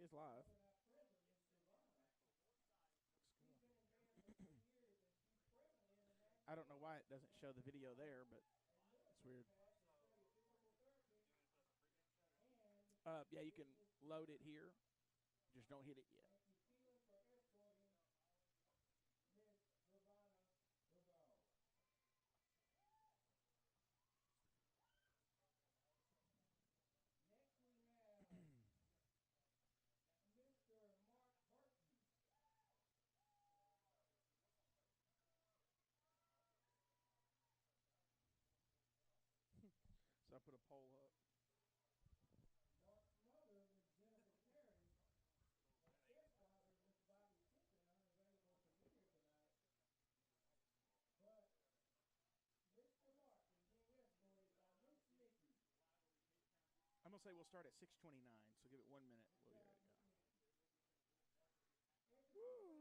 is live. I don't know why it doesn't show the video there, but it's weird. Yeah, you can load it here. Just don't hit it yet. So I put a poll up. I'm gonna say we'll start at 6:29. So give it 1 minute. We'll be ready to go. Woo!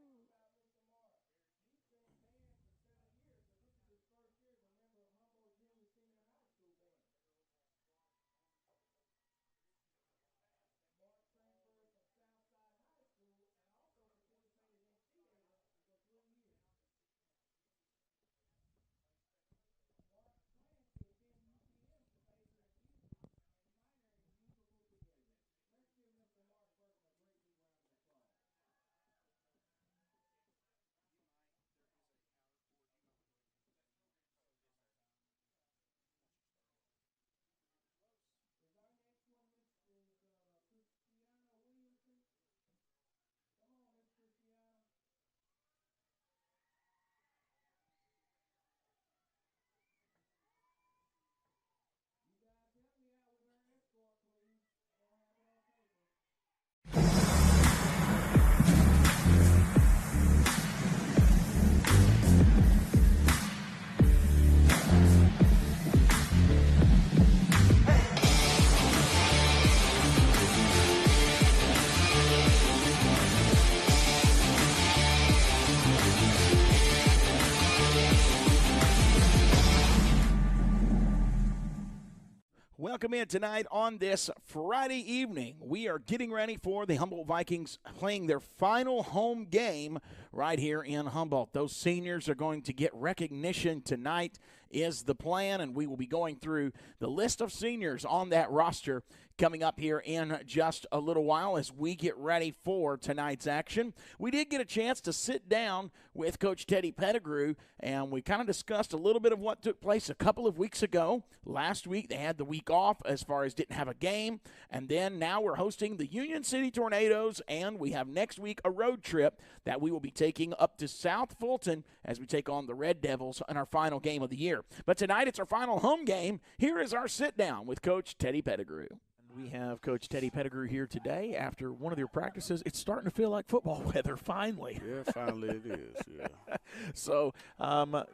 Welcome in tonight on this Friday evening. We are getting ready for the Humboldt Vikings playing their final home game right here in Humboldt. Those seniors are going to get recognition tonight is the plan, and we will be going through the list of seniors on that roster coming up here in just a little while as we get ready for tonight's action. We did get a chance to sit down with Coach Teddy Pettigrew, and we kind of discussed a little bit of what took place a couple of weeks ago. Last week they had the week off as far as didn't have a game, and then now we're hosting the Union City Tornadoes, and we have next week a road trip that we will be taking up to South Fulton as we take on the Red Devils in our final game of the year. But tonight it's our final home game. Here is our sit-down with Coach Teddy Pettigrew. We have Coach Teddy Pettigrew here today after one of their practices. It's starting to feel like football weather, finally. Yeah, finally it is, yeah. So,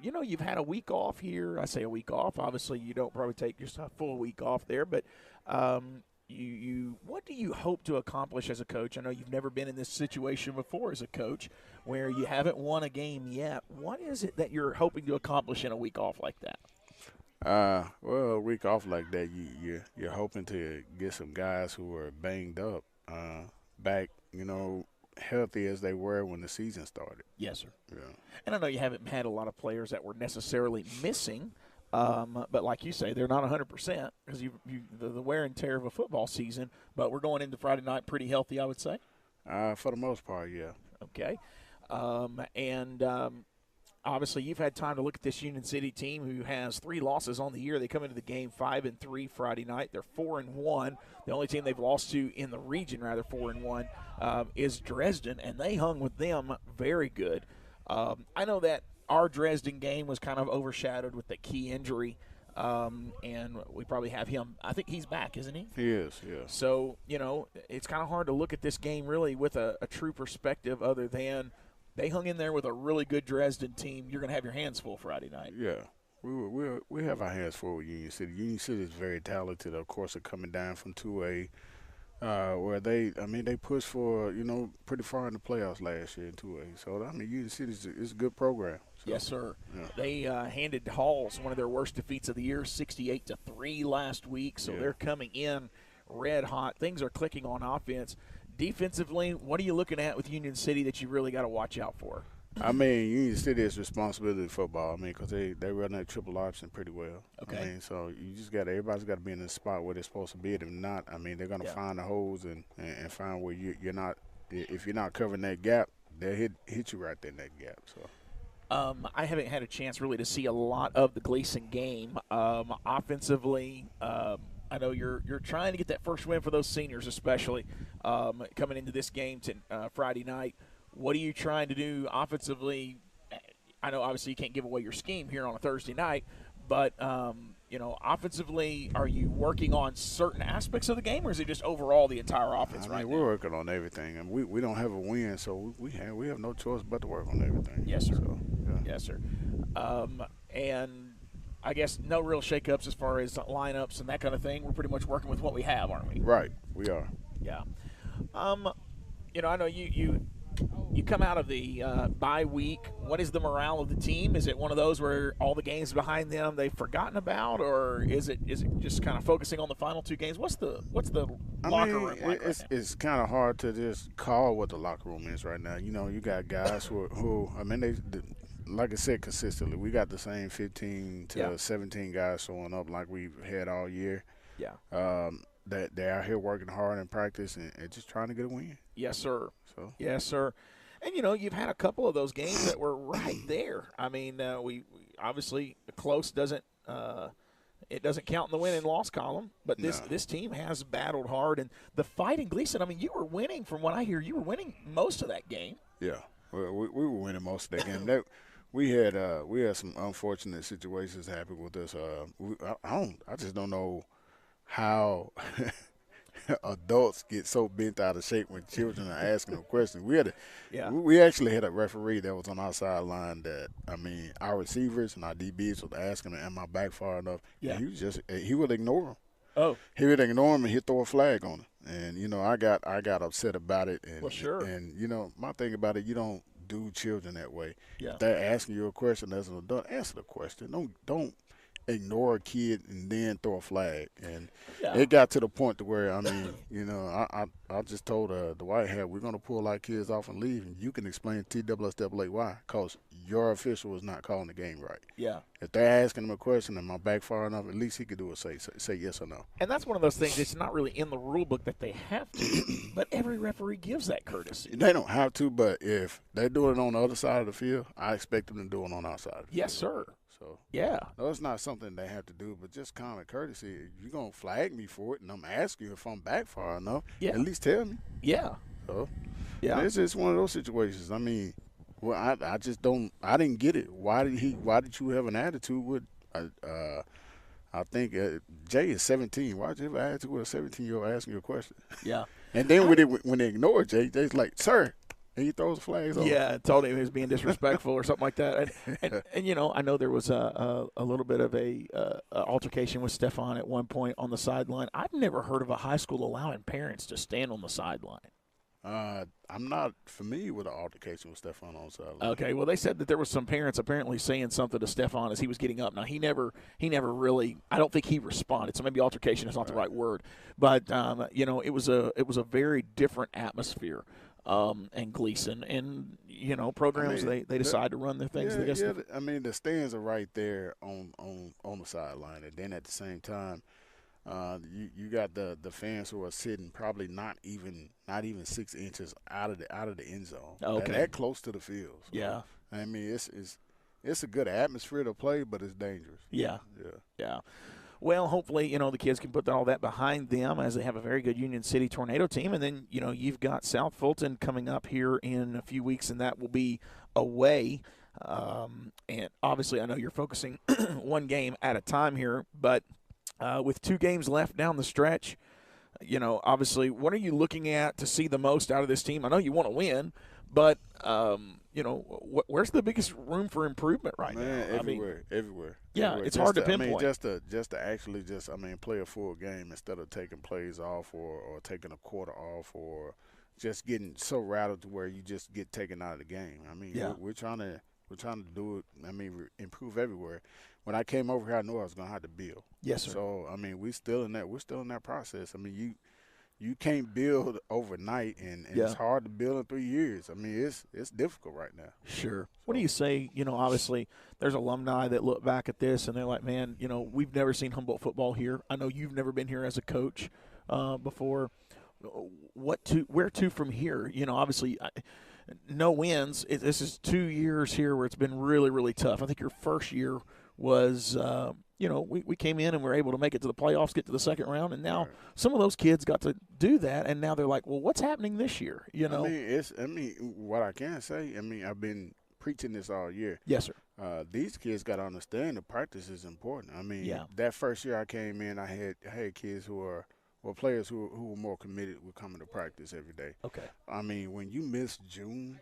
you've had a week off here. I say a week off. Obviously, you don't probably take just a full week off there. But what do you hope to accomplish as a coach? I know you've never been in this situation before as a coach where you haven't won a game yet. What is it that you're hoping to accomplish in a week off like that? Well, a week off like that, you're hoping to get some guys who are banged up back, healthy as they were when the season started. Yes, sir. Yeah. And I know you haven't had a lot of players that were necessarily missing, but like you say, they're not 100% because the wear and tear of a football season. But we're going into Friday night pretty healthy, I would say. For the most part, yeah. Okay. Obviously, you've had time to look at this Union City team who has 3 losses on the year. They come into the game 5-3 Friday night. They're 4-1. The only team they've lost to in the region, 4-1, is Dresden, and they hung with them very good. I know that our Dresden game was kind of overshadowed with the key injury, and we probably have him. I think he's back, isn't he? He is, yeah. So, it's kind of hard to look at this game really with a true perspective other than – they hung in there with a really good Dresden team. You're going to have your hands full Friday night. Yeah. We have our hands full with Union City. Union City is very talented. Of course, they're coming down from 2A, where they pushed for, pretty far in the playoffs last year in 2A. So, Union City is a good program. So, yes, sir. Yeah. They handed Halls one of their worst defeats of the year, 68-3 last week. So, they're coming in red hot. Things are clicking on offense. Defensively, what are you looking at with Union City that you really got to watch out for? I mean, Union City is responsibility of football. I mean, because they run that triple option pretty well. Okay. I mean, so you just got everybody's got to be in the spot where they're supposed to be. If not, I mean, they're gonna find the holes and find where you're not. If you're not covering that gap, they'll hit you right there in that gap. So. I haven't had a chance really to see a lot of the Gleason game. Offensively, I know you're trying to get that first win for those seniors, especially coming into this game Friday night. What are you trying to do offensively? I know obviously you can't give away your scheme here on a Thursday night, but offensively, are you working on certain aspects of the game, or is it just overall the entire offense right now? We're working on everything, and we don't have a win, so we have no choice but to work on everything. Yes, sir. So, yeah. Yes, sir. And I guess no real shakeups as far as lineups and that kind of thing. We're pretty much working with what we have, aren't we? Right, we are. Yeah. I know you come out of the bye week. What is the morale of the team? Is it one of those where all the games behind them they've forgotten about, or is it just kind of focusing on the final two games? What's the locker room like right now? It's kind of hard to just call what the locker room is right now. You got guys who I mean, they like I said, consistently, we got the same 15 to 17 guys showing up like we've had all year. Yeah. That they're out here working hard in practice and just trying to get a win. Yes, sir. So. Yes, sir. And, you've had a couple of those games that were right there. I mean, we obviously close doesn't it doesn't count in the win and loss column, but this team has battled hard. And the fight in Gleason, I mean, you were winning from what I hear. You were winning most of that game. Yeah, we were winning most of that game. We had some unfortunate situations happen with us. I just don't know how adults get so bent out of shape when children are asking them questions. We actually had a referee that was on our sideline that, I mean, our receivers and our DBs were asking him, am I back far enough? Yeah. And he would ignore him. Oh. He would ignore him and he'd throw a flag on him. And, I got upset about it. And, well, sure. And, my thing about it, you don't do children that way. Yeah. If they're asking you a question as an adult, answer the question. Don't ignore a kid and then throw a flag. And it got to the point to where, I mean, I just told the white hat, we're going to pull our kids off and leave, and you can explain TSSAA why, because your official was not calling the game right. Yeah. If they're asking him a question, am I back far enough, at least he could do a say yes or no. And that's one of those things that's not really in the rule book that they have to, but every referee gives that courtesy. They don't have to, but if they're doing it on the other side of the field, I expect them to do it on our side of the field. Yes, sir. So, yeah. No, it's not something they have to do, but just common courtesy. If you're going to flag me for it and I'm asking you if I'm back far enough, at least tell me. Yeah. So, yeah. It's just one of those situations. I mean, well, I just don't – I didn't get it. Why did you have an attitude with I think Jay is 17. Why did you have an attitude with a 17-year-old asking you a question? Yeah. And then when they ignore Jay, Jay's like, sir. And he throws flags on. Yeah, told him he was being disrespectful or something like that. And I know there was a little bit of a altercation with Stefan at one point on the sideline. I've never heard of a high school allowing parents to stand on the sideline. I'm not familiar with an altercation with Stefan on the sideline. Okay, well, they said that there was some parents apparently saying something to Stefan as he was getting up. Now, he never really – I don't think he responded, so maybe altercation is not the right word. But, it was a very different atmosphere. And Gleason, and programs they decide to run their things. I mean, the stands are right there on the sideline, and then at the same time, you got the fans who are sitting probably not even 6 inches out of the end zone. Okay, that close to the field. So, yeah, I mean it's a good atmosphere to play, but it's dangerous. Yeah. Well, hopefully, the kids can put all that behind them as they have a very good Union City Tornado team. And then, you've got South Fulton coming up here in a few weeks, and that will be away. And obviously, I know you're focusing one game at a time here, but with 2 games left down the stretch, obviously, what are you looking at to see the most out of this team? I know you want to win, but where's the biggest room for improvement right now? Everywhere. Yeah, it's hard to pinpoint. Just to actually play a full game instead of taking plays off or taking a quarter off or just getting so rattled to where you just get taken out of the game. I mean, we're trying to do it. I mean, improve everywhere. When I came over here, I knew I was going to have to build. Yes, sir. So I mean, we're still in that process. I mean, you can't build overnight, and it's hard to build in 3 years. I mean, it's difficult right now. Sure. What do you say? Obviously there's alumni that look back at this and they're like, man, we've never seen Humboldt football here. I know you've never been here as a coach before. Where to from here? Obviously no wins. This is 2 years here where it's been really, really tough. I think your first year was we came in and we were able to make it to the playoffs, get to the second round, and now some of those kids got to do that, and now they're like, well, what's happening this year? What I can say, I've been preaching this all year. Yes, sir. These kids got to understand the practice is important. That first year I came in, I had kids who were players who were more committed with coming to practice every day. Okay. When you miss June,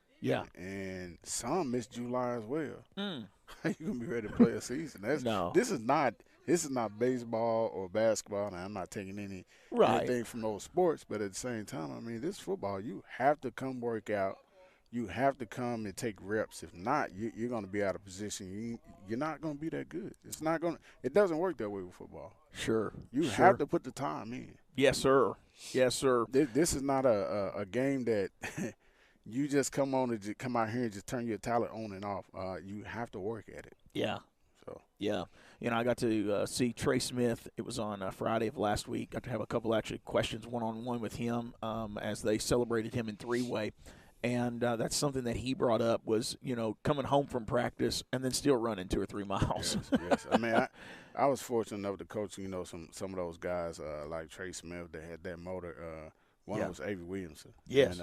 and some miss July as well, you're gonna be ready to play a season. This is not baseball or basketball, and I'm not taking anything from those sports, but at the same time, this football. You have to come work out. You have to come and take reps. If not, you're going to be out of position. You're not going to be that good. It doesn't work that way with football. Sure. You have to put the time in. Yes, sir. Yes, sir. This is not a game that you just come out here and just turn your talent on and off. You have to work at it. Yeah. So. Yeah. I got to see Trey Smith. It was on Friday of last week. Got to have a couple questions one-on-one with him as they celebrated him in three-way. And that's something that he brought up was, coming home from practice and then still running 2 or 3 miles. Yes. I was fortunate enough to coach, some of those guys like Trey Smith that had that motor. One was Avery Williamson. Yes.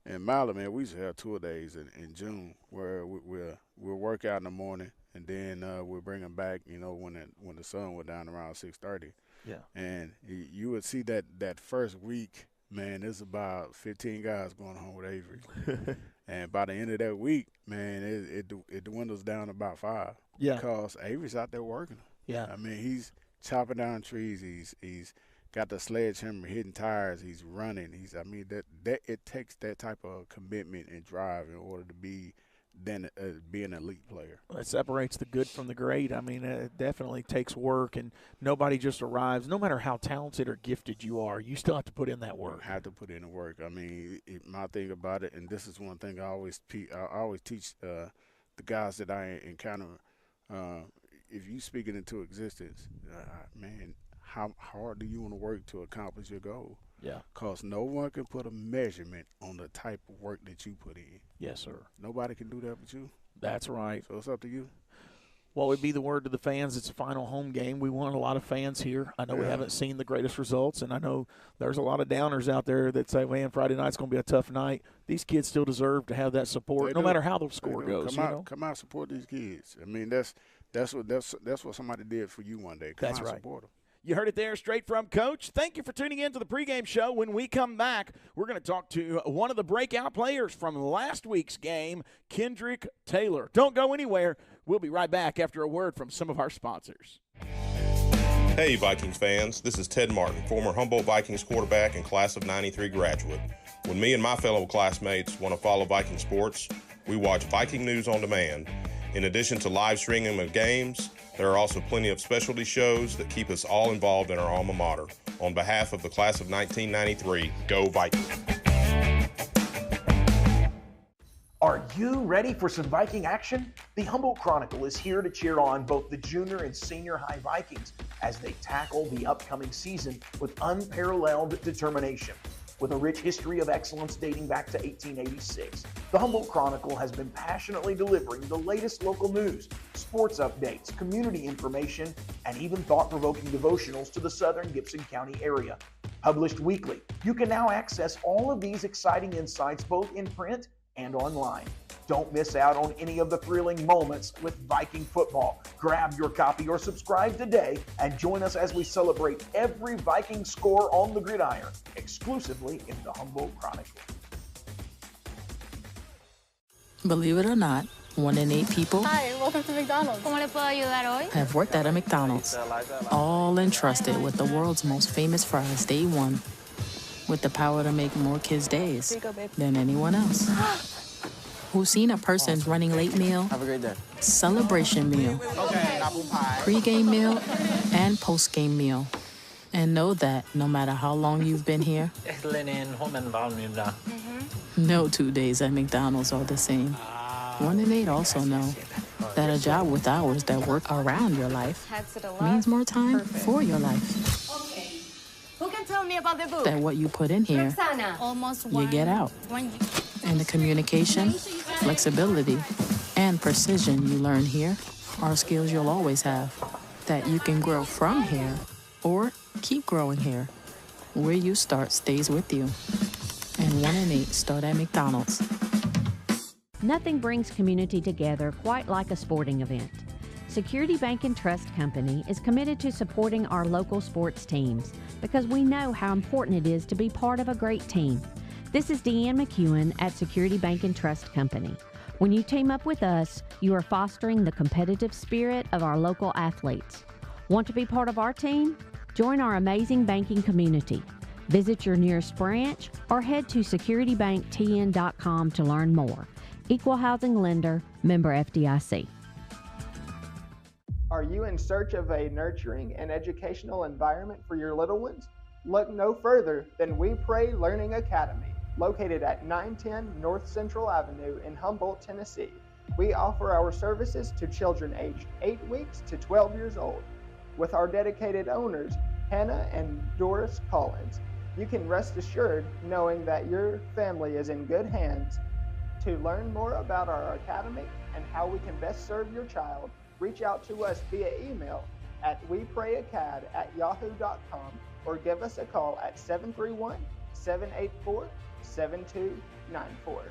And Milo, man, we used to have tour days in June where we'll work out in the morning and then we'll bring them back, when the sun went down around 6:30. Yeah. And you would see that first week. Man, there's about 15 guys going home with Avery. And by the end of that week, man, it dwindles down to about 5. Yeah. Because Avery's out there working. Yeah. He's chopping down trees. He's got the sledgehammer, hitting tires. He's running. That it takes that type of commitment and drive in order to be an elite player. It separates the good from the great. It definitely takes work, and nobody just arrives. No matter how talented or gifted you are, you still have to put in that work. You have to put in the work. My thing about it, and this is one thing I always teach the guys that I encounter. If you speak it into existence, man, how hard do you want to work to accomplish your goal? Yeah. Because no one can put a measurement on the type of work that you put in. Yes, sir. Nobody can do that but you. That's right. So it's up to you. What would be the word to the fans? It's a final home game. We want a lot of fans here. I know we haven't seen the greatest results, and I know there's a lot of downers out there that say, man, Friday night's going to be a tough night. These kids still deserve to have that support, no matter how the score goes. Come out, support these kids. That's what somebody did for you one day. Come out, support them. You heard it there straight from Coach. Thank you for tuning in to the pregame show. When we come back, we're going to talk to one of the breakout players from last week's game, Kendrick Taylor. Don't go anywhere. We'll be right back after a word from some of our sponsors. Hey, Vikings fans. This is Ted Martin, former Humboldt Vikings quarterback and class of '93 graduate. When me and my fellow classmates want to follow Viking sports, we watch Viking News on Demand. In addition to live streaming of games, there are also plenty of specialty shows that keep us all involved in our alma mater. On behalf of the class of 1993, go Vikings. Are you ready for some Viking action? The Humboldt Chronicle is here to cheer on both the junior and senior high Vikings as they tackle the upcoming season with unparalleled determination. With a rich history of excellence dating back to 1886, the Humboldt Chronicle has been passionately delivering the latest local news, sports updates, community information, and even thought-provoking devotionals to the southern Gibson County area. Published weekly, you can now access all of these exciting insights both in print and online. Don't miss out on any of the thrilling moments with Viking football. Grab your copy or subscribe today and join us as we celebrate every Viking score on the gridiron, exclusively in the Humboldt Chronicle. Believe it or not, 1 in 8 people Hi, welcome to McDonald's. ¿Cómo le puedo ayudar hoy? have worked at a McDonald's, all entrusted with the world's most famous fries day one, with the power to make more kids' days than anyone else. Who's seen a person's running late meal, Have a great day. celebration meal, Okay, apple pie. pre-game meal, and post-game meal, And know that no matter how long you've been here, no 2 days at McDonald's are the same. 1 in 8 also know that a job with hours that work around your life means more time for your life. Okay. Who can tell me about the book? That what you put in here, Almost you get out. And the communication, flexibility, and precision you learn here are skills you'll always have. That you can grow from here or keep growing here. Where you start stays with you. And 1 in 8 start at McDonald's. Nothing brings community together quite like a sporting event. Security Bank and Trust Company is committed to supporting our local sports teams because we know how important it is to be part of a great team. This is Deanne McEwen at Security Bank and Trust Company. When you team up with us, you are fostering the competitive spirit of our local athletes. Want to be part of our team? Join our amazing banking community. Visit your nearest branch or head to securitybanktn.com to learn more. Equal housing lender, member FDIC. Are you in search of a nurturing and educational environment for your little ones? Look no further than We Pray Learning Academy, located at 910 North Central Avenue in Humboldt, Tennessee. We offer our services to children aged 8 weeks to 12 years old. With our dedicated owners, Hannah and Doris Collins, you can rest assured knowing that your family is in good hands. To learn more about our academy and how we can best serve your child, reach out to us via email at weprayacad@yahoo.com or give us a call at 731-784-7294.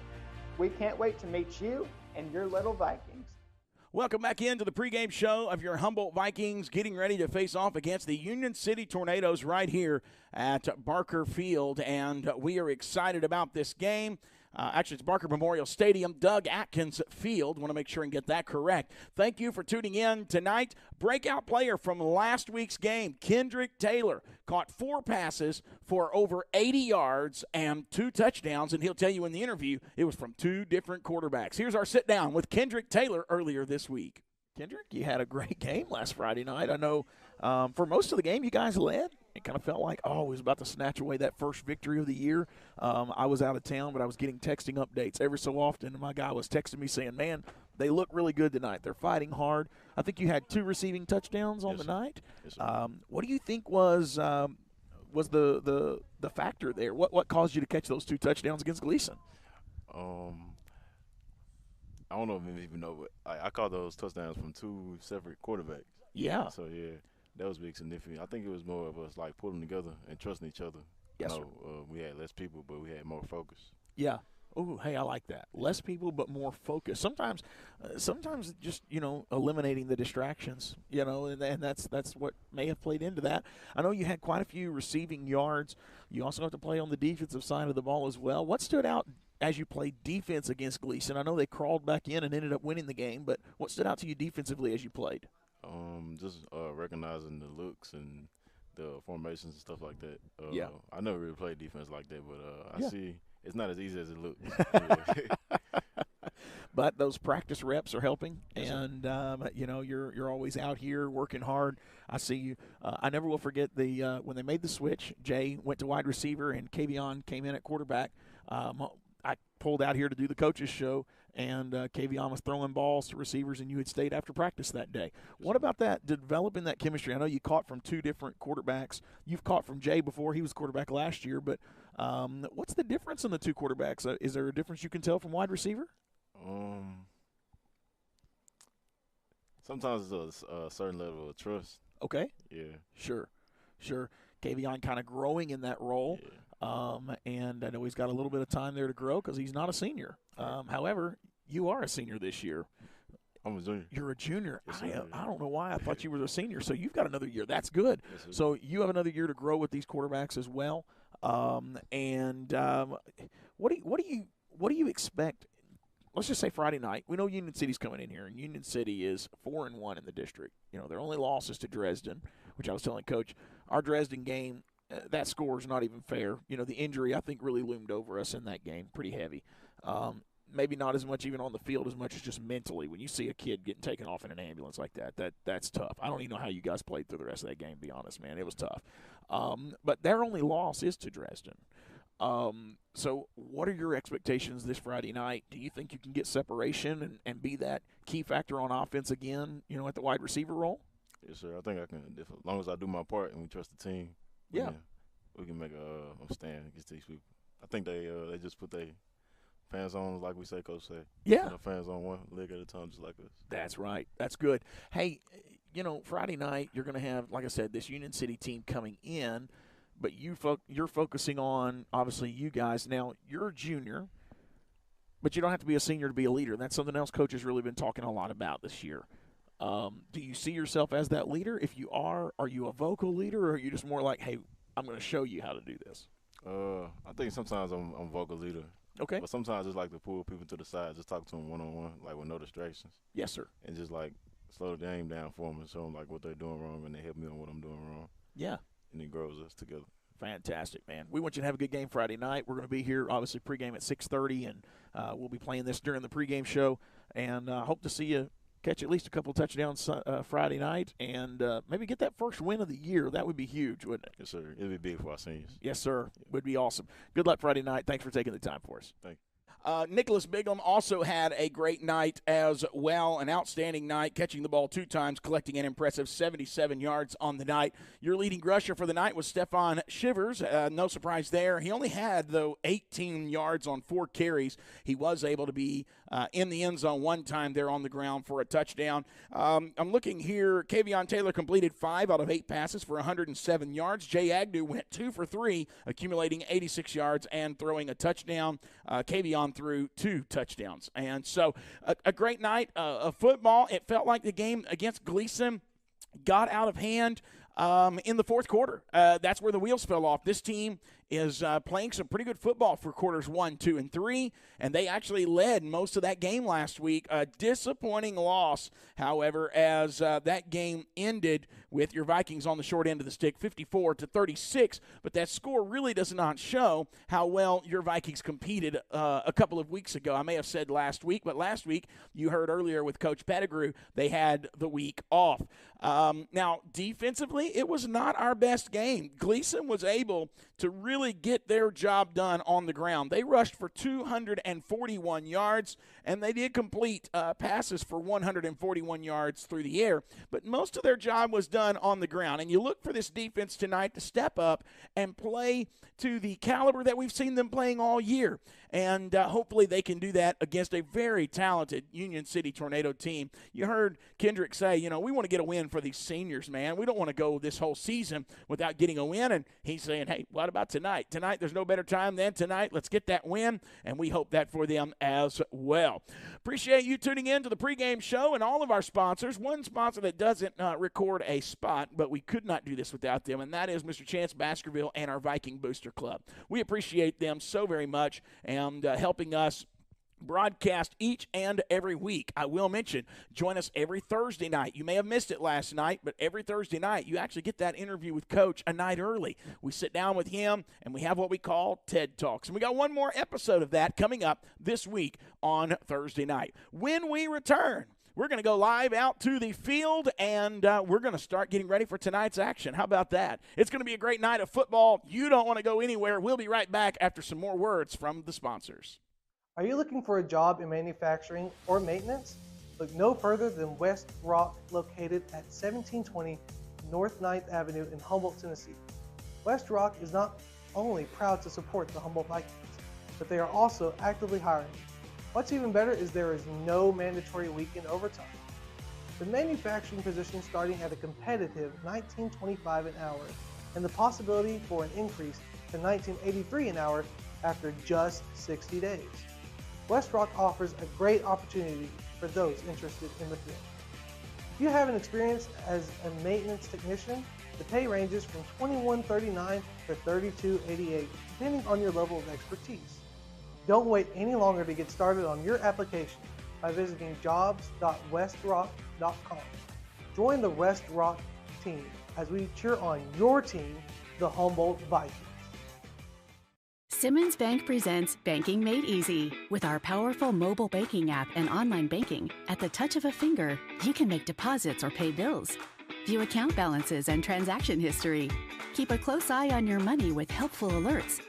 We can't wait to meet you and your little Vikings. Welcome back into the pregame show of your Humboldt Vikings, getting ready to face off against the Union City Tornadoes right here at Barker Field, and we are excited about this game. Actually, it's Barker Memorial Stadium, Doug Atkins Field. Want to make sure and get that correct. Thank you for tuning in tonight. Breakout player from last week's game, Kendrick Taylor, caught 4 passes for over 80 yards and 2 touchdowns, and he'll tell you in the interview it was from 2 different quarterbacks. Here's our sit-down with Kendrick Taylor earlier this week. Kendrick, you had a great game last Friday night. I know for most of the game you guys led. It kind of felt like, we was about to snatch away that first victory of the year. I was out of town, but I was getting texting updates every so often, and my guy was texting me saying, man, they look really good tonight. They're fighting hard. I think you had 2 receiving touchdowns on the night. Yes, What do you think was the factor there? What caused you to catch those 2 touchdowns against Gleason? I don't know if you even know, but I caught those touchdowns from 2 separate quarterbacks. Yeah. So, yeah, that was big significant. I think it was more of us, like, pulling together and trusting each other. Yes, sir. We had less people, but we had more focus. Yeah. Oh, hey, I like that. Less people, but more focus. Sometimes just, eliminating the distractions, and that's what may have played into that. I know you had quite a few receiving yards. You also have to play on the defensive side of the ball as well. What stood out as you played defense against Gleason? I know they crawled back in and ended up winning the game, but what stood out to you defensively as you played? Just recognizing the looks and the formations and stuff like that. Yeah. I never really played defense like that, but I see it's not as easy as it looks. But those practice reps are helping, Yes, and you're always out here working hard. I see you. I never will forget when they made the switch. Jay went to wide receiver, and Kavion came in at quarterback. I pulled out here to do the coaches show, and Kavion was throwing balls to receivers, and you had stayed after practice that day. What about that, developing that chemistry? I know you caught from 2 different quarterbacks. You've caught from Jay before. He was quarterback last year, but what's the difference in the 2 quarterbacks? Is there a difference you can tell from wide receiver? Sometimes it's a certain level of trust. Okay. Yeah. Sure. Kavion kind of growing in that role. Yeah. And I know he's got a little bit of time there to grow because he's not a senior. However, you are a senior this year. I'm a junior. You're a junior. Yes, I don't know why I thought you were a senior. So you've got another year. That's good. Yes, So you have another year to grow with these quarterbacks as well. What do you expect? Let's just say Friday night. We know Union City's coming in here, and Union City is 4-1 in the district. Their only loss is to Dresden, which I was telling Coach, our Dresden game, that score is not even fair. The injury, I think, really loomed over us in that game pretty heavy. maybe not as much even on the field as much as just mentally. When you see a kid getting taken off in an ambulance like that's tough. I don't even know how you guys played through the rest of that game, to be honest, man. It was tough. But their only loss is to Dresden. So what are your expectations this Friday night? Do you think you can get separation and be that key factor on offense again, at the wide receiver role? Yes, sir. I think I can. As long as I do my part and we trust the team, we can make a stand against these people. I think they just put their fans on, like we say, Coach say. Yeah. Fans on one leg at a time, just like us. That's right. That's good. Hey, Friday night you're going to have, like I said, this Union City team coming in, but you're focusing on, obviously, you guys. Now, you're a junior, but you don't have to be a senior to be a leader. That's something else Coach has really been talking a lot about this year. Do you see yourself as that leader? If you are you a vocal leader, or are you just more like, hey, I'm going to show you how to do this? I think sometimes I'm a vocal leader. Okay. But sometimes I just like to pull people to the side, just talk to them one-on-one, like with no distractions. Yes, sir. And just, like, slow the game down for them and show them, like, what they're doing wrong, and they help me on what I'm doing wrong. Yeah. And it grows us together. Fantastic, man. We want you to have a good game Friday night. We're going to be here, obviously, pregame at 6:30, and we'll be playing this during the pregame show. And hope to see you catch at least a couple touchdowns Friday night and maybe get that first win of the year. That would be huge, wouldn't it? Yes, sir. It would be big for our seniors. Yes, sir. Would be awesome. Good luck Friday night. Thanks for taking the time for us. Thank you. Nicholas Bigham also had a great night as well, an outstanding night, catching the ball 2 times, collecting an impressive 77 yards on the night. Your leading rusher for the night was Stefan Shivers. No surprise there. He only had, though, 18 yards on 4 carries. He was able to be in the end zone 1 time there on the ground for a touchdown. I'm looking here. Kavion Taylor completed 5 out of 8 passes for 107 yards. Jay Agnew went 2 for 3, accumulating 86 yards and throwing a touchdown. Kavion threw 2 touchdowns. And so a great night of football. It felt like the game against Gleason got out of hand in the fourth quarter. That's where the wheels fell off. This team is playing some pretty good football for quarters 1, 2, and 3, and they actually led most of that game last week. A disappointing loss, however, as that game ended with your Vikings on the short end of the stick, 54-36, but that score really does not show how well your Vikings competed a couple of weeks ago. I may have said last week, but last week you heard earlier with Coach Pettigrew, they had the week off. Now, defensively, it was not our best game. Gleason was able to really get their job done on the ground. They rushed for 241 yards, and they did complete passes for 141 yards through the air, but most of their job was done on the ground. And you look for this defense tonight to step up and play to the caliber that we've seen them playing all year. And hopefully they can do that against a very talented Union City Tornado team. You heard Kendrick say, we want to get a win for these seniors, man. We don't want to go this whole season without getting a win. And he's saying, hey, what about tonight? Tonight, there's no better time than tonight. Let's get that win, and we hope that for them as well. Appreciate you tuning in to the pregame show and all of our sponsors. One sponsor that doesn't record a spot, but we could not do this without them, and that is Mr. Chance Baskerville and our Viking Booster Club. We appreciate them so very much and helping us broadcast each and every week. I will mention, join us every Thursday night. You may have missed it last night, but every Thursday night, you actually get that interview with Coach a night early. We sit down with him, and we have what we call TED Talks. And we got one more episode of that coming up this week on Thursday night. When we return, we're going to go live out to the field, and we're going to start getting ready for tonight's action. How about that? It's going to be a great night of football. You don't want to go anywhere. We'll be right back after some more words from the sponsors. Are you looking for a job in manufacturing or maintenance? Look no further than West Rock, located at 1720 North 9th Avenue in Humboldt, Tennessee. West Rock is not only proud to support the Humboldt Vikings, but they are also actively hiring. What's even better is there is no mandatory weekend overtime. The manufacturing position starting at a competitive $19.25 an hour, and the possibility for an increase to $19.83 an hour after just 60 days. West Rock offers a great opportunity for those interested in the field. If you have an experience as a maintenance technician, the pay ranges from $21.39 to $32.88, depending on your level of expertise. Don't wait any longer to get started on your application by visiting jobs.westrock.com. Join the West Rock team as we cheer on your team, the Humboldt Vikings. Simmons Bank presents Banking Made Easy. With our powerful mobile banking app and online banking, at the touch of a finger, you can make deposits or pay bills, view account balances and transaction history, keep a close eye on your money with helpful alerts,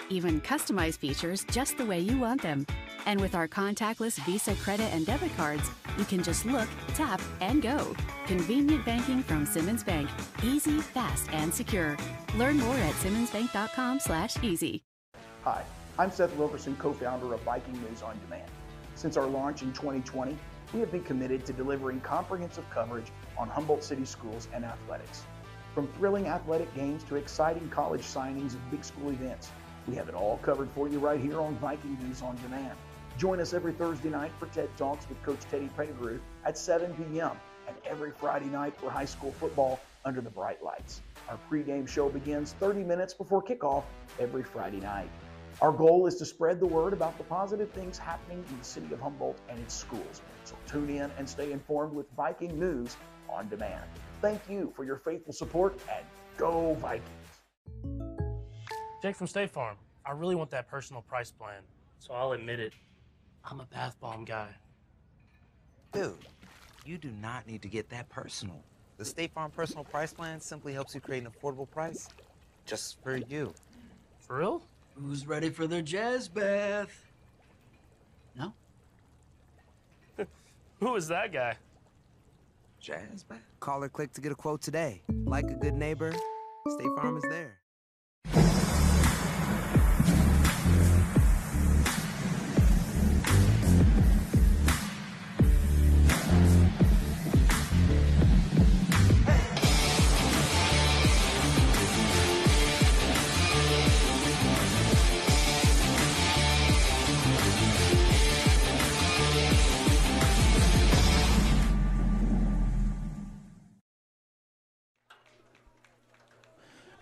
even customize features just the way you want them. And with our contactless Visa credit and debit cards, you can just look, tap, and go. Convenient banking from Simmons Bank. Easy, fast, and secure. Learn more at simmonsbank.com/easy. Hi, I'm Seth Wilkerson, co-founder of Viking News On Demand. Since our launch in 2020, we have been committed to delivering comprehensive coverage on Humboldt City schools and athletics. From thrilling athletic games to exciting college signings and big school events, we have it all covered for you right here on Viking News On Demand. Join us every Thursday night for TED Talks with Coach Teddy Pettigrew at 7 p.m. and every Friday night for high school football under the bright lights. Our pregame show begins 30 minutes before kickoff every Friday night. Our goal is to spread the word about the positive things happening in the city of Humboldt and its schools. So tune in and stay informed with Viking News On Demand. Thank you for your faithful support, and go Vikings! Jake from State Farm. I really want that personal price plan, so I'll admit it. I'm a bath bomb guy. Dude, you do not need to get that personal. The State Farm Personal Price Plan simply helps you create an affordable price just for you. For real? Who's ready for their jazz bath? No? Who is that guy? Jazz bath? Call or click to get a quote today. Like a good neighbor, State Farm is there.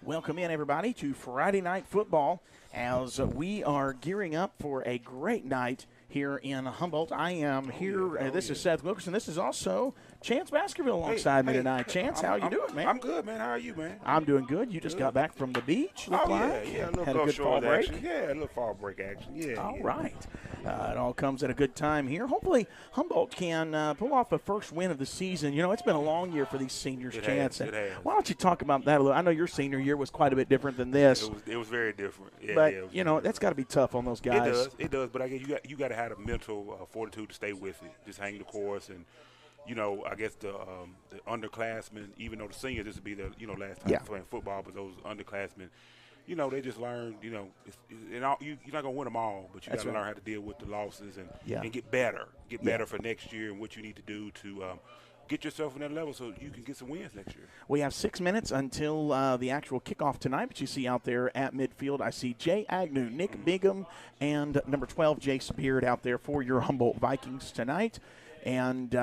Welcome in, everybody, to Friday Night Football as we are gearing up for a great night here in Humboldt. I am here. This is Seth Wilkerson. This is also Chance Baskerville alongside me tonight. Chance, how you doing, man? I'm good, man. How are you, man? I'm doing good. You just got back from the beach, Oh, like? yeah, a little Had a good fall break? action. Yeah, a little fall break action. Yeah. All yeah. right. It all comes at a good time here. Hopefully, Humboldt can pull off a first win of the season. You know, it's been a long year for these seniors, Chance. It has. Why don't you talk about that a little? I know your senior year was quite a bit different than this. It was very different. Yeah, but, yeah, you know, that's got to be tough on those guys. It does. But I guess you got to have a mental fortitude to stay with it. Just hang the course. And, you know, I guess the underclassmen, even though the seniors, this would be the, last time playing football, but those underclassmen, you know, they just learn, you're not going to win them all, but you got to learn how to deal with the losses and get better. Get better for next year and what you need to do to get yourself in that level so you can get some wins next year. We have 6 minutes until the actual kickoff tonight, but you see out there at midfield, I see Jay Agnew, Nick Bigham, and number 12, Jace Beard out there for your Humboldt Vikings tonight. And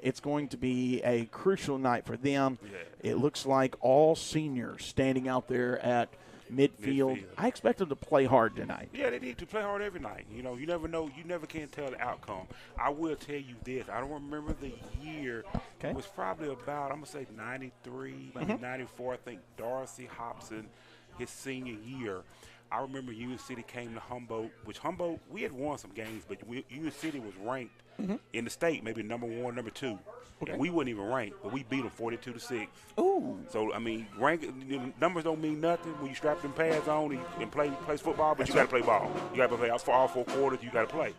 it's going to be a crucial night for them. Yeah. It looks like all seniors standing out there at midfield. I expect them to play hard tonight. Yeah, they need to play hard every night. You know, you never know. You never can tell the outcome. I will tell you this. I don't remember the year. Okay. It was probably about, I'm going to say 93, maybe 94. I think Darcy Hobson, his senior year. I remember Union City came to Humboldt, which Humboldt, we had won some games, but Union City was ranked in the state, maybe number 1, number 2. Okay. And we wasn't even ranked, but we beat them 42-6. Ooh. So, I mean, numbers don't mean nothing when you strap them pads on and play football, but you got to play ball. You got to play for all 4 quarters. You got to play.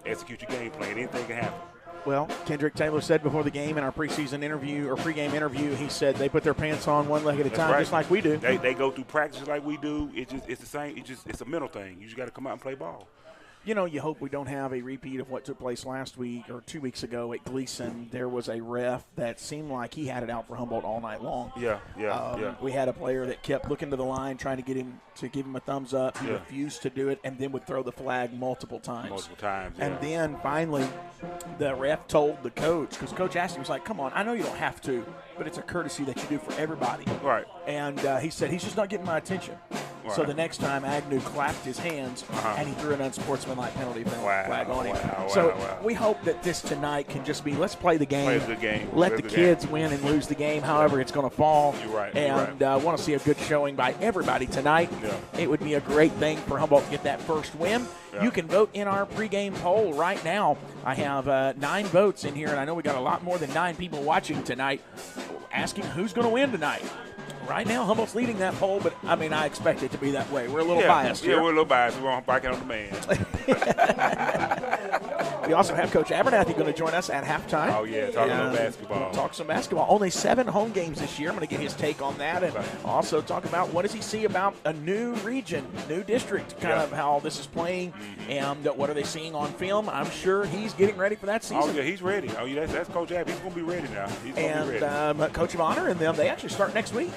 Execute your game plan. Anything can happen. Well, Kendrick Taylor said before the game in our preseason interview or pregame interview, he said they put their pants on one leg at a time, just like we do. They go through practices like we do. It's the same. It's a mental thing. You just got to come out and play ball. You know, you hope we don't have a repeat of what took place last week or 2 weeks ago at Gleason. There was a ref that seemed like he had it out for Humboldt all night long. Yeah. We had a player that kept looking to the line, trying to get him to give him a thumbs up. He refused to do it and then would throw the flag multiple times. And then finally the ref told the coach, because the coach asked him, he was like, come on, I know you don't have to, but it's a courtesy that you do for everybody. Right. And he said, he's just not getting my attention. So the next time Agnew clapped his hands and he threw an unsportsmanlike penalty flag on him. We hope that this tonight can just be, let's play the game. Play a good game. Let the kids win and lose the game, however it's going to fall. You're right. And want to see a good showing by everybody tonight. Yeah. It would be a great thing for Humboldt to get that first win. Yeah. You can vote in our pregame poll right now. I have 9 votes in here, and I know we got a lot more than 9 people watching tonight asking who's going to win tonight. Right now, Humboldt's leading that poll, but, I mean, I expect it to be that way. We're a little biased here. Yeah, we're a little biased. We're on Biking on Demand. We also have Coach Abernathy going to join us at halftime. Oh, yeah, talking about basketball. We'll talk some basketball. Only 7 home games this year. I'm going to get his take on that and also talk about what does he see about a new region, new district, kind of how this is playing and what are they seeing on film. I'm sure he's getting ready for that season. Oh, yeah, he's ready. Oh, yeah, that's Coach Ab. He's going to be ready now. He's going to be ready. Coach of Honor and them, they actually start next week.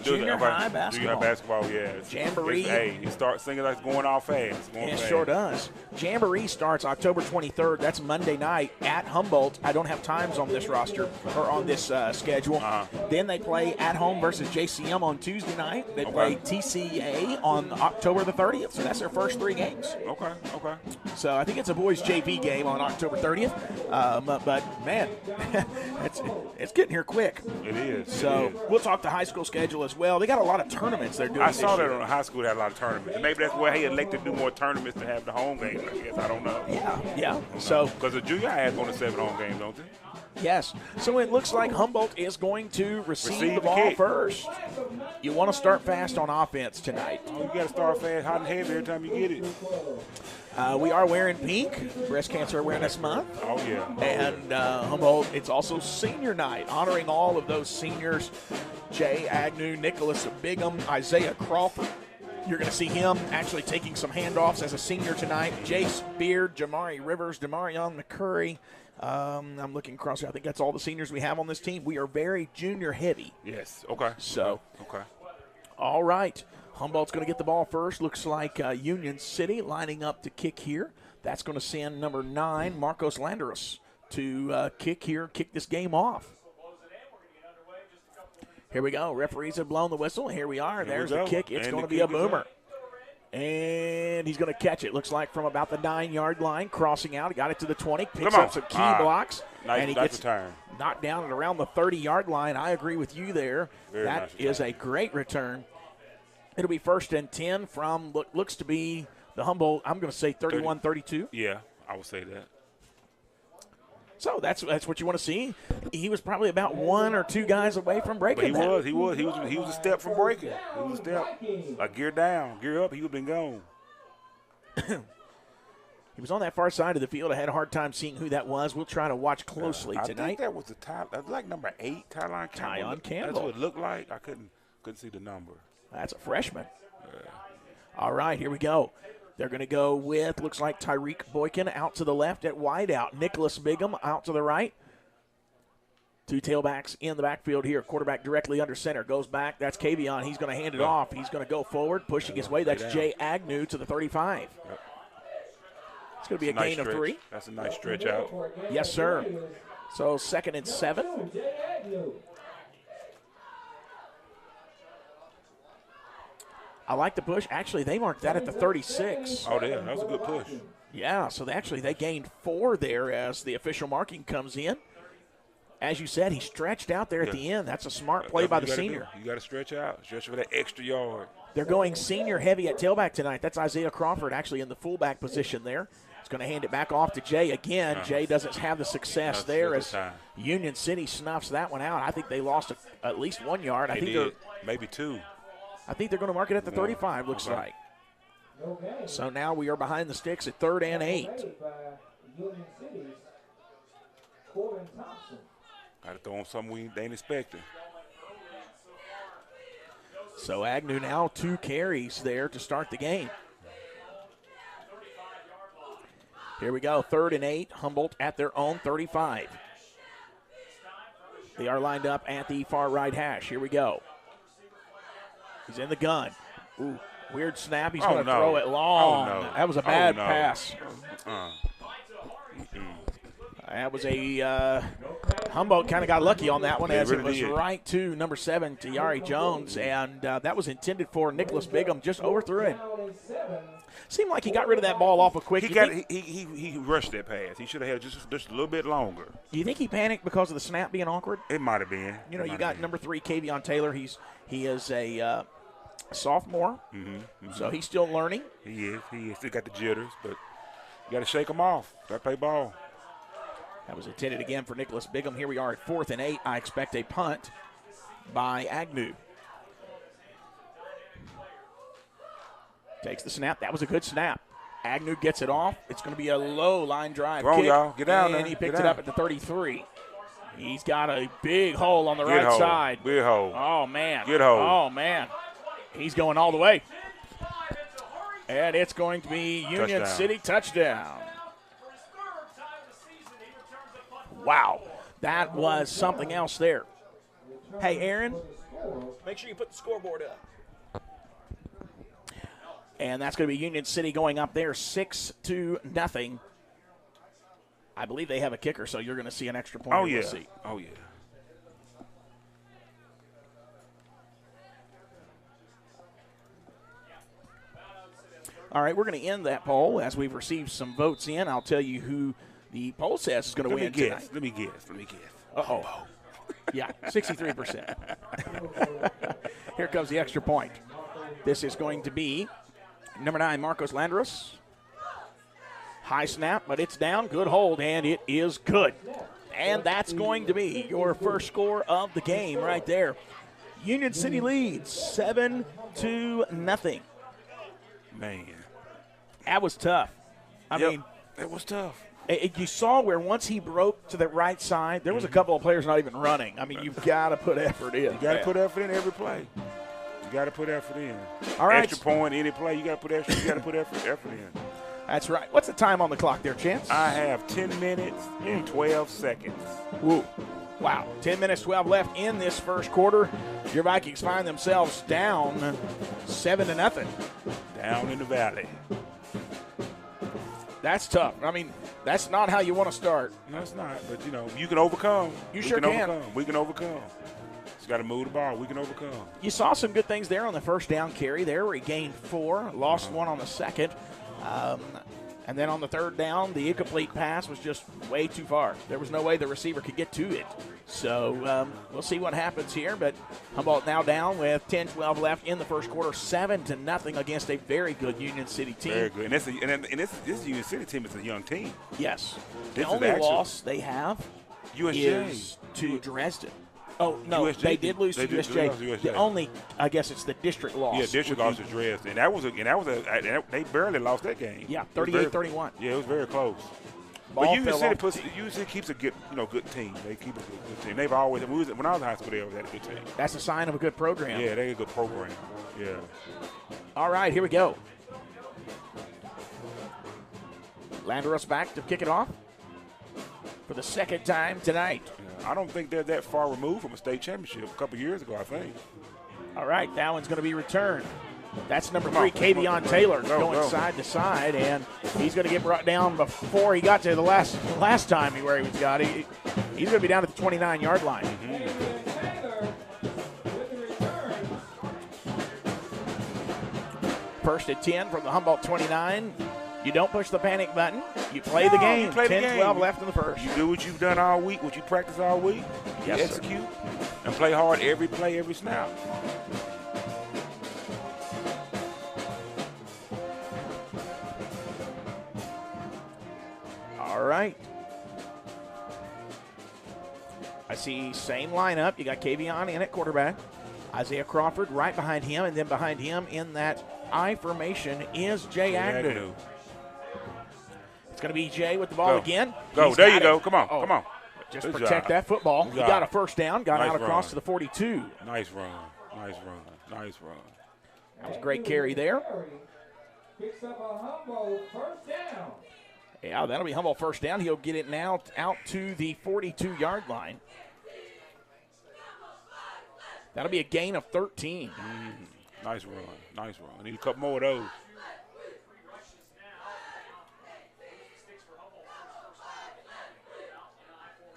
Junior high basketball. Junior high basketball, yeah. Jamboree. He starts singing like it's going off fast. It sure does. Jamboree starts October 23rd. That's Monday night at Humboldt. I don't have times on this roster or on this schedule. Then they play at home versus JCM on Tuesday night. They play TCA on October the 30th. So that's their first 3 games. Okay. So I think it's a boys JV game on October 30th. But man, it's getting here quick. It is. So we'll talk the high school schedule as well. They got a lot of tournaments they're doing. I saw that on the high school. They had a lot of tournaments. And maybe that's where he elected to do more tournaments to have the home games. I guess I don't know. Yeah. So because the junior high has one of 7 home games, don't they? Yes. So it looks like Humboldt is going to receive the ball first. You want to start fast on offense tonight. Oh, you got to start fast, hot and heavy every time you get it. We are wearing pink, Breast Cancer Awareness Month. Oh, yeah. And Humboldt, it's also senior night, honoring all of those seniors. Jay Agnew, Nicholas Bigham, Isaiah Crawford. You're going to see him actually taking some handoffs as a senior tonight. Jace Beard, Jamari Rivers, Demarion McCurry. I'm looking across here. I think that's all the seniors we have on this team. We are very junior heavy. Yes. Okay. So. Okay. All right. Humboldt's going to get the ball first. Looks like Union City lining up to kick here. That's going to send number 9, Marcos Landeros, to kick this game off. Here we go. Referees have blown the whistle. Here we are. There's the kick. It's going to be a boomer. And he's going to catch it. Looks like from about the 9-yard line, crossing out. He got it to the 20, picks up some key blocks, and he gets knocked down at around the 30-yard line. I agree with you there. That is a great return. It'll be 1st and 10 from what looks to be the Humboldt, I'm going to say 31-32. Yeah, I would say that. So that's what you want to see. He was probably about 1 or 2 guys away from breaking. But he was a step from breaking. He was a step. Like gear down, gear up, he would have been gone. He was on that far side of the field. I had a hard time seeing who that was. We'll try to watch closely tonight. I think that was like number 8, Tyon Campbell. Campbell. That's what it looked like. I couldn't see the number. That's a freshman. Yeah. All right, here we go. They're going to go with, looks like Tyreek Boykin out to the left at wideout. Nicholas Bigham out to the right. 2 tailbacks in the backfield here. Quarterback directly under center. Goes back. That's Kavion. He's going to hand it off. He's going to go forward, pushing his way. That's Jay Agnew to the 35. Yep. It's going to be a gain of 3. That's a nice stretch out. Yes, sir. So 2nd and 7. I like the push. Actually, they marked that at the 36. Oh, yeah, that was a good push. Yeah, so they gained 4 there as the official marking comes in. As you said, he stretched out there at the end. That's a smart play by the senior. You got to stretch out. Stretch for that extra yard. They're going senior heavy at tailback tonight. That's Isaiah Crawford actually in the fullback position there. He's going to hand it back off to Jay again. Jay doesn't have the success there as Union City snuffs that one out. I think they lost at least 1 yard. They did. Maybe 2. I think they're going to mark it at the 35, looks like. So now we are behind the sticks at 3rd and 8. Got to throw on something they ain't expecting. So Agnew now 2 carries there to start the game. Here we go, 3rd and 8. Humboldt at their own 35. They are lined up at the far right hash. Here we go. He's in the gun. Ooh, weird snap. He's going to throw it long. Oh, no. That was a bad pass. That was a Humboldt kind of got lucky on that one as it was did. right to number 7, Tayari Jones, and that was intended for Nicholas Bigham. Just overthrew him. Seemed like he got rid of that ball awful quick. He rushed that pass. He should have had just a little bit longer. Do you think he panicked because of the snap being awkward? It might have been. You know, you got number 3, Kavion Taylor. He is a sophomore, so he's still learning. He is. Still got the jitters, but you got to shake him off. Got to play ball. That was intended again for Nicholas Bigham. Here we are at 4th and 8. I expect a punt by Agnew. Takes the snap. That was a good snap. Agnew gets it off. It's going to be a low line drive Come on, kick. y'all. Get down and there. he picked it up at the 33. He's got a big hole on the right hole. side. Big hole. Oh, man. Good hole. Oh, man. He's going all the way. And it's going to be Union Touchdown. City touchdown. Wow. That was something else there. Hey, Aaron, make sure you put the scoreboard up. And that's going to be Union City going up there 6-0. I believe they have a kicker, so you're going to see an extra point. Oh, We'll yeah. see. Oh, yeah. All right, we're going to end that poll as we've received some votes in. I'll tell you who the poll says is going to win tonight. Let me guess. Uh-oh. Yeah, 63%. Here comes the extra point. This is going to be number 9, Marcos Landros. High snap, but it's down. Good hold, and it is good. And that's going to be your first score of the game right there. Union City leads 7-0. Man. That was tough. I mean, it was tough. You saw where once he broke to the right side, there was a couple of players not even running. I mean, you've got to put effort in. You got to put effort in every play. You got to put effort in. All right. Extra point, any play, you got to put extra. You got to put effort in. That's right. What's the time on the clock there, Chance? I have 10 minutes and 12 seconds. Woo. Wow. 10 minutes, 12 left in this first quarter. Your Vikings find themselves down 7-0. Down in the valley. That's tough. I mean, that's not how you want to start. No, it's not. But, you know, you can overcome. You sure can. We can overcome. Just got to move the ball. We can overcome. You saw some good things there on the first down carry there where he gained 4, lost 1 on the second. And then on the third down, the incomplete pass was just way too far. There was no way the receiver could get to it. So we'll see what happens here. But Humboldt now down with 10-12 left in the first quarter, 7-0 against a very good Union City team. Very good. And this Union City team is a young team. Yes. This the only loss they have USJ. is to Dresden. Oh, no, USJ, they did lose to USJ. USJ. The only, I guess it's the district loss. Yeah, district loss to Dresden. And they barely lost that game. Yeah, 38-31. Yeah, it was very close. But Union City keeps a good team. They keep a good team. They've always, when I was in high school, they always had a good team. That's a sign of a good program. Yeah, they had a good program. Yeah. All right, here we go. Landeros back to kick it off for the second time tonight. I don't think they're that far removed from a state championship a couple years ago, I think. All right, that one's going to be returned. That's number 3, Kavion Taylor, going side to side, and he's going to get brought down before he got to the last time where he was got. He's going to be down at the 29-yard line. First and 10 from the Humboldt 29. You don't push the panic button. You play the game. 10-12 left in the first. You do what you've done all week, what you practice all week. You execute and play hard every play, every snap. All right. I see same lineup. You got Kavion in at quarterback. Isaiah Crawford right behind him, and then behind him in that I formation is Jay Agnew. It's going to be Jay with the ball again. There you go. Come on. Come on. Just protect that football. He got a first down, got out across to the 42. Nice run. That was a great carry there. Picks up a Humboldt first down. Yeah, that'll be Humboldt first down. He'll get it now out to the 42-yard line. That'll be a gain of 13. Nice run. I need a couple more of those.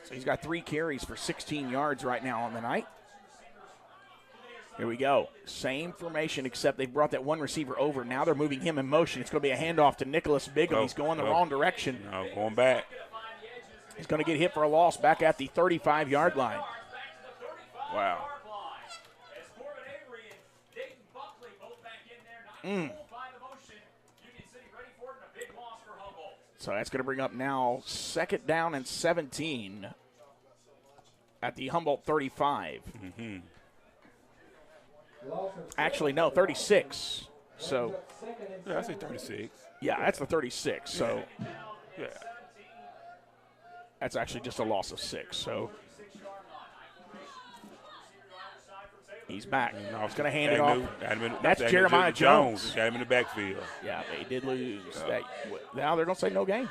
So he's got 3 carries for 16 yards right now on the night. Here we go. Same formation, except they brought that one receiver over. Now they're moving him in motion. It's going to be a handoff to Nicholas Bigham. He's going the wrong direction. No, going back. He's going to get hit for a loss back at the 35-yard line. Wow. So that's going to bring up now 2nd down and 17 at the Humboldt 35. Actually, no, 36. So, yeah, I say 36. Yeah, that's the 36. So, yeah, that's actually just a loss of 6. So, he's back. He's going to hand it off. That's Jeremiah Jones. Got him in the backfield. Yeah, they did lose that. Now they're going to say no gain.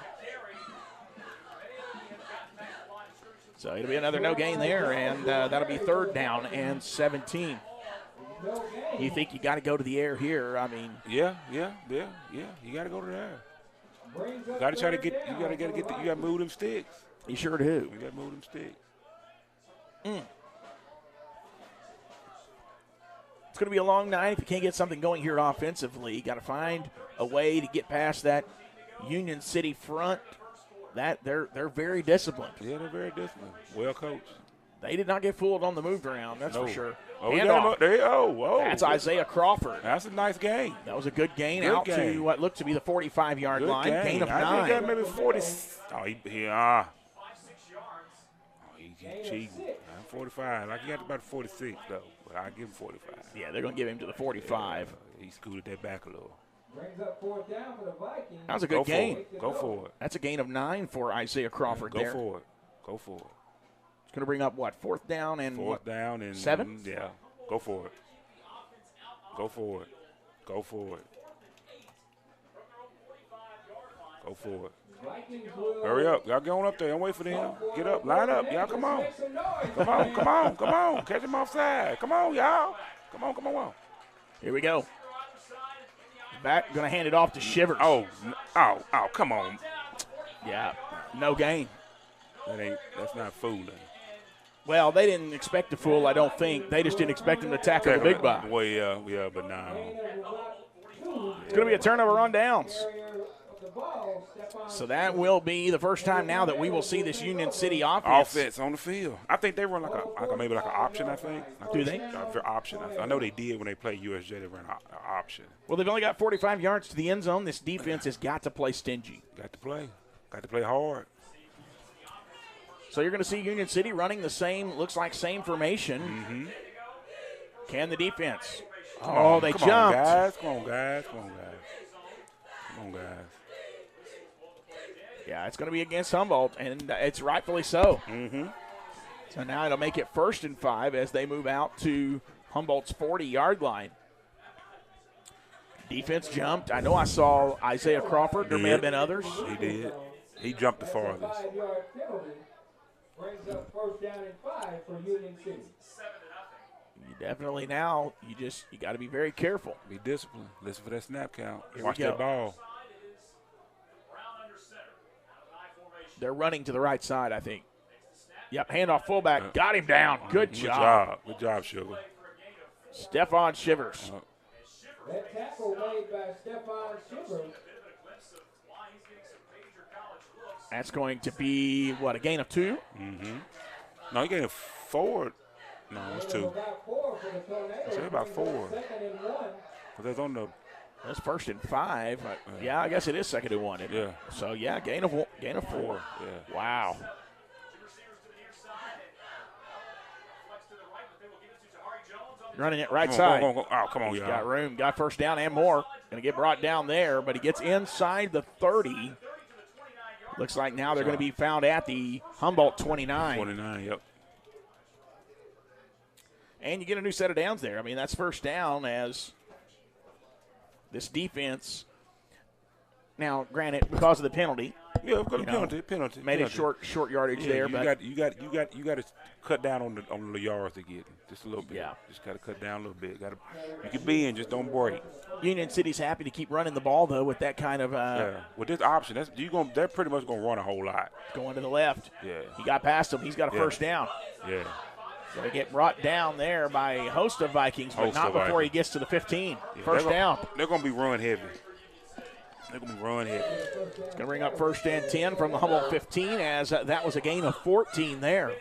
So it'll be another no gain there, and that'll be 3rd down and 17. You think you got to go to the air here? I mean, yeah. You got to go to the air. Got to try to get. You got to move them sticks. You sure do. You got to move them sticks. It's going to be a long night if you can't get something going here offensively. You got to find a way to get past that Union City front. That they're very disciplined. Yeah, they're very disciplined. Well coached. They did not get fooled on the move around, that's for sure. Oh, that's Isaiah Crawford. That's a nice gain. That was a good gain to what looked to be the 45-yard line. Gain of 9. I think that maybe 40. Oh, he cheating. 45. Like he got about 46 though, but I give him 45. Yeah, they're going to give him to the 45. Yeah, he scooted that back a little. Brings up 4th down for the Vikings. That was a good gain. Go for it. That's a gain of 9 for Isaiah Crawford there. Go for it. It's going to bring up what? 4th down and 7? Yeah. Go for it. Go for it. Hurry up. Y'all going up there. Don't wait for them. Get up. Line up. Y'all come on. Come on. Catch them offside. Come on, y'all. Come on. Here we go. Back, going to hand it off to Shivers. Oh, come on. Yeah, no gain. That's not fooling. Well, they didn't expect to fool, I don't think. They just didn't expect him to tackle the big guy. Well, yeah, but now. It's going to be a turnover on downs. So that will be the first time now that we will see this Union City offense on the field. I think they run maybe like an option, I think. Do they? Option. I know they did when they played USJ. They ran an option. Well, they've only got 45 yards to the end zone. This defense has got to play stingy. Got to play hard. So you're going to see Union City running the same formation. Can the defense? They jumped. Come on, guys. Yeah, it's going to be against Humboldt, and it's rightfully so. So now it'll make it 1st and 5 as they move out to Humboldt's 40-yard line. Defense jumped. I know I saw Isaiah Crawford. There may have been others. He did. He jumped the farthest. Brings up 1st down and 5 for Union City. You definitely now, you got to be very careful. Be disciplined. Listen for that snap count. Watch that ball. They're running to the right side, I think. Yep, handoff fullback. Got him down. Good job. Good job, Sugar. Stephon Shivers. That tackle made by Stephon Shivers. That's going to be, a gain of 2? No, he gained a 4. No, it's 2. I say about 4. But that's on the. That's 1st and 5. Yeah, I guess it is 2nd and 1. Yeah. So gain of 4. Yeah. Wow. Running it right side. Come on, He's y'all. got room. Got 1st down and more. Going to get brought down there, but he gets inside the 30. Looks like now they're going to be found at the Humboldt 29. 29, yep. And you get a new set of downs there. I mean, that's 1st down as this defense Now, granted, because of the penalty. Yeah, because of penalty. Made it short yardage there. You got to cut down on the yards to get just a little bit. Yeah. Just got to cut down a little bit. You can bend, just don't break. Union City's happy to keep running the ball, though, with that kind of with this option, they're pretty much going to run a whole lot. Going to the left. Yeah. He got past him. He's got a first down. Yeah. So they get brought down there by a host of Vikings, but not before he gets to the 15. Yeah, first down. They're going to be run heavy. It's going to bring up first and 10 from the Humboldt 15 as that was a gain of 14 there.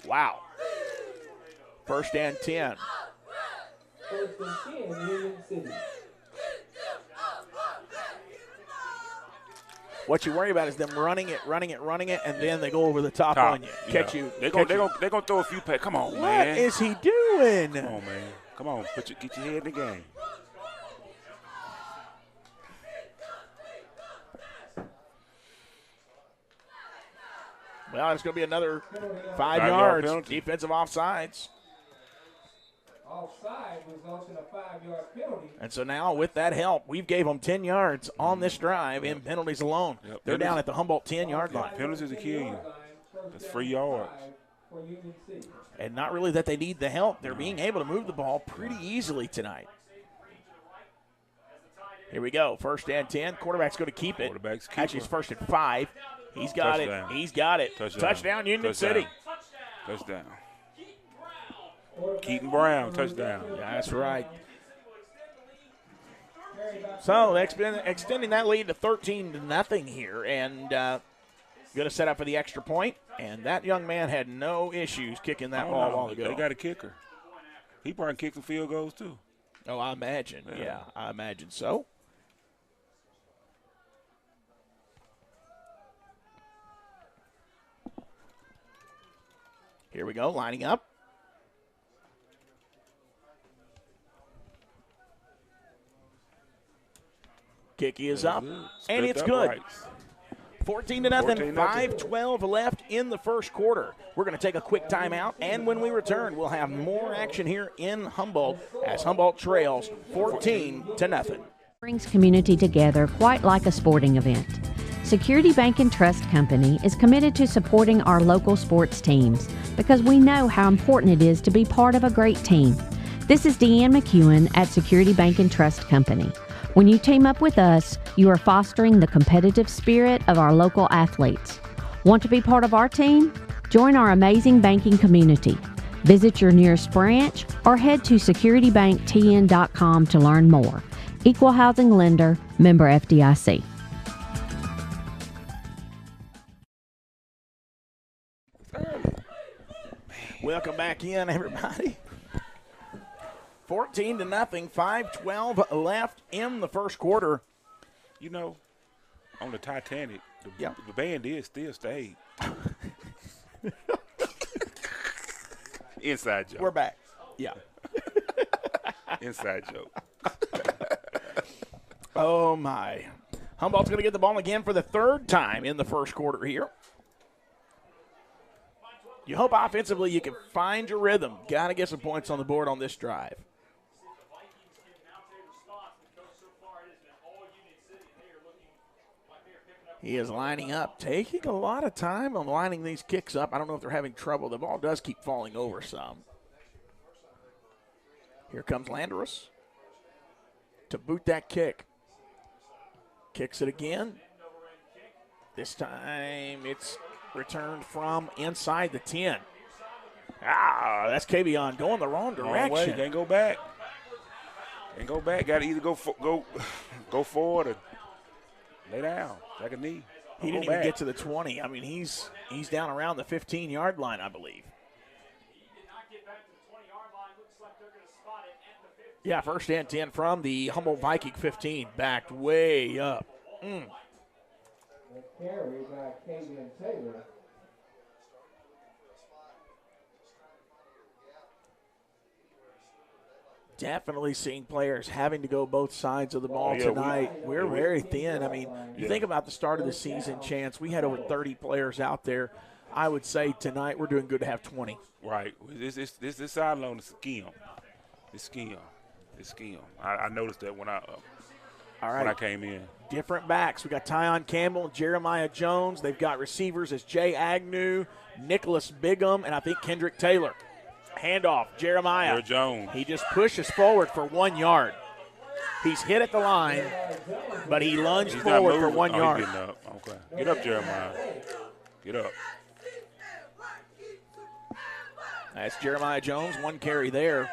Wow. First and 10. First and 10, Union City. What you worry about is them running it, and then they go over the top on you. Catch you. They're going to throw a few passes. Come on, man. What is he doing? Come on, man. Come on. Get your head in the game. Well, it's going to be another 5 yards. Penalty. Defensive offsides. Offside results in a 5-yard penalty. And so now with that help, we've gave them 10 yards on this drive in penalties alone. Yep. They're down at the Humboldt 10-yard line. Penalties will kill you. That's 3 yards. And not really that they need the help. They're being able to move the ball pretty easily tonight. Here we go. First and 10. Quarterback's going to keep it. Actually, it's first and 5. He's got it. He's got it. Touchdown Union City. Touchdown. Keaton Brown, touchdown. That's right. So extending that lead to 13-0 here, and going to set up for the extra point. And that young man had no issues kicking that ball a while ago. They got a kicker. He probably kicked some field goals too. Oh, I imagine. Yeah, I imagine so. Here we go, lining up. Kick is up, and it's good. 14-0, 5:12 left in the first quarter. We're going to take a quick timeout, and when we return, we'll have more action here in Humboldt as Humboldt trails 14-0. Brings community together quite like a sporting event. Security Bank and Trust Company is committed to supporting our local sports teams because we know how important it is to be part of a great team. This is Deanne McEwen at Security Bank and Trust Company. When you team up with us, you are fostering the competitive spirit of our local athletes. Want to be part of our team? Join our amazing banking community. Visit your nearest branch or head to securitybanktn.com to learn more. Equal housing lender, member FDIC. Welcome back in, everybody. 14-0, 5:12 left in the first quarter. You know, on the Titanic, the band is still stayed. Inside joke. We're back. Yeah. Inside joke. Oh, my. Humboldt's going to get the ball again for the third time in the first quarter here. You hope offensively you can find your rhythm. Got to get some points on the board on this drive. He is lining up, taking a lot of time on lining these kicks up. I don't know if they're having trouble. The ball does keep falling over some. Here comes Landerus to boot that kick. Kicks it again. This time it's returned from inside the 10. That's Kavion going the wrong direction. Wrong way. Can't go back. Can't go back. Got to either go forward or lay down. Take a knee. He didn't even get to the 20. I mean, he's down around the 15-yard line, I believe. Yeah, first and 10 from the Humboldt Viking 15. Backed way up. The carry by Kavion Taylor. Definitely seeing players having to go both sides of the ball tonight. We're very thin. I mean, you think about the start of the season, Chance, we had over 30 players out there. I would say tonight we're doing good to have 20. Right. This sideline is scheme. It's scheme. It's scheme. I noticed that when I All when I came in. Different backs. We got Tyon Campbell, Jeremiah Jones. They've got receivers as Jay Agnew, Nicholas Bigham, and I think Kendrick Taylor. Handoff, Jeremiah. Jones. He just pushes forward for 1 yard. He's hit at the line, but he lunged forward for 1 yard. He's getting up. Okay. Get up, Jeremiah. Get up. That's Jeremiah Jones, 1 carry there.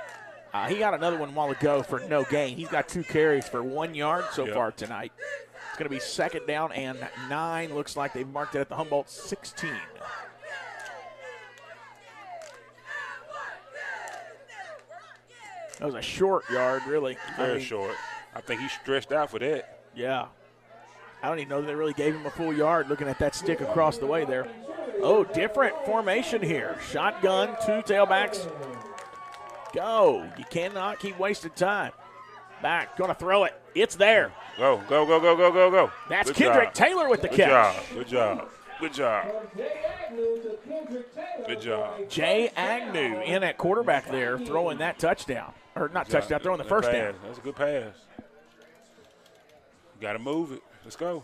He got another one a while ago for no gain. He's got 2 carries for 1 yard so far tonight. It's going to be 2nd down and 9. Looks like they've marked it at the Humboldt 16. That was a short yard, really. Very short. I think he stretched out for that. Yeah. I don't even know that they really gave him a full yard looking at that stick across the way there. Oh, different formation here. Shotgun, 2 tailbacks. Go. You cannot keep wasting time. Back, going to throw it. It's there. Go, go, go, go, go, go, go. That's Kendrick Taylor with the catch. Good job. Good job. Good job. Jay Agnew in at quarterback there, throwing that touchdown. Or not touchdown, throwing the first down. That's a good pass. Got to move it. Let's go.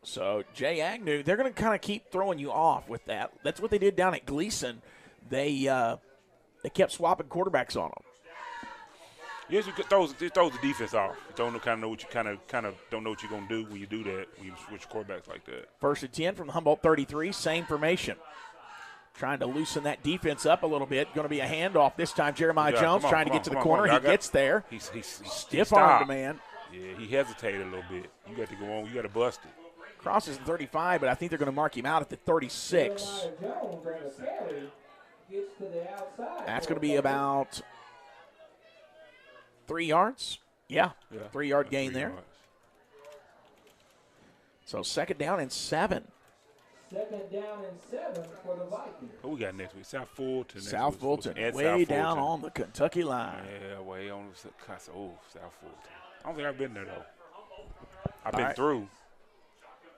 So Jay Agnew, they're going to kind of keep throwing you off with that. That's what they did down at Gleason. They kept swapping quarterbacks on them. Yes, it throws the defense off. You don't know what you kind of don't know what you're gonna do when you do that, when you switch quarterbacks like that. 1st and 10 from the Humboldt 33, same formation. Trying to loosen that defense up a little bit. Going to be a handoff this time. Jeremiah Jones trying to get to the corner. He gets there. He's stiff-armed the man. Yeah, he hesitated a little bit. You got to go on. You got to bust it. Crosses the 35, but I think they're going to mark him out at the 36. That's going to be about 3 yards. Yeah. 3-yard gain there. So 2nd down and 7. 2nd down and 7 for the Vikings. Who we got next week? South Fulton. South Fulton, way down on the Kentucky line. Yeah, way on the South Fulton. I don't think I've been there, though. I've been through.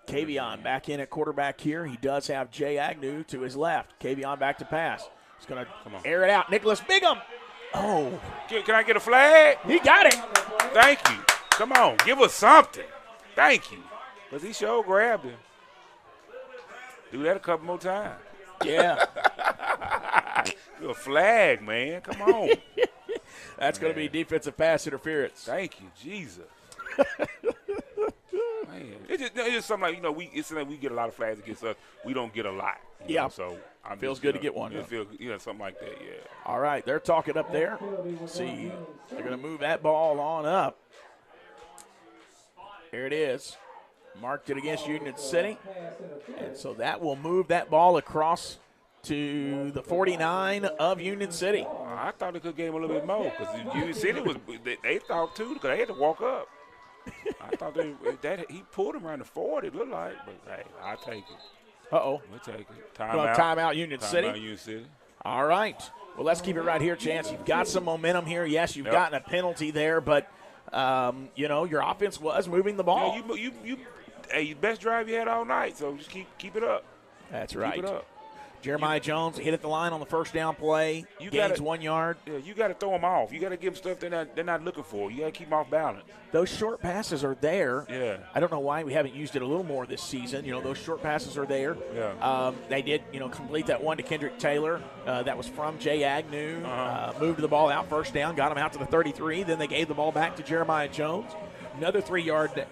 Kavion back in at quarterback here. He does have Jay Agnew to his left. Kavion back to pass. He's going to air it out. Nicholas Bigham. Oh. Can I get a flag? He got it. Thank you. Come on. Give us something. Thank you. Because he sure grabbed him. Do that a couple more times. Yeah. A flag, man. Come on. That's going to be defensive pass interference. Thank you, Jesus. Man, it's just something like, it's like we get a lot of flags against us. We don't get a lot. Yeah. So feels good to get one. It feels, something like that, yeah. All right, they're talking up there. See, they're going to move that ball on up. Here it is. Marked it against Union City. And so that will move that ball across to the 49 of Union City. I thought they could give him a little bit more because Union City they thought too because they had to walk up. I thought he pulled him around the 40, it looked like, but hey, I'll take it. Uh-oh. We'll take it. Timeout Union City. Timeout Union City. All right. Well, let's keep it right here, Chance. You've got some momentum here. Yes, you've gotten a penalty there, but, your offense was moving the ball. Yeah, you best drive you had all night, so just keep it up. That's right. Keep it up. Jeremiah Jones hit at the line on the first down play. Gains 1 yard. Yeah, you got to throw them off. You got to give them stuff they're not looking for. You got to keep them off balance. Those short passes are there. Yeah. I don't know why we haven't used it a little more this season. Those short passes are there. Yeah. They did, complete that one to Kendrick Taylor. That was from Jay Agnew. Moved the ball out first down, got him out to the 33. Then they gave the ball back to Jeremiah Jones. Another 3-yard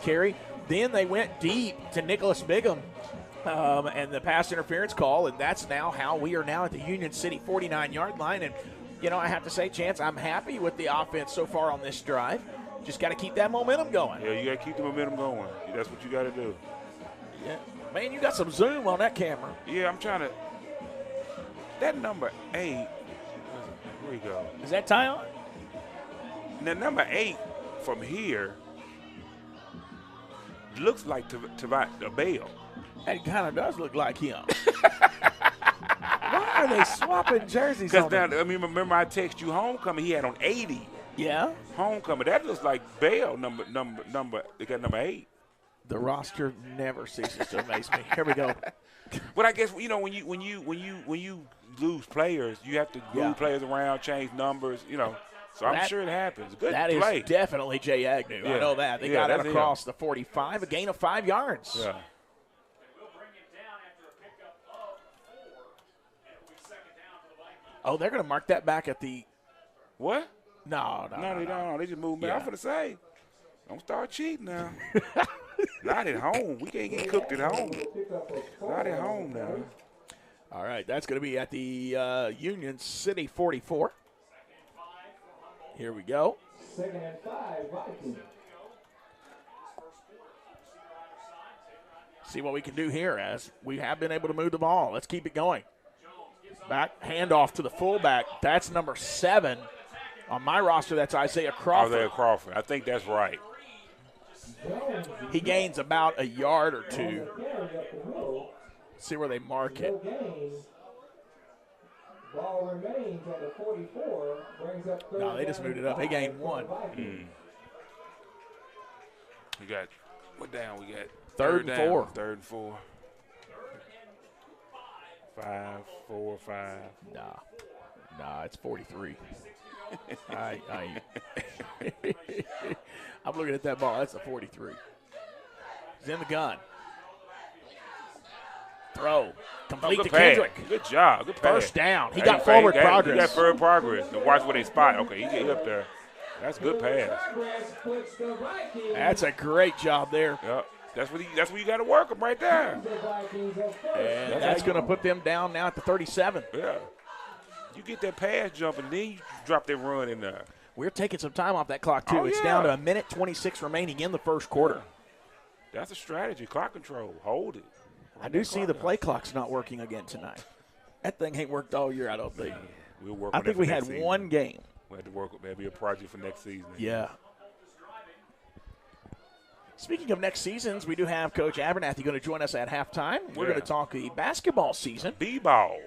carry. Then they went deep to Nicholas Bigham. And the pass interference call, and that's now how we are now at the Union City 49-yard line. And, I have to say, Chance, I'm happy with the offense so far on this drive. Just got to keep that momentum going. Yeah, you got to keep the momentum going. That's what you got to do. Yeah. Man, you got some zoom on that camera. Yeah, I'm trying to. That number 8, where you go? Is that Tyon? The number 8 from here looks like a Bale. That kind of does look like him. Why are they swapping jerseys? Because remember I texted you homecoming. He had on 80. Yeah. Homecoming. That looks like Bale number. They got number 8. The roster never ceases to amaze me. Here we go. But I guess when you lose players, you have to move players around, change numbers. So I'm sure it happens. Good play. That is definitely Jay Agnew. Yeah. I know that. They got it across the 45, a gain of 5 yards. Yeah. Oh, they're going to mark that back at the what? No, they don't. They just move back. I'm going to say, don't start cheating now. Not at home. We can't get cooked at home. Not at home now. All right, that's going to be at the Union City 44. Here we go. 2nd and 5, Vikings. See what we can do here as we have been able to move the ball. Let's keep it going. Back handoff to the fullback. That's number 7 on my roster. That's Isaiah Crawford. Isaiah Crawford. I think that's right. He gains about a yard or 2. See where they mark it. Ball remains on the 44. Brings up no, they just moved it up. They gained 1. We got what down? We got 3rd and 4. 3rd and 4. 5, 4, 5. Nah, it's 43. I'm looking at that ball. That's a 43. He's in the gun. Throw. Complete to Kendrick. Good job. Good pass. First down. He got forward progress. He got forward progress. Now watch where they spot. Okay, he get up there. That's a good pass. That's a great job there. Yep. That's where you got to work them right there. And that's going to put them down now at the 37. Yeah. You get that pass jump, and then you drop that run in there. We're taking some time off that clock, too. It's down to 1:26 remaining in the first quarter. That's a strategy. Clock control. Hold it. I do see the play clock's not working again tonight. That thing ain't worked all year, I don't think. We'll work I on think that we for had next season. one game. We had to work. That'd be a project for next season. Yeah. Speaking of next seasons, we do have Coach Abernathy going to join us at halftime. We're going to talk the basketball season. B-ball.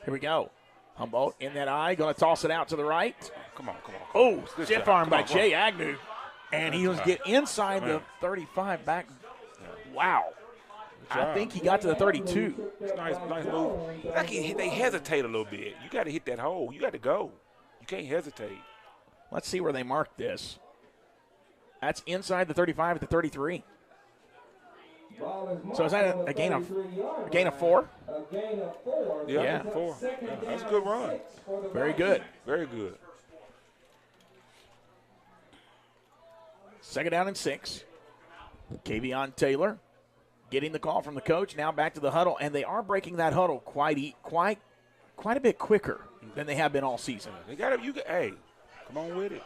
Here we go. Humboldt in that eye, going to toss it out to the right. Come on. Oh, stiff arm by Jay Agnew. And he was get inside the 35 back. Wow. I think he got to the 32. Nice move. They hesitate a little bit. You got to hit that hole. You got to go. You can't hesitate. Let's see where they mark this. That's inside the 35 at the 33. So is that a gain of 4? A gain of 4. Yeah. 4. Yeah, that's a good run. Very good. Very good. 2nd down and 6. Kavion Taylor getting the call from the coach. Now back to the huddle, and they are breaking that huddle quite a bit quicker than they have been all season. They got it. Hey, come on with it.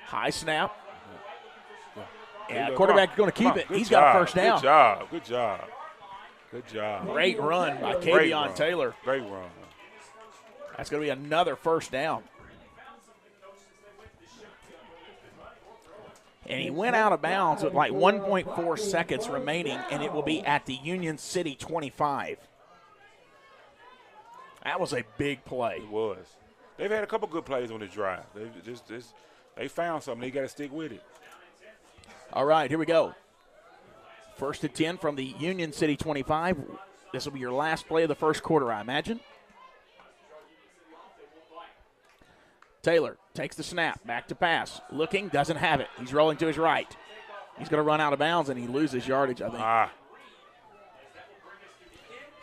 High snap. Yeah, quarterback going to keep it. He's job. got a first down. Good job. Great run by Kavion Taylor. Great run. That's going to be another first down. And he went out of bounds with like 1.4 seconds remaining, and it will be at the Union City 25. That was a big play. It was. They've had a couple good plays on this drive. They found something. They got to stick with it. All right, here we go. 1st and 10 from the Union City 25. This will be your last play of the first quarter, I imagine. Taylor takes the snap, back to pass. Looking, doesn't have it. He's rolling to his right. He's going to run out of bounds, and he loses yardage, I think.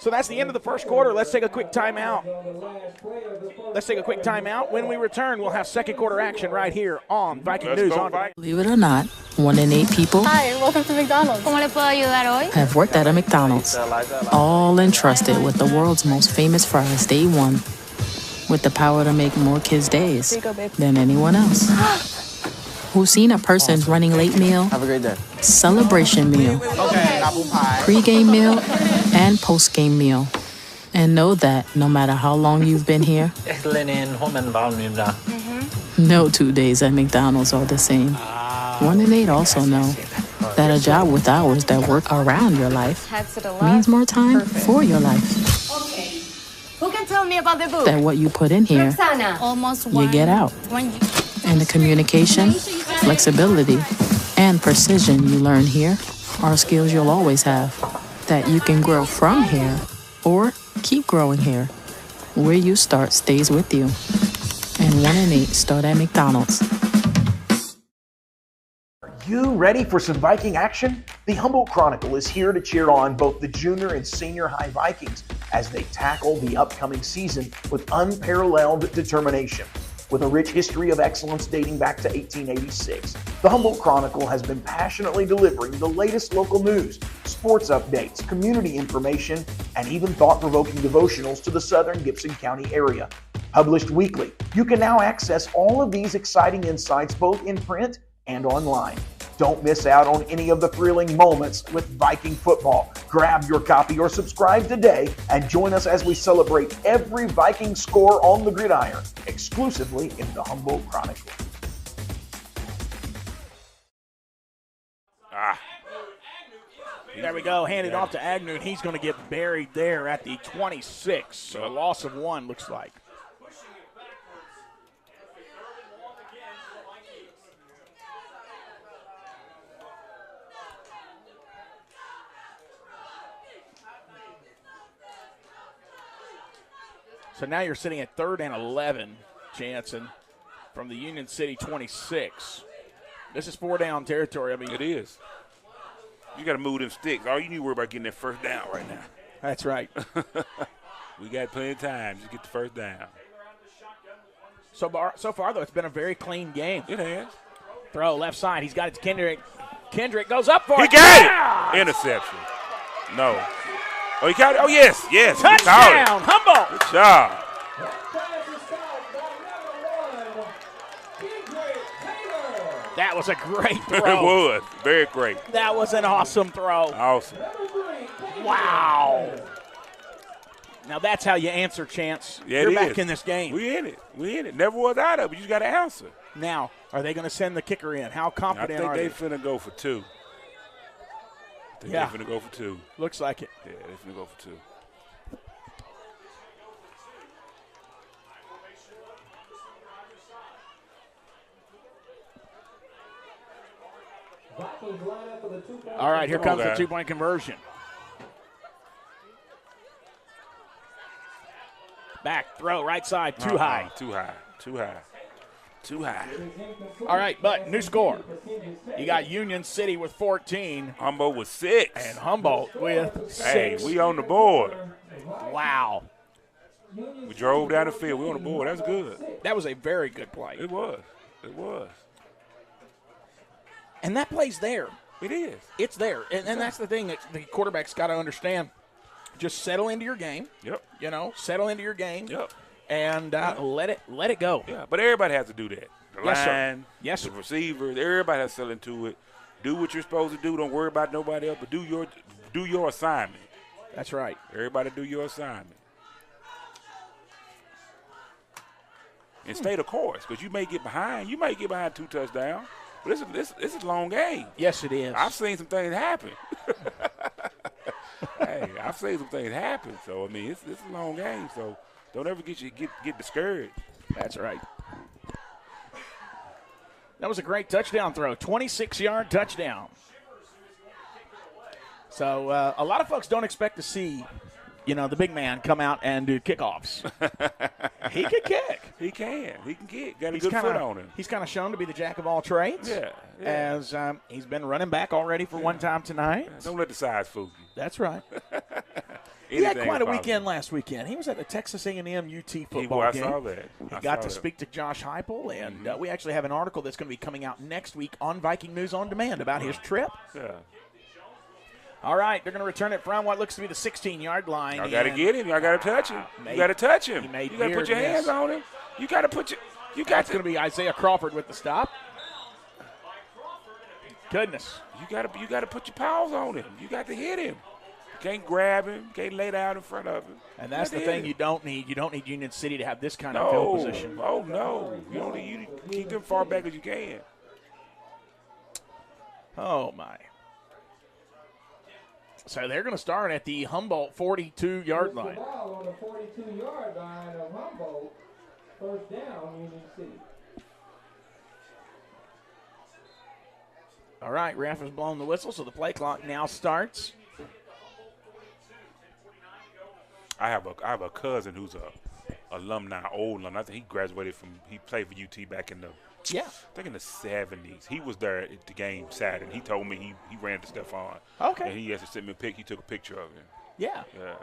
So that's the end of the first quarter. Let's take a quick timeout. When we return, we'll have second quarter action right here on Viking News. Believe it or not, 1 in 8 people Hi, welcome to McDonald's. ¿Cómo le puedo ayudar hoy? have worked at a McDonald's, all entrusted with the world's most famous fries day one, with the power to make more kids' days than anyone else. Who's seen a person running late meal, Have a great day. celebration meal, Okay, apple pie. pre-game meal, and post-game meal, and know that no matter how long you've been here, no 2 days at McDonald's are the same. 1 in 8 also know that a job with hours that work around your life means more time for your life. Who can tell me about the book? That what you put in here, Roxana. Almost you get out. And the communication, flexibility, and precision you learn here are skills you'll always have that you can grow from here or keep growing here. Where you start stays with you. And 1 and 8 start at McDonald's. Are you ready for some Viking action? The Humboldt Chronicle is here to cheer on both the junior and senior high Vikings as they tackle the upcoming season with unparalleled determination. With a rich history of excellence dating back to 1886, the Humboldt Chronicle has been passionately delivering the latest local news, sports updates, community information, and even thought-provoking devotionals to the southern Gibson County area. Published weekly, you can now access all of these exciting insights both in print and online. Don't miss out on any of the thrilling moments with Viking football. Grab your copy or subscribe today and join us as we celebrate every Viking score on the gridiron, exclusively in the Humboldt Chronicle. There we go. Handed off to Agnew, and he's going to get buried there at the 26. So a loss of 1, looks like. So now you're sitting at 3rd and 11, Jansen, from the Union City 26. This is 4-down territory. I mean, it is. You got to move them sticks. All you need to worry about getting that first down right now. That's right. We got plenty of time to get the first down. So far, though, it's been a very clean game. It has. Throw left side. He's got it to Kendrick. Kendrick goes up for it. He got it. Interception. No. Oh, he got it? Oh, yes. Yes. Touchdown, Humboldt. Good job. That was a great throw. It was. Very great. That was an awesome throw. Awesome. Wow. Now that's how you answer, Chance. Yeah, You're back in this game. We in it. We in it. Never was out of it. You just got to answer. Now, are they going to send the kicker in? How confident are they? I think they finna go for 2. They finna go for 2. Looks like it. Yeah, they finna go for 2. All right, here comes the 2-point conversion. Back throw, right side, too high. Too high. Too high. Too high. All right, but new score. You got Union City with 14. Humboldt with 6. And Humboldt with 6. Hey, we on the board. Wow. We drove down the field. We on the board. That's good. That was a very good play. It was. It was. And that play's there. It is. It's there. And that's the thing that the quarterback's got to understand. Just settle into your game. Yep. You know, settle into your game. Yep. And let it go. Yeah, but everybody has to do that. The yes, line, sir. Yes, the sir. receivers, everybody has to settle into it. Do what you're supposed to do. Don't worry about nobody else, but do your assignment. That's right. Everybody do your assignment. And stay the course, because you may get behind. You might get behind 2 touchdowns. But this is a long game. Yes, it is. I've seen some things happen. Hey, I've seen some things happen. So, I mean, it's a long game. So, don't ever get discouraged. That's right. That was a great touchdown throw, 26-yard touchdown. So a lot of folks don't expect to see, the big man come out and do kickoffs. He can kick. He can. He can kick. Got a good foot on him. He's kind of shown to be the jack of all trades. Yeah. As he's been running back already for one time tonight. Don't let the size fool you. That's right. He had quite a weekend last weekend. He was at the Texas A&M UT football game. I saw that. He got to speak to Josh Heupel, and we actually have an article that's going to be coming out next week on Viking News on Demand about his trip. Yeah. All right, they're going to return it from what looks to be the 16-yard line. Y'all got to get him. Y'all got to touch him. You got to touch him. You got to put your hands on him. You got to put your. That's going to be Isaiah Crawford with the stop. Goodness. You got to put your paws on him. You got to hit him. You can't grab him. You can't lay down in front of him. And that's the thing you don't need. You don't need Union City to have this kind of field position. Oh, no. You keep them far back as you can. Oh, my. So they're going to start at the Humboldt 42-yard line. The ball on the 42-yard line of Humboldt. First down, Union City. All right, ref has blown the whistle, so the play clock now starts. I have a cousin who's a old alumni. I think he graduated he played for UT back in the I think in the 70s. He was there at the game Saturday. He told me he ran to Stephon. Okay. And he has to send me a pic. He took a picture of him. Yeah. Yeah.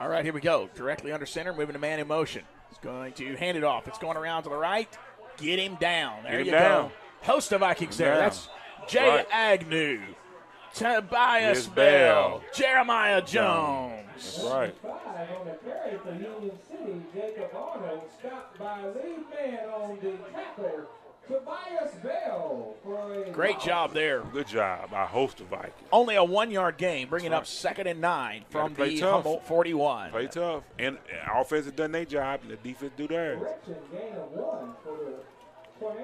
All right, here we go. Directly under center, moving to man in motion. He's going to hand it off. It's going around to the right. Get him down. There you go. Host of Vikings there. That's Jay Agnew, Tobias Bell, Jeremiah Jones. That's right. On the carry for Union City, Jacob Arnold stopped by lead man on the tackle, Tobias Bell. Great job there. Good job. Our host of Vikings. Only a 1-yard gain, bringing up 2nd and 9 from the Humboldt 41. Play tough. And offense has done their job, and the defense do theirs.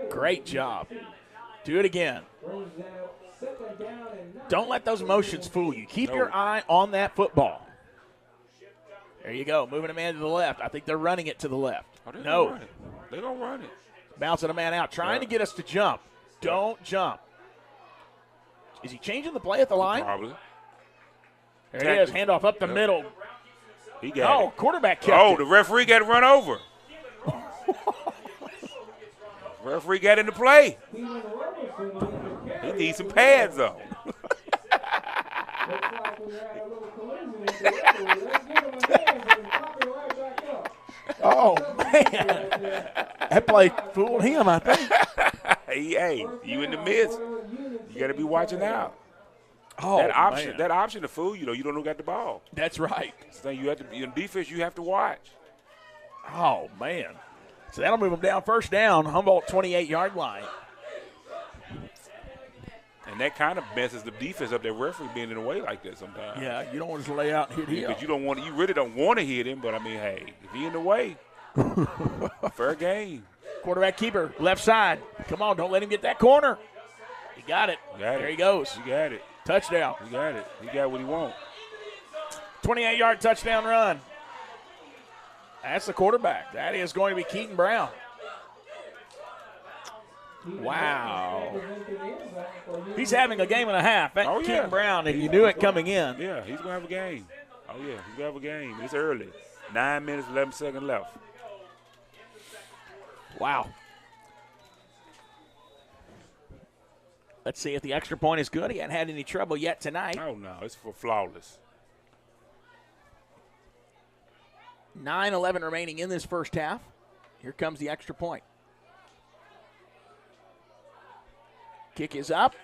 Great job. Do it again. Don't let those motions fool you. Keep your eye on that football. There you go. Moving a man to the left. I think they're running it to the left. They're No. They're going to run it. Bouncing a man out. Trying to get us to jump. Don't jump. Is he changing the play at the line? Probably. There it is. Handoff up the middle. He got it. Quarterback kept it. The referee got to run over. Referee got into play. He needs some pads, though. Oh, man. That play fooled him, I think. Hey, you in the midst. You got to be watching out. Oh, that option, man. that option to fool you, you don't know who got the ball. That's right. So you have to be in defense. You have to watch. Oh, man. So that'll move them down. First down, Humboldt 28-yard line. And that kind of messes the defense up. That referee being in the way like that sometimes. Yeah, you don't want to lay out and hit him. Because you really don't want to hit him. But I mean, hey, if he in the way, fair game. Quarterback keeper, left side. Come on, don't let him get that corner. He got it. There he goes. He got it. Touchdown. He got it. He got what he wants. 28-yard touchdown run. That's the quarterback. That is going to be Keaton Brown. Wow. He's having a game and a half. Keaton Brown, and you knew it coming in. Yeah, he's going to have a game. Oh, yeah, he's going to have a game. It's early. 9 minutes, 11 seconds left. Wow. Let's see if the extra point is good. He hasn't had any trouble yet tonight. Oh, no, it's for flawless. 9:11 remaining in this first half. Here comes the extra point. Kick is up.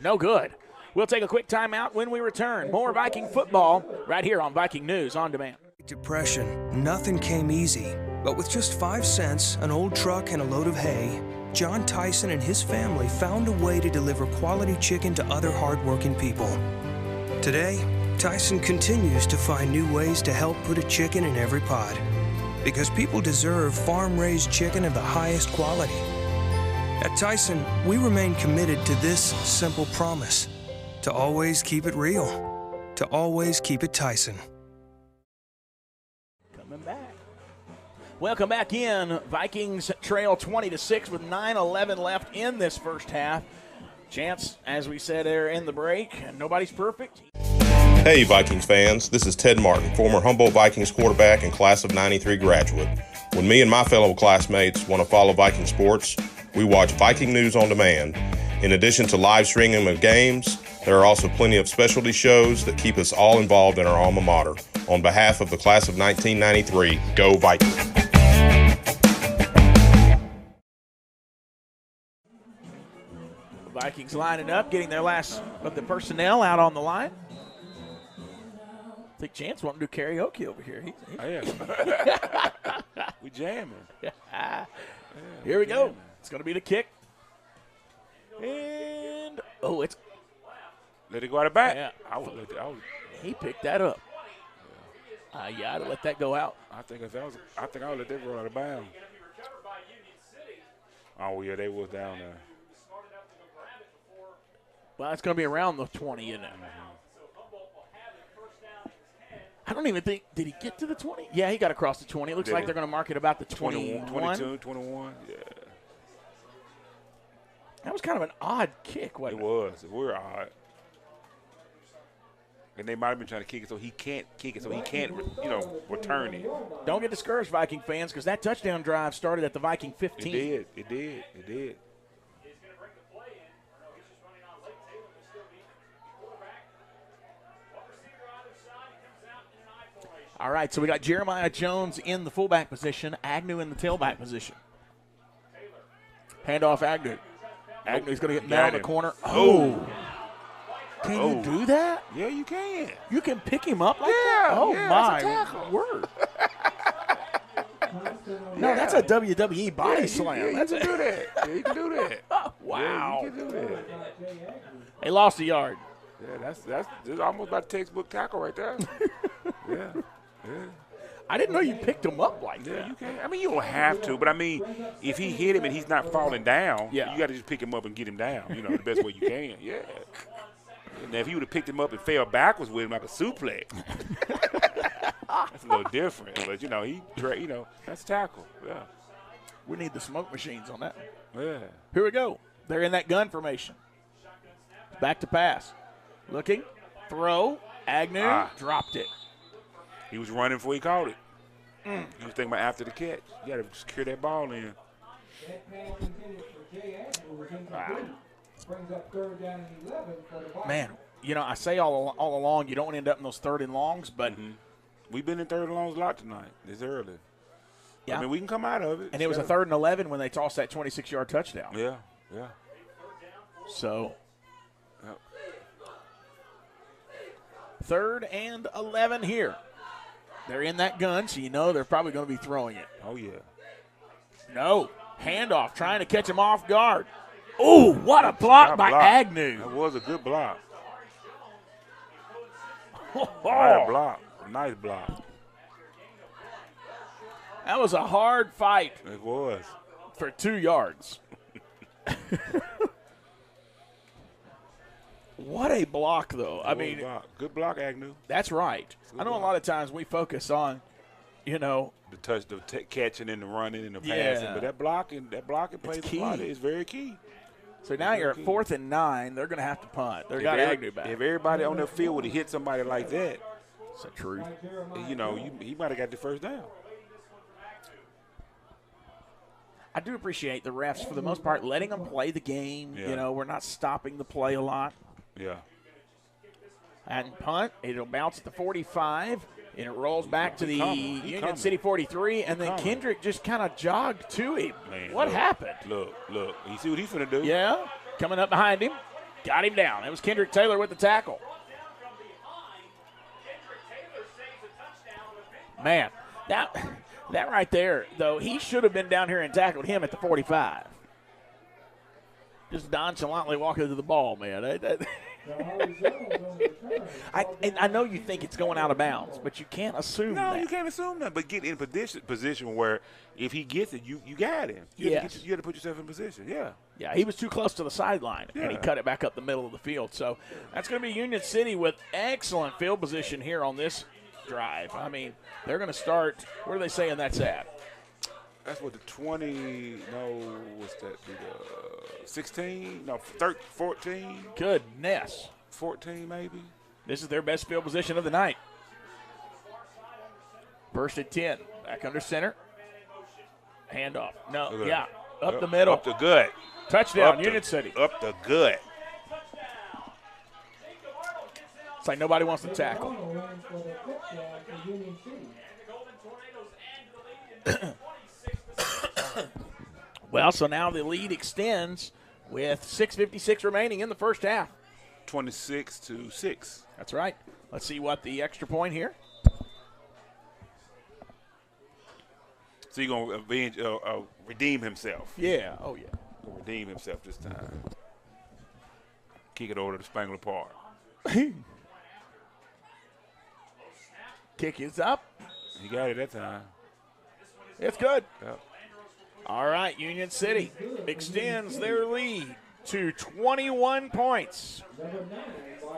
No good. We'll take a quick timeout when we return. More Viking football right here on Viking News On Demand. Depression, nothing came easy. But with just 5 cents, an old truck, and a load of hay, John Tyson and his family found a way to deliver quality chicken to other hardworking people. Today, Tyson continues to find new ways to help put a chicken in every pot. Because people deserve farm-raised chicken of the highest quality. At Tyson, we remain committed to this simple promise: to always keep it real, to always keep it Tyson. Coming back. Welcome back in. Vikings trail 20-6 with 9:11 left in this first half. Chance, as we said there in the break, nobody's perfect. Hey Vikings fans, this is Ted Martin, former Humboldt Vikings quarterback and class of 93 graduate. When me and my fellow classmates want to follow Viking sports, we watch Viking News On Demand. In addition to live streaming of games, there are also plenty of specialty shows that keep us all involved in our alma mater. On behalf of the class of 1993, go Vikings! The Vikings lining up, getting their last of the personnel out on the line. I think Chance wanting to do karaoke over here. We jamming. Here we go. It's going to be the kick. And, it's. Let it go out of back. Yeah. He picked that up. Yeah, I'd let that go out. I think I would let that roll out of bounds. Oh, yeah, they was down there. Well, it's going to be around the 20, isn't it? I don't even think – did he get to the 20? Yeah, he got across the 20. It looks like they're going to mark it about the 21. 22, 21, yeah. That was kind of an odd kick, wasn't it? It was. It were odd. And they might have been trying to kick it so he can't kick it, so he can't, return it. Don't get discouraged, Viking fans, because that touchdown drive started at the Viking 15. It did. All right, so we got Jeremiah Jones in the fullback position, Agnew in the tailback position. Handoff Agnew. Agnew's going to get down in the corner. Oh. Can you do that? Yeah, you can. You can pick him up like that? Oh, my word. No, that's a WWE body slam. You can do that. Yeah, you can do that. Wow. Yeah, you can do that. They lost a yard. Yeah, that's almost about textbook tackle right there. Yeah. I didn't know you picked him up like that. Yeah, you can. I mean, you don't have to, but I mean, if he hit him and he's not falling down, you got to just pick him up and get him down, the best way you can. Yeah. Now, if you would have picked him up and fell backwards with him like a suplex, that's a little different. But, that's tackle. Yeah. We need the smoke machines on that. Yeah. Here we go. They're in that gun formation. Back to pass. Looking. Throw. Agnew dropped it. He was running before he caught it. He was thinking about after the catch. You got to secure that ball in. Wow. Man, I say all along you don't want to end up in those third and longs, but we've been in third and longs a lot tonight. This early. Yeah. I mean, we can come out of it. And it was a 3rd and 11 when they tossed that 26-yard touchdown. Yeah. So, 3rd and 11 here. They're in that gun, so they're probably going to be throwing it. Oh, yeah. No. Handoff, trying to catch him off guard. Oh, what a block by Agnew. That was a good block. Nice block. That was a hard fight. It was. For 2 yards. What a block, though. Good block, Agnew. That's right. I know a lot of times we focus on, the touch, the catching and the running and the passing, but that blocking plays a lot. It's very key. So now you're at 4th and 9. They're going to have to punt. They've got Agnew back. If everybody on the field would have hit somebody like that, that's the truth. He might have got the first down. I do appreciate the refs, for the most part, letting them play the game. Yeah. We're not stopping the play a lot. Yeah. And punt, it'll bounce at the 45, and it rolls back to the Union City 43, and then Kendrick just kind of jogged to him. Man, what happened? Look. You see what he's going to do? Yeah. Coming up behind him. Got him down. It was Kendrick Taylor with the tackle. Man, that right there, though, he should have been down here and tackled him at the 45. Just nonchalantly walking to the ball, man. I know you think it's going out of bounds, but you can't assume that. No, you can't assume that. But get in position where if he gets it, you got him. You have to put yourself in position. Yeah. Yeah, he was too close to the sideline, and he cut it back up the middle of the field. So that's going to be Union City with excellent field position here on this drive. I mean, they're going to start. Where are they saying that's at? That's what the 20. No, what's that? 16? No, 13, 14. Goodness. 14 maybe. This is their best field position of the night. First and 10. Back under center. Handoff. No, yeah. Up the middle. Up the gut. Touchdown, Union City. Up the gut. It's like nobody wants to tackle. Well, so now the lead extends with 6:56 remaining in the first half. 26-6. That's right. Let's see what the extra point here. So he's going to redeem himself. Yeah. Oh, yeah. He'll redeem himself this time. Kick it over to Spangler Park. Kick is up. He got it that time. It's good. Yep. All right, Union City extends their lead to 21 points.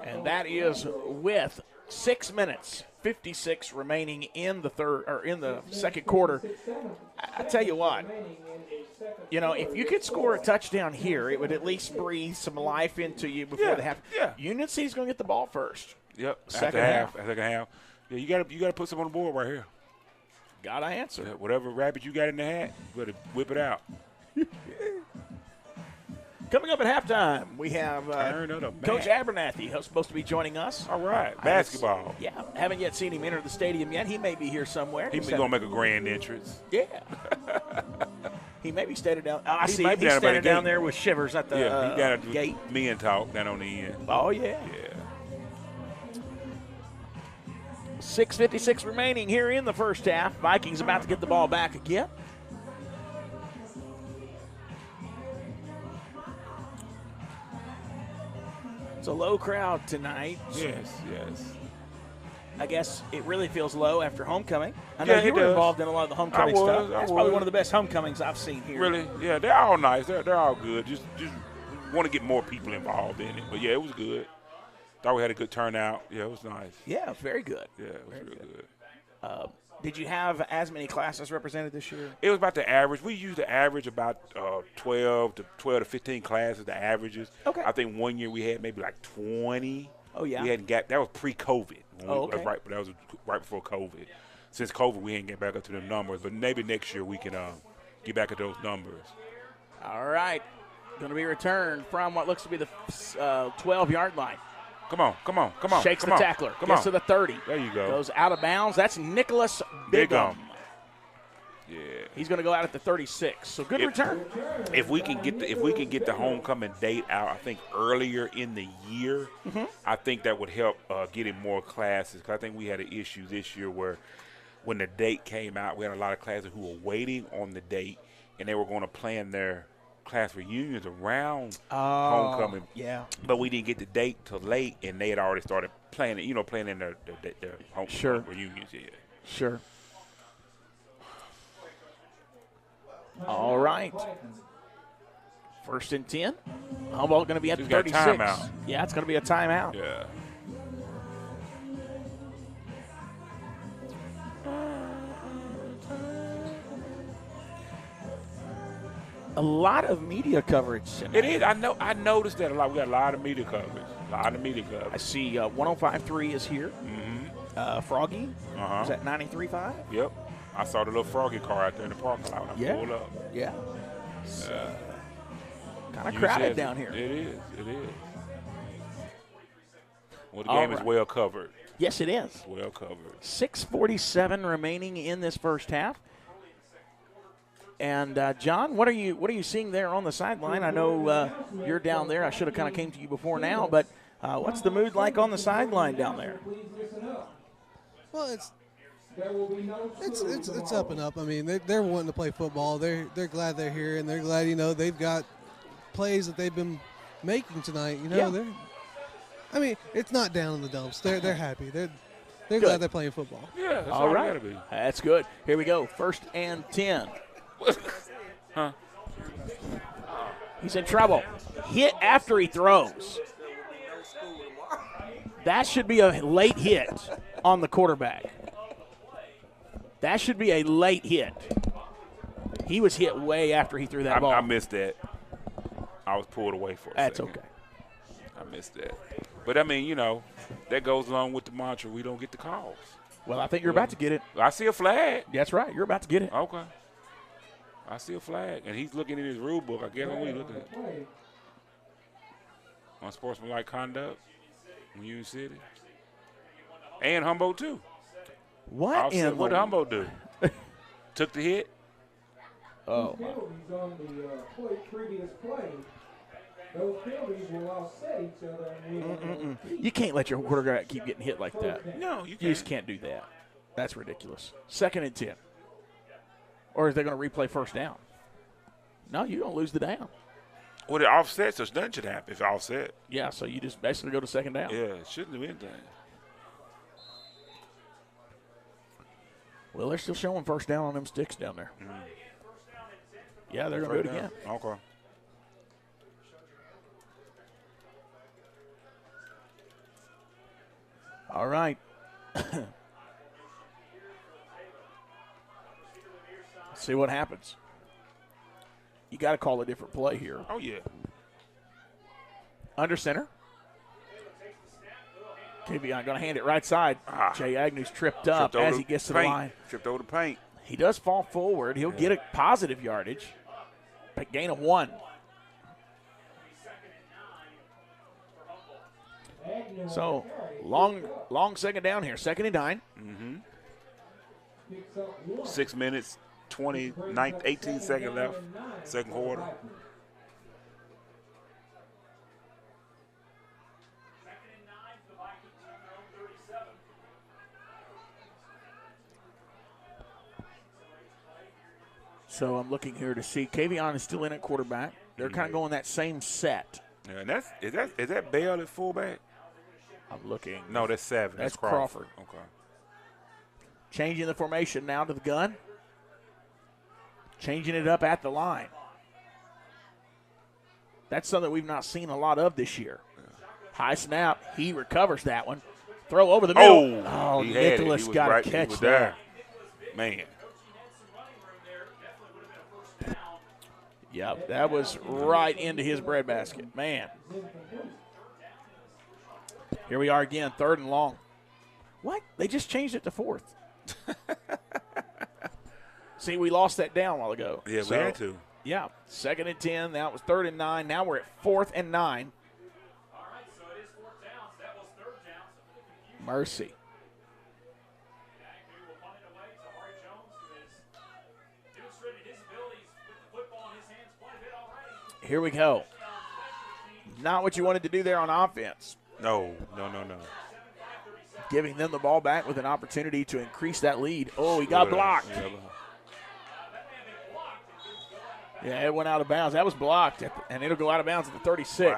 And that is with 6 minutes, 56 remaining in the second quarter. I tell you what, if you could score a touchdown here, it would at least breathe some life into you before the half. Yeah. Union City's going to get the ball first. Yep. Second half. Second half. Yeah, you got to put some on the board right here. Gotta answer. Yeah, whatever rabbit you got in the hat, you better whip it out. Coming up at halftime, we have Coach Abernathy, who's supposed to be joining us. All right, basketball. Haven't yet seen him enter the stadium yet. He may be here somewhere. He's going to make a grand entrance. Yeah. He may be standing down. I see him. He's standing down there with Shivers at the he got a gate. Men talk down on the end. Oh, yeah. 6:56 remaining here in the first half. Vikings about to get the ball back again. It's a low crowd tonight. Yes. I guess it really feels low after homecoming. I know you were involved in a lot of the homecoming stuff. That's probably one of the best homecomings I've seen here. Really? Yeah, they're all nice. They're all good. Just want to get more people involved in it. But, yeah, it was good. Thought we had a good turnout. Yeah, it was nice. Yeah, very good. Yeah, it was real good. Did you have as many classes represented this year? It was about the average. We usually average about 12 to 15 classes, the averages. Okay. I think one year we had maybe like 20. Oh, yeah. We hadn't got – that was pre-COVID. Okay. That was right before COVID. Since COVID, we ain't get back up to them numbers. But maybe next year we can get back at those numbers. All right. Going to be returned from what looks to be the 12-yard line. Come on. Shakes the tackler. Gets to the 30. There you go. Goes out of bounds. That's Nicholas Bigham. Yeah. He's going to go out at the 36. So good return. If we can get the homecoming date out, I think earlier in the year, I think that would help getting more classes. Because I think we had an issue this year where when the date came out, we had a lot of classes who were waiting on the date, and they were going to plan their class reunions around homecoming. Yeah. But we didn't get the date till late, and they had already started planning their homecoming reunions. Yeah. Sure. All right. 1st and 10. Humboldt going to be at the 36. Timeout. Yeah, it's going to be a timeout. Yeah. A lot of media coverage tonight. It is. I noticed that a lot. We got a lot of media coverage. I see 105.3 is here. Froggy is at 93.5. Yep. I saw the little Froggy car out there in the parking lot when I pulled up. Yeah. Kind of crowded down here. It is. Well, the game is well covered. Yes, it is. It's well covered. 6:47 remaining in this first half. And John, what are you seeing there on the sideline? I know you're down there. I should have kind of came to you before now, but what's the mood like on the sideline down there? Well, it's up and up. I mean, they're wanting to play football. They're glad they're here, and they're glad they've got plays that they've been making tonight. I mean, it's not down in the dumps. They're happy. They're glad they're playing football. Yeah, that's all right. Gotta be. That's good. Here we go. 1st and 10. He's in trouble. Hit after he throws. That should be a late hit on the quarterback. That should be a late hit. He was hit way after he threw that ball. I missed that. I was pulled away for a second. That's okay. I missed that. But, I mean, that goes along with the mantra, we don't get the calls. Well, I think you're about to get it. I see a flag. That's right. You're about to get it. Okay. I see a flag. And he's looking in his rule book. I guess what he's looking at. Unsportsmanlike conduct in Union City. And Humboldt, too. What did Humboldt do? Took the hit? Oh. Penalties on the previous play. Those penalties will offset each other. You can't let your quarterback keep getting hit like that. No, you can't. You just can't do that. That's ridiculous. 2nd and 10. Or is they going to replay 1st down? No, you don't lose the down. Well, it offsets, so nothing should happen if it offset. Yeah, so you just basically go to 2nd down. Yeah, it shouldn't do anything. Well, they're still showing 1st down on them sticks down there. Yeah, they're going to do it again. Okay. All right. See what happens. You got to call a different play here. Oh, yeah. Under center. KVI going to hand it right side. Jay Agnew's tripped up as he gets to the line. Tripped over the paint. He does fall forward. He'll get a positive yardage. A gain of 1. So, long second down here. 2nd and 9. 6 minutes, 18 seconds left, second quarter. So I'm looking here to see. Kavion is still in at quarterback. They're kind of going that same set. Yeah, and is that Bell at fullback? I'm looking. No, that's 7. That's Crawford. Okay. Changing the formation now to the gun. Changing it up at the line. That's something we've not seen a lot of this year. High snap. He recovers that one. Throw over the middle. Oh, Nicholas got to catch that. Man. Yep, that was right into his breadbasket. Man. Here we are again, 3rd and long. What? They just changed it to 4th. See, we lost that down a while ago. Yeah, we had to. Yeah, 2nd and 10. Now it was 3rd and 9. Now we're at 4th and 9. Mercy. Here we go. Not what you wanted to do there on offense. No. Giving them the ball back with an opportunity to increase that lead. Oh, he got blocked. Yeah, it went out of bounds. That was blocked, and it'll go out of bounds at the 36.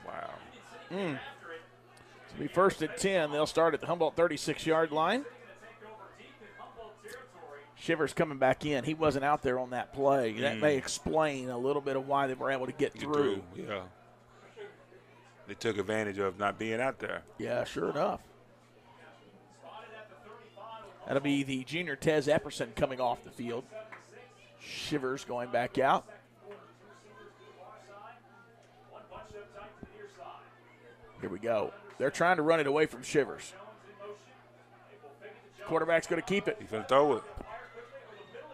Wow. So it'll be 1st and 10. They'll start at the Humboldt 36-yard line. Shivers coming back in. He wasn't out there on that play. That may explain a little bit of why they were able to get through. Yeah. They took advantage of not being out there. Yeah, sure enough. That'll be the junior Tez Epperson coming off the field. Shivers going back out. Here we go. They're trying to run it away from Shivers. Quarterback's going to keep it. He's going to throw it.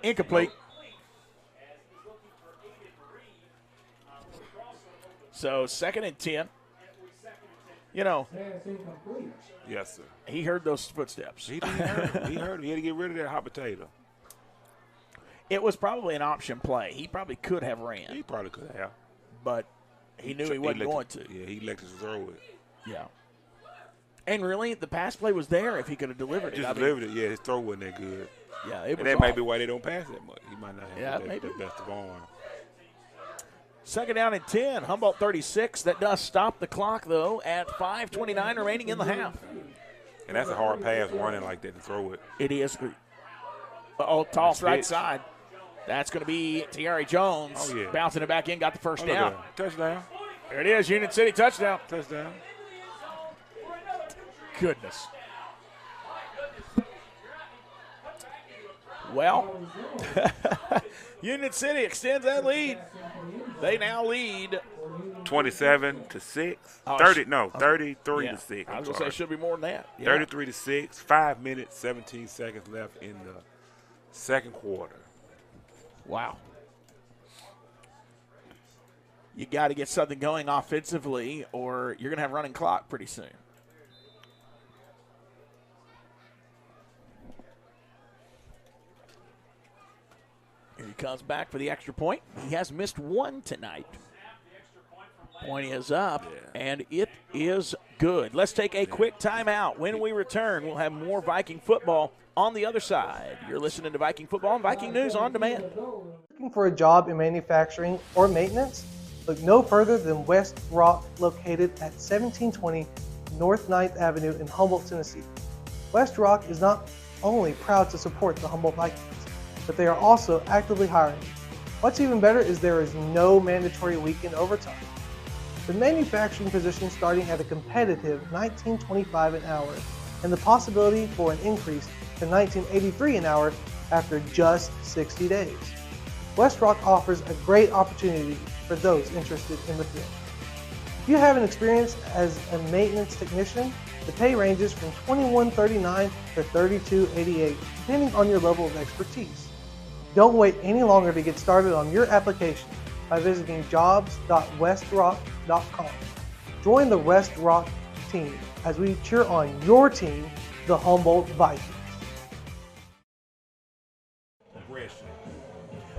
Incomplete. So 2nd and 10. You know. Yes, sir. He heard those footsteps. He heard him. He had to get rid of that hot potato. It was probably an option play. He probably could have ran. He probably could have. But he knew he wasn't going to. Yeah, he elected to throw it. Yeah. And really, the pass play was there if he could have delivered it. Delivered it. Yeah, his throw wasn't that good. Yeah, it was. And that might be why they don't pass that much. He might not have the best of arm. 2nd down and 10. Humboldt 36. That does stop the clock, though, at 5:29 remaining in the half. And that's a hard pass running like that to throw it. It is. Toss right side. That's going to be Thierry Jones. Oh, yeah. Bouncing it back in, got the first down. Touchdown. There it is, Union City touchdown. Touchdown. Goodness. Well, Union City extends that lead. They now lead 27-6. 33 to 6. I was going to say it should be more than that. Yeah. 33 to 6. 5 minutes, 17 seconds left in the second quarter. Wow. You got to get something going offensively, or you're going to have running clock pretty soon. Here he comes back for the extra point. He has missed one tonight. Point is up, and it is good. Let's take a quick timeout. When we return, we'll have more Viking football on the other side. You're listening to Viking Football and Viking News on Demand. Looking for a job in manufacturing or maintenance? Look no further than West Rock, located at 1720 North 9th Avenue in Humboldt, Tennessee. West Rock is not only proud to support the Humboldt Vikings, but they are also actively hiring. What's even better is there is no mandatory weekend overtime. The manufacturing position starting at a competitive $19.25 an hour, and the possibility for an increase to $19.83 an hour after just 60 days. West Rock offers a great opportunity for those interested in the field. If you have an experience as a maintenance technician, the pay ranges from $21.39 to $32.88, depending on your level of expertise. Don't wait any longer to get started on your application by visiting jobs.westrock.com. Join the West Rock team as we cheer on your team, the Humboldt Vikings.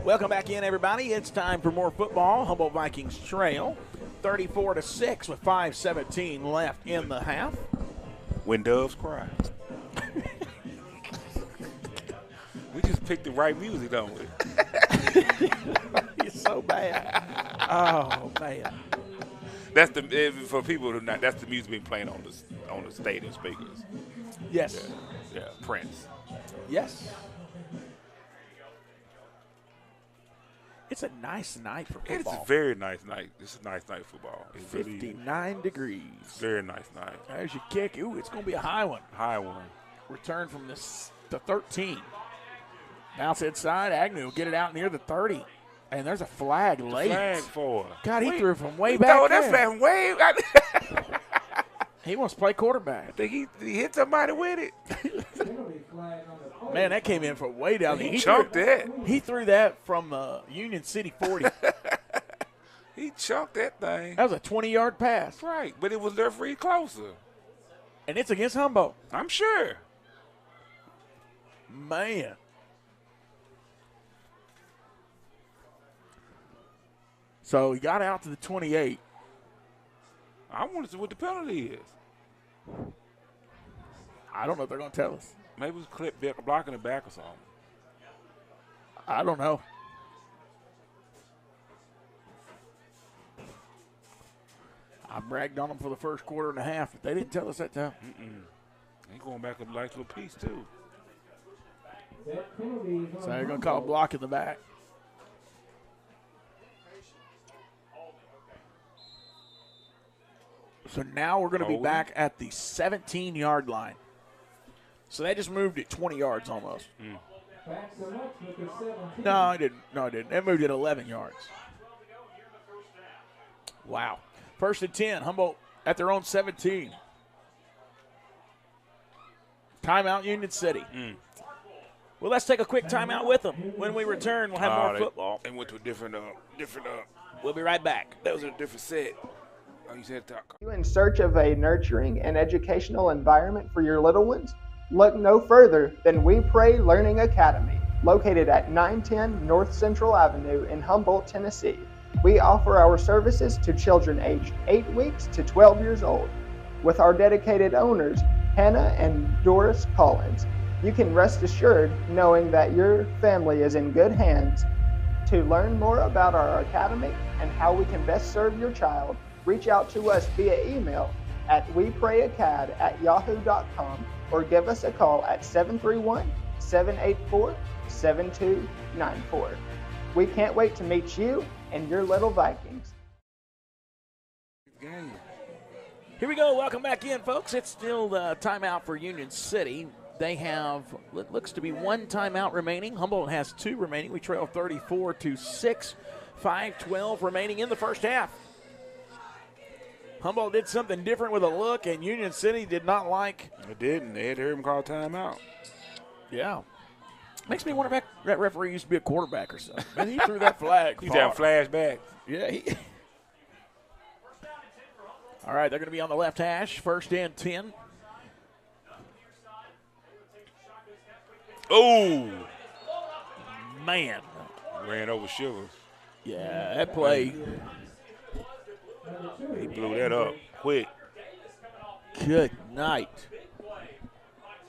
Welcome back in, everybody. It's time for more football. Humboldt Vikings trail 34-6 with 5:17 left in the half. When doves cry. We just picked the right music, don't we? You're so bad. Oh man. That's for people who not. That's the music being playing on the stadium speakers. Yes. Yeah. Prince. Yes. It's a nice night for football. It's a very nice night. It's a nice night of football. It's 59 degrees. Very nice night. There's your kick. Ooh, it's going to be a high one. High one. Return from the 13. Bounce inside. Agnew will get it out near the 30. And there's a flag late. Flag for. God, he threw from way back there. That flag from way back. He wants to play quarterback. I think he hit somebody with it. Man, that came in from way down there. He chunked that. He threw that from Union City 40. He chunked that thing. That was a 20-yard pass. Right, but it was referee closer. And it's against Humboldt. I'm sure. Man. So he got out to the 28. I want to see what the penalty is. I don't know if they're going to tell us. Maybe it was blocking the back or something. I don't know. I bragged on them for the first quarter and a half, but they didn't tell us that time. They going back a nice little piece, too. So they're going to call a block in the back. So now we're going to be back at the 17-yard line. So they just moved it 20 yards almost. No, I didn't. No, I didn't. They moved it 11 yards. Wow. First and 10. Humboldt at their own 17. Timeout, Union City. Well, let's take a quick timeout with them. When we return, we'll have more football. They went to a different. We'll be right back. That was a different set. Are you in search of a nurturing and educational environment for your little ones? Look no further than We Pray Learning Academy, located at 910 North Central Avenue in Humboldt, Tennessee. We offer our services to children aged 8 weeks to 12 years old. With our dedicated owners, Hannah and Doris Collins, you can rest assured knowing that your family is in good hands. To learn more about our academy and how we can best serve your child, reach out to us via email at weprayacad@yahoo.com or give us a call at 731-784-7294. We can't wait to meet you and your little Vikings. Here we go. Welcome back in, folks. It's still the timeout for Union City. They have, it looks to be one timeout remaining. Humboldt has 2 remaining. We trail 34-6, 5:12 remaining in the first half. Humboldt did something different with a look, and Union City did not like. It didn't. They had to hear him call timeout. Yeah. Makes me wonder if that referee used to be a quarterback or something. Man, he threw that flag. He's down flashback. Yeah. All right, they're going to be on the left hash. First and 10. Oh. Man. Ran over Shivers. Yeah, that play. He blew that up quick. Good night.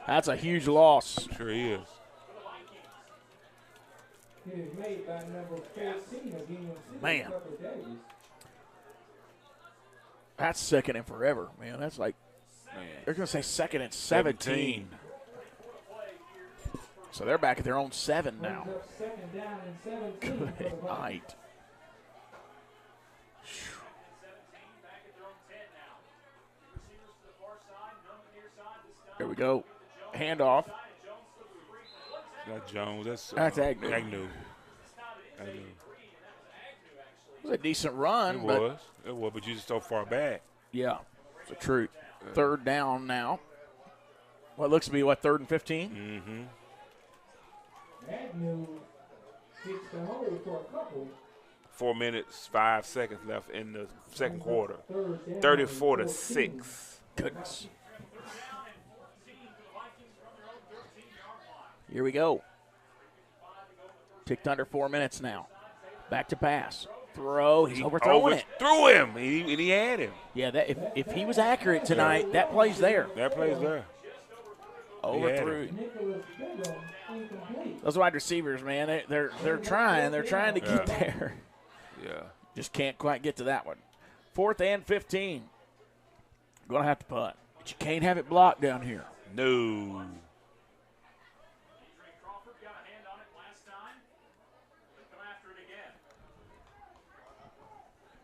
That's a huge loss. Sure is. Man. That's second and forever, man. That's like, they're going to say second and 17. So they're back at their own 7 now. Brings up second down and 17 for the Good Vikings. night. There we go. Handoff. That's Jones. That's Agnew. Agnew. It was a decent run. It was, but you're just so far back. Yeah, it's a truth. Third down now. What looks to be, what, 3rd and 15? Mm-hmm. Agnew gets the hold for a couple. 4 minutes, 5 seconds left in the second quarter. 34-6. Goodness. Here we go. Ticked under 4 minutes now. Back to pass. Throw. He's overthrowing it. Threw him. He had him. Yeah, that if he was accurate tonight, that play's there. That play's there. Overthrew. Those wide receivers, man, they're trying. They're trying to get there. Yeah. Just can't quite get to that one. 4th and 15. Going to have to punt. But you can't have it blocked down here. No.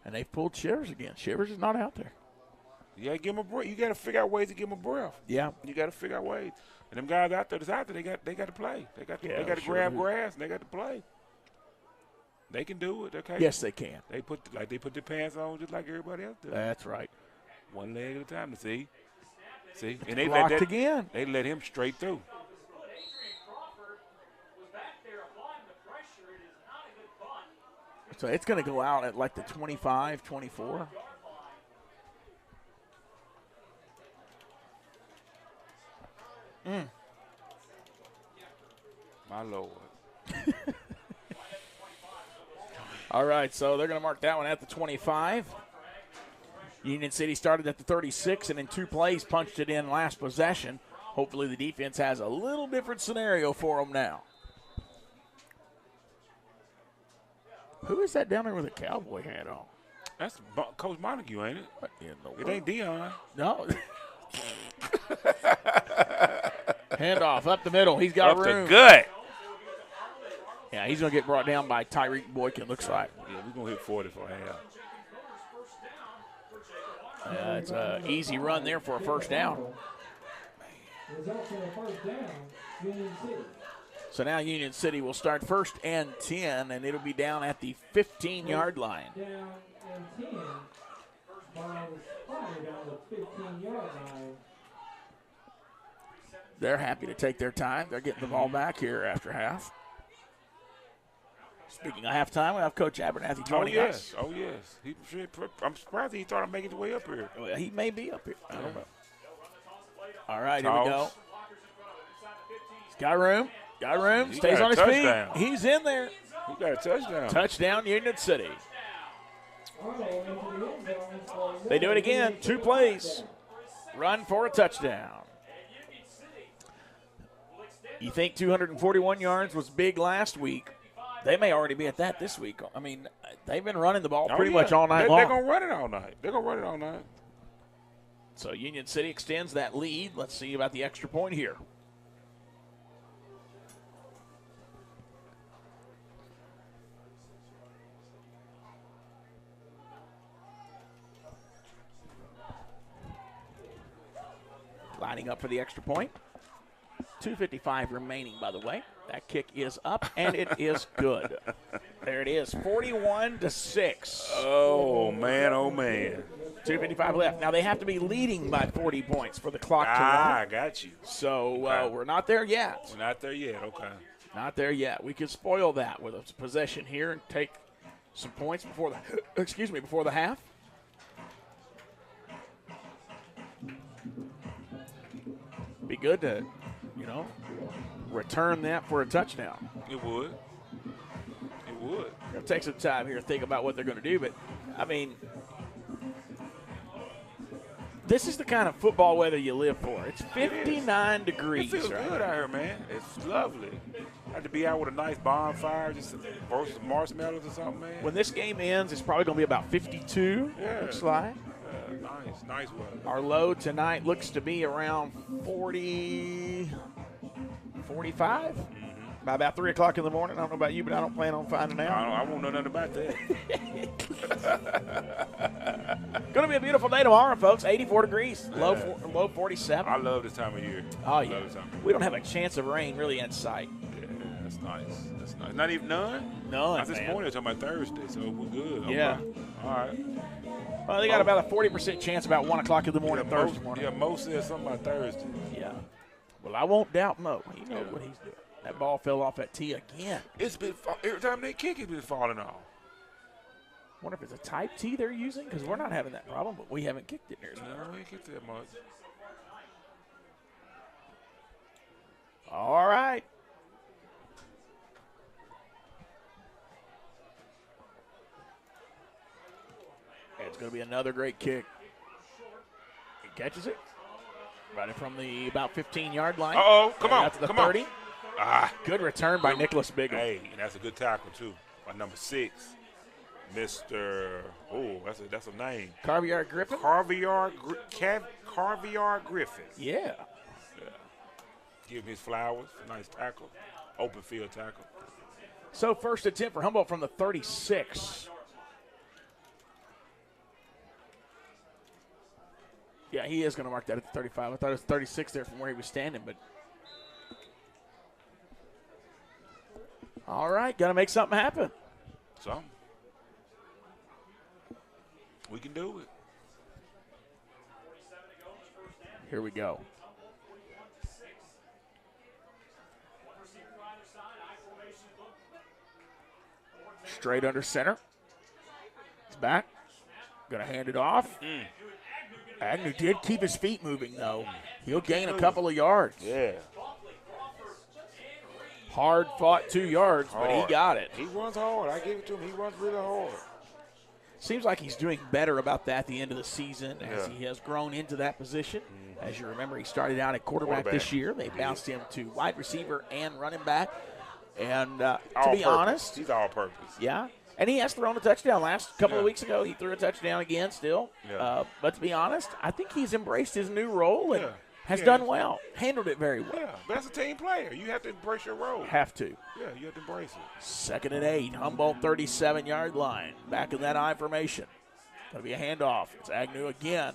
And they've pulled Shivers again. Shivers is not out there. Yeah, give him a break. You got to figure out ways to give him a breath. Yeah. You got to figure out ways. And them guys out there, they got to play. They got to grab grass and they got to play. They can do it. Okay. Yes, they can. They put their pants on just like everybody else does. That's right. One leg at a time to see. And they blocked let again. They let him straight through. So it's going to go out at like the 25, 24. My Lord. All right, so they're going to mark that one at the 25. Union City started at the 36 and in 2 plays punched it in last possession. Hopefully the defense has a little different scenario for them now. Who is that down there with a cowboy hat on? That's Coach Montague, ain't it? What in the world? It ain't Dion. No. Handoff up the middle. He's got up room. The gut. Yeah, he's going to get brought down by Tyreek Boykin, looks like. Yeah, we're going to hit 40 for a half. It's an easy run there for a first down. Results in a first down, Union City. So now Union City will start 1st and 10, and it'll be down at the 15-yard line. Down and 10. Ball is spotted on the 15-yard line. They're happy to take their time. They're getting the ball back here after half. Speaking of halftime, we have Coach Abernathy joining us. Oh, yes. I'm surprised he thought of making his way up here. Well, he may be up here. I don't know. All right, here we go. He's got room. Got room. Stays on his feet. He's in there. He got a touchdown. Touchdown, Union City. They do it again. 2 plays. Run for a touchdown. You think 241 yards was big last week. They may already be at that this week. I mean, they've been running the ball pretty much all night long. They're going to run it all night. They're going to run it all night. So Union City extends that lead. Let's see about the extra point here. Lining up for the extra point. 2:55 remaining, by the way. That kick is up, and it is good. There it is, 41-6. Oh, man, oh, man. 2:55 left. Now, they have to be leading by 40 points for the clock to run. I got you. So, we're not there yet. We're not there yet, okay. Not there yet. We could spoil that with a possession here and take some points before the half. Be good to, return that for a touchdown. It would. It would. It'll take some time here to think about what they're going to do, but, I mean, this is the kind of football weather you live for. It's 59 degrees. It feels good out here, man. It's lovely. I had to be out with a nice bonfire, just roast some marshmallows or something, man. When this game ends, it's probably going to be about 52, looks like. Nice weather. Our low tonight looks to be around 40, 45. By about 3 o'clock in the morning. I don't know about you, but I don't plan on finding out. I won't know nothing about that. Going to be a beautiful day tomorrow, folks. 84 degrees, low 47. I love this time of year. Oh, yeah. We don't have a chance of rain really in sight. Yeah, that's nice. That's nice. Not even none? None, This morning they're talking about Thursday, so we're good. Yeah. Okay. All right. Well, they got about a 40% chance about 1 o'clock in the morning Thursday morning. Yeah, Mo said something about Thursday. Yeah. Well, I won't doubt Mo. He knows what he's doing. That ball fell off that tee again. It's been every time they kick, it's been falling off. Wonder if it's a type tee they're using, because we're not having that problem, but we haven't kicked it near as much. No, we ain't kicked that much. All right. It's going to be another great kick. He catches it. Right from the about 15-yard line. Uh-oh, come on, That's the come 30. on. Ah. Good return by Nicholas Bigham. Hey, and that's a good tackle, too, by number 6. Mr. Oh, that's a name. Carviar Griffin? Carviar Griffin. Yeah. Give him his flowers. Nice tackle. Open field tackle. So first attempt for Humboldt from the 36. Yeah, he is going to mark that at the 35. I thought it was 36 there from where he was standing, but. All right, got to make something happen. So, we can do it. Here we go. Straight under center. He's back. Going to hand it off. Agnew did keep his feet moving, though. He'll gain a couple of yards. Yeah. Hard fought 2 yards, but he got it. He runs hard. I give it to him. He runs really hard. Seems like he's doing better about that at the end of the season as he has grown into that position. As you remember, he started out at quarterback this year. They bounced him to wide receiver and running back. And to be honest, he's all purpose. Yeah. And he has thrown a touchdown. Last couple of weeks ago, he threw a touchdown again still. Yeah. But to be honest, I think he's embraced his new role and has done well, handled it very well. Yeah, but that's a team player. You have to embrace your role. Have to. Yeah, you have to embrace it. 2nd and 8, Humboldt 37-yard line. Back in that I formation. Going to be a handoff. It's Agnew again.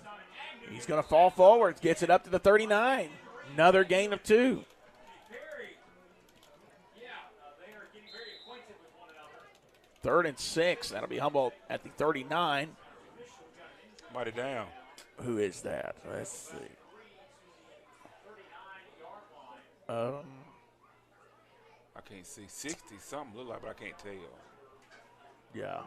He's going to fall forward. Gets it up to the 39. Another gain of 2. Third and 6. That'll be Humboldt at the 39. Mighty down. Who is that? Let's see. I can't see. 60 something look like, but I can't tell. Yeah.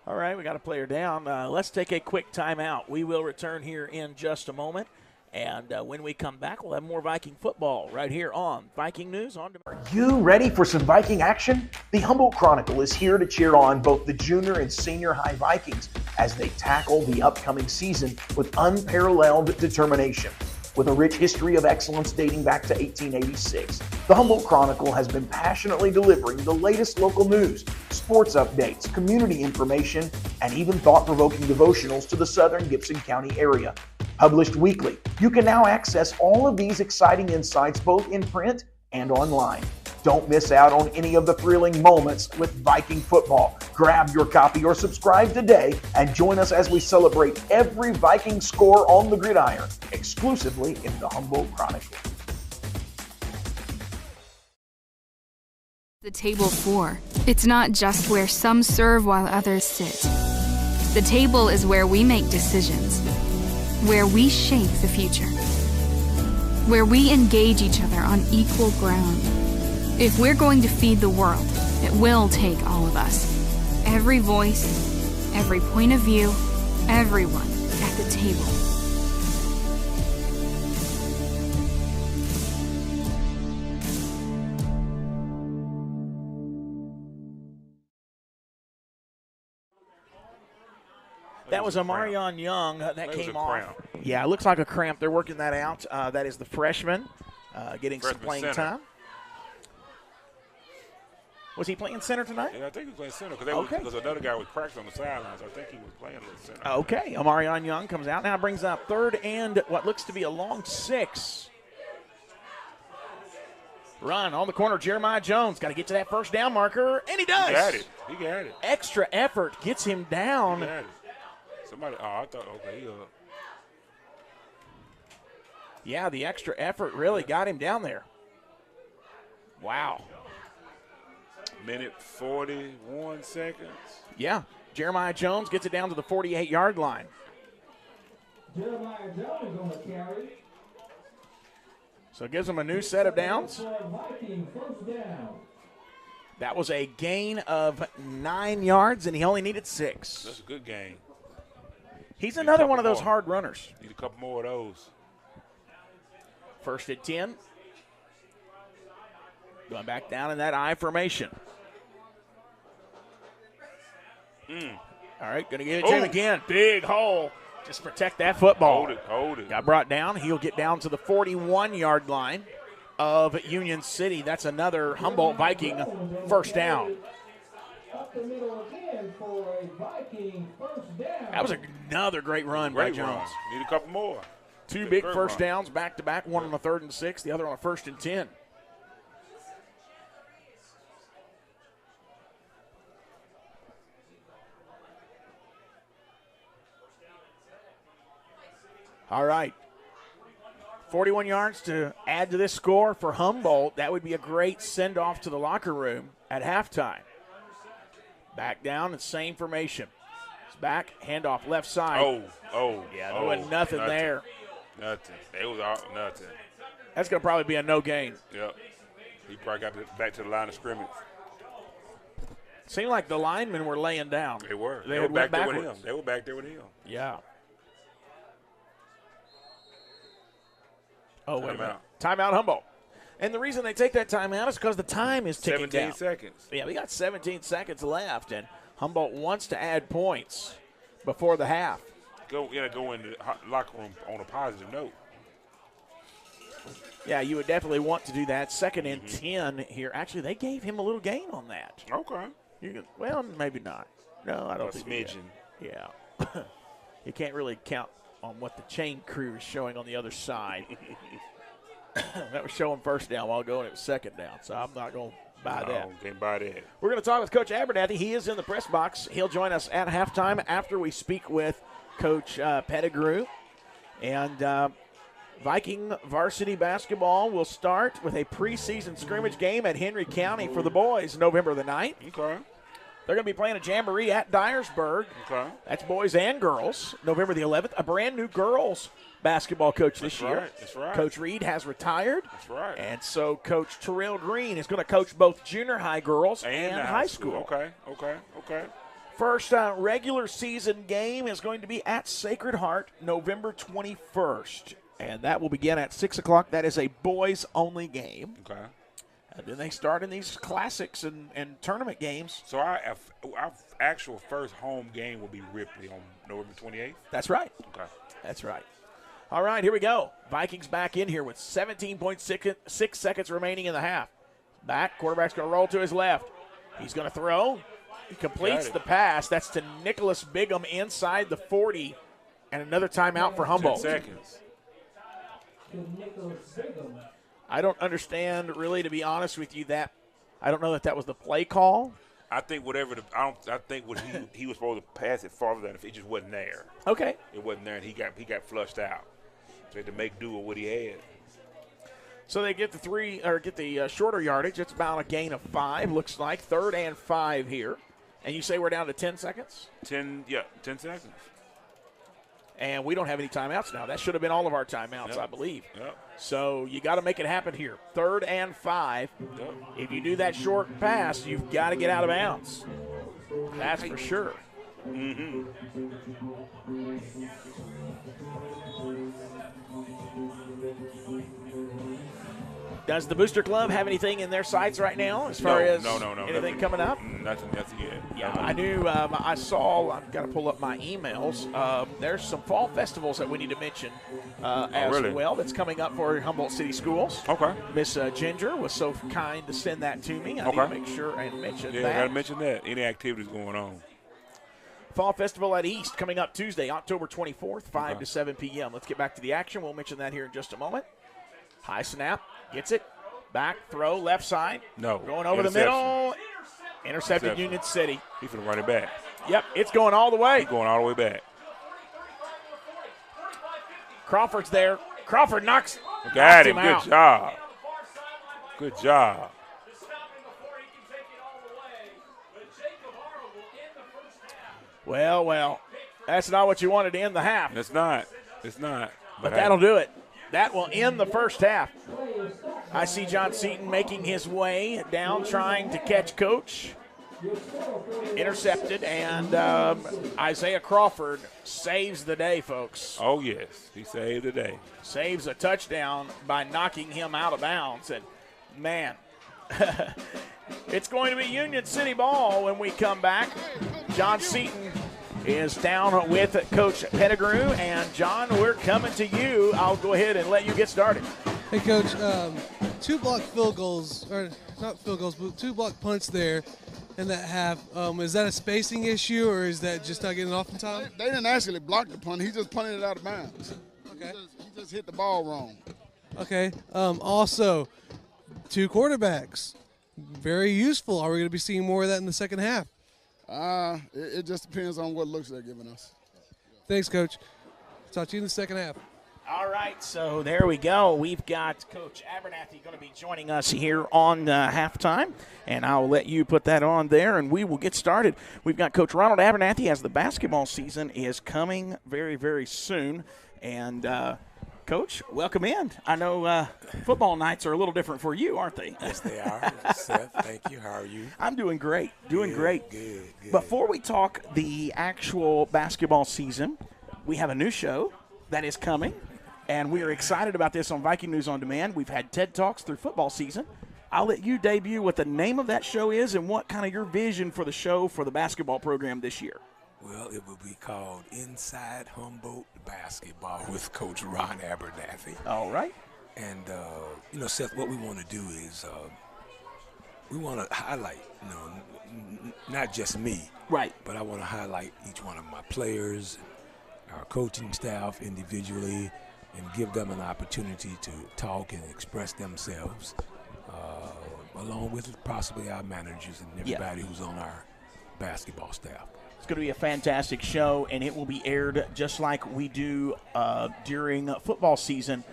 All right, we got a player down. Let's take a quick timeout. We will return here in just a moment. And when we come back, we'll have more Viking football right here on Viking News on Demand. Are you ready for some Viking action? The Humboldt Chronicle is here to cheer on both the junior and senior high Vikings as they tackle the upcoming season with unparalleled determination. With a rich history of excellence dating back to 1886, the Humboldt Chronicle has been passionately delivering the latest local news, sports updates, community information, and even thought-provoking devotionals to the southern Gibson County area. Published weekly, you can now access all of these exciting insights both in print and online. Don't miss out on any of the thrilling moments with Viking football. Grab your copy or subscribe today and join us as we celebrate every Viking score on the gridiron, exclusively in the Humboldt Chronicle. The table for. It's not just where some serve while others sit. The table is where we make decisions, where we shape the future, where we engage each other on equal ground. If we're going to feed the world, it will take all of us. Every voice, every point of view, everyone at the table. That was Amarion Young. That came off. Cramp. Yeah, it looks like a cramp. They're working that out. That is the freshman getting some playing time. Was he playing center tonight? Yeah, I think he was playing center because another guy was cracked on the sidelines. I think he was playing a little center. Okay, Amarion Young comes out now, brings up 3rd and what looks to be a long 6. Run on the corner, Jeremiah Jones. Got to get to that first down marker, and he does. He got it. He got it. Extra effort gets him down. He got it. Somebody, I thought, okay, Yeah, the extra effort really got him down there. Wow. Minute 41 seconds. Yeah, Jeremiah Jones gets it down to the 48-yard line. Jeremiah Jones on the carry. So it gives him a new set of downs. Viking first down. That was a gain of 9 yards, and he only needed 6. That's a good game. He's another one of those hard runners. Need a couple more of those. First and 10. Going back down in that I formation. All right, going to get it to him again. Big hole. Just protect that football. Hold it. Got brought down. He'll get down to the 41-yard line of Union City. That's another Humboldt Viking first down. Up the middle again for a Viking first down. That was another great run by Jones. Need a couple more. Two big first downs back-to-back, one on a 3rd and 6, the other on a 1st and 10. All right. 41 yards to add to this score for Humboldt. That would be a great send-off to the locker room at halftime. Back down and same formation. It's back, handoff left side. Yeah, there wasn't nothing there. Nothing. It was all nothing. That's going to probably be a no gain. Yep. He probably got back to the line of scrimmage. Seemed like the linemen were laying down. They were. They were back there with backwards. him. They were back there with him. Yeah. Oh, wait a minute. Timeout. Timeout Humboldt. And the reason they take that timeout is because the time is ticking 17 down. seconds. Yeah, we got 17 seconds left, and Humboldt wants to add points before the half. Go in the locker room on a positive note. Yeah, you would definitely want to do that. 2nd and 10 here. Actually, they gave him a little gain on that. Okay. Well, maybe not. No, I don't think smidgen. Yeah. You can't really count on what the chain crew is showing on the other side. That was showing first down while going, it was 2nd down, so I'm not going to buy that. Can't buy that. We're going to talk with Coach Abernathy. He is in the press box. He'll join us at halftime after we speak with Coach Pettigrew. And Viking varsity basketball will start with a preseason scrimmage game at Henry County for the boys November the 9th. Okay. They're going to be playing a jamboree at Dyersburg. Okay. That's boys and girls. November the 11th. A brand new girls basketball coach this year. That's right. Coach Reed has retired. That's right. And so Coach Terrell Green is going to coach both junior high girls and high school. Okay. First regular season game is going to be at Sacred Heart November 21st. And that will begin at 6 o'clock. That is a boys-only game. Okay. And then they start in these classics and tournament games. So our actual first home game will be Ripley on November 28th? That's right. Okay. That's right. All right, here we go. Vikings back in here with 17.6 seconds remaining in the half. Back, quarterback's going to roll to his left. He's going to throw. He completes the pass. That's to Nicholas Bigham inside the 40. And another timeout for Humboldt. 10 seconds. I don't understand, really, to be honest with you, that I don't know that was the play call. I think I think what he was supposed to pass it farther than if it just wasn't there. Okay. It wasn't there, and he got flushed out. So he had to make do with what he had. So they get the shorter yardage. It's about a gain of 5, looks like. 3rd and 5 here. And you say we're down to 10 seconds? 10 seconds. And we don't have any timeouts now. That should have been all of our timeouts, I believe. Yep. So you got to make it happen here. 3rd and 5. Yep. If you do that short pass, you've got to get out of bounds. That's for sure. Mm-hmm. Does the Booster Club have anything in their sights right now as far as no. anything coming up? Nothing yet. Yeah, I knew. I saw. I've got to pull up my emails. There's some fall festivals that we need to mention as well. That's coming up for Humboldt City Schools. Okay. Miss Ginger was so kind to send that to me. I need to make sure and mention that. Yeah, got to mention that. Any activities going on? Fall Festival at East coming up Tuesday, October 24th, 5 to 7 p.m. Let's get back to the action. We'll mention that here in just a moment. High snap. Gets it. Back throw, left side. No. Going over the middle. Intercepted Union City. He's going to run it back. Yep, it's going all the way. He's going all the way back. Crawford's there. Crawford knocks Got him. him Good out. job. Good job. Well, that's not what you wanted to end the half. It's not. It's not. But that'll do it. That will end the first half. I see John Seaton making his way down, trying to catch Coach. Intercepted, and Isaiah Crawford saves the day, folks. Oh, yes. He saved the day. Saves a touchdown by knocking him out of bounds. And, man, it's going to be Union City ball when we come back. John Seaton is down with Coach Pettigrew. And, John, we're coming to you. I'll go ahead and let you get started. Hey, Coach, 2 blocked field goals, or not field goals, but 2 blocked punts there in that half. Is that a spacing issue, or is that just not getting off in time? They didn't actually block the punt. He just punted it out of bounds. Okay. He just hit the ball wrong. Okay. Also, 2 quarterbacks. Very useful. Are we going to be seeing more of that in the second half? It just depends on what looks they're giving us. Thanks, Coach. Talk to you in the second half. All right, so there we go. We've got Coach Abernathy going to be joining us here on halftime, and I'll let you put that on there, and we will get started. We've got Coach Ronald Abernathy as the basketball season is coming very, very soon. And, Coach, welcome in. I know football nights are a little different for you, aren't they? Yes, they are. Seth, thank you. How are you? I'm doing great, great. Good. Before we talk the actual basketball season, we have a new show that is coming. And we are excited about this on Viking News On Demand. We've had TED Talks through football season. I'll let you debut what the name of that show is and what kind of your vision for the show for the basketball program this year. Well, it will be called Inside Humboldt Basketball with Coach Ron Abernathy. All right. And, Seth, what we want to do is we want to highlight, not just me. Right. But I want to highlight each one of my players, our coaching staff individually, and give them an opportunity to talk and express themselves, along with possibly our managers and everybody who's on our basketball staff. It's going to be a fantastic show, and it will be aired just like we do during football season.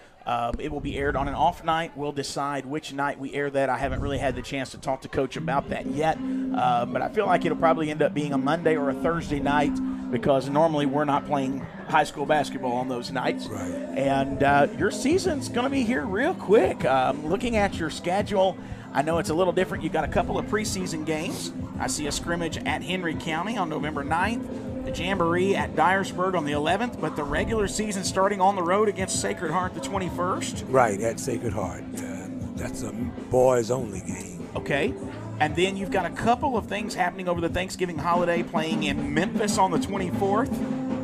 It will be aired on an off night. We'll decide which night we air that. I haven't really had the chance to talk to Coach about that yet, but I feel like it'll probably end up being a Monday or a Thursday night because normally we're not playing high school basketball on those nights. Right. And your season's going to be here real quick. Looking at your schedule, I know it's a little different. You've got a couple of preseason games. I see a scrimmage at Henry County on November 9th, the Jamboree at Dyersburg on the 11th, but the regular season starting on the road against Sacred Heart the 21st. Right, at Sacred Heart. That's a boys-only game. Okay. And then you've got a couple of things happening over the Thanksgiving holiday, playing in Memphis on the 24th,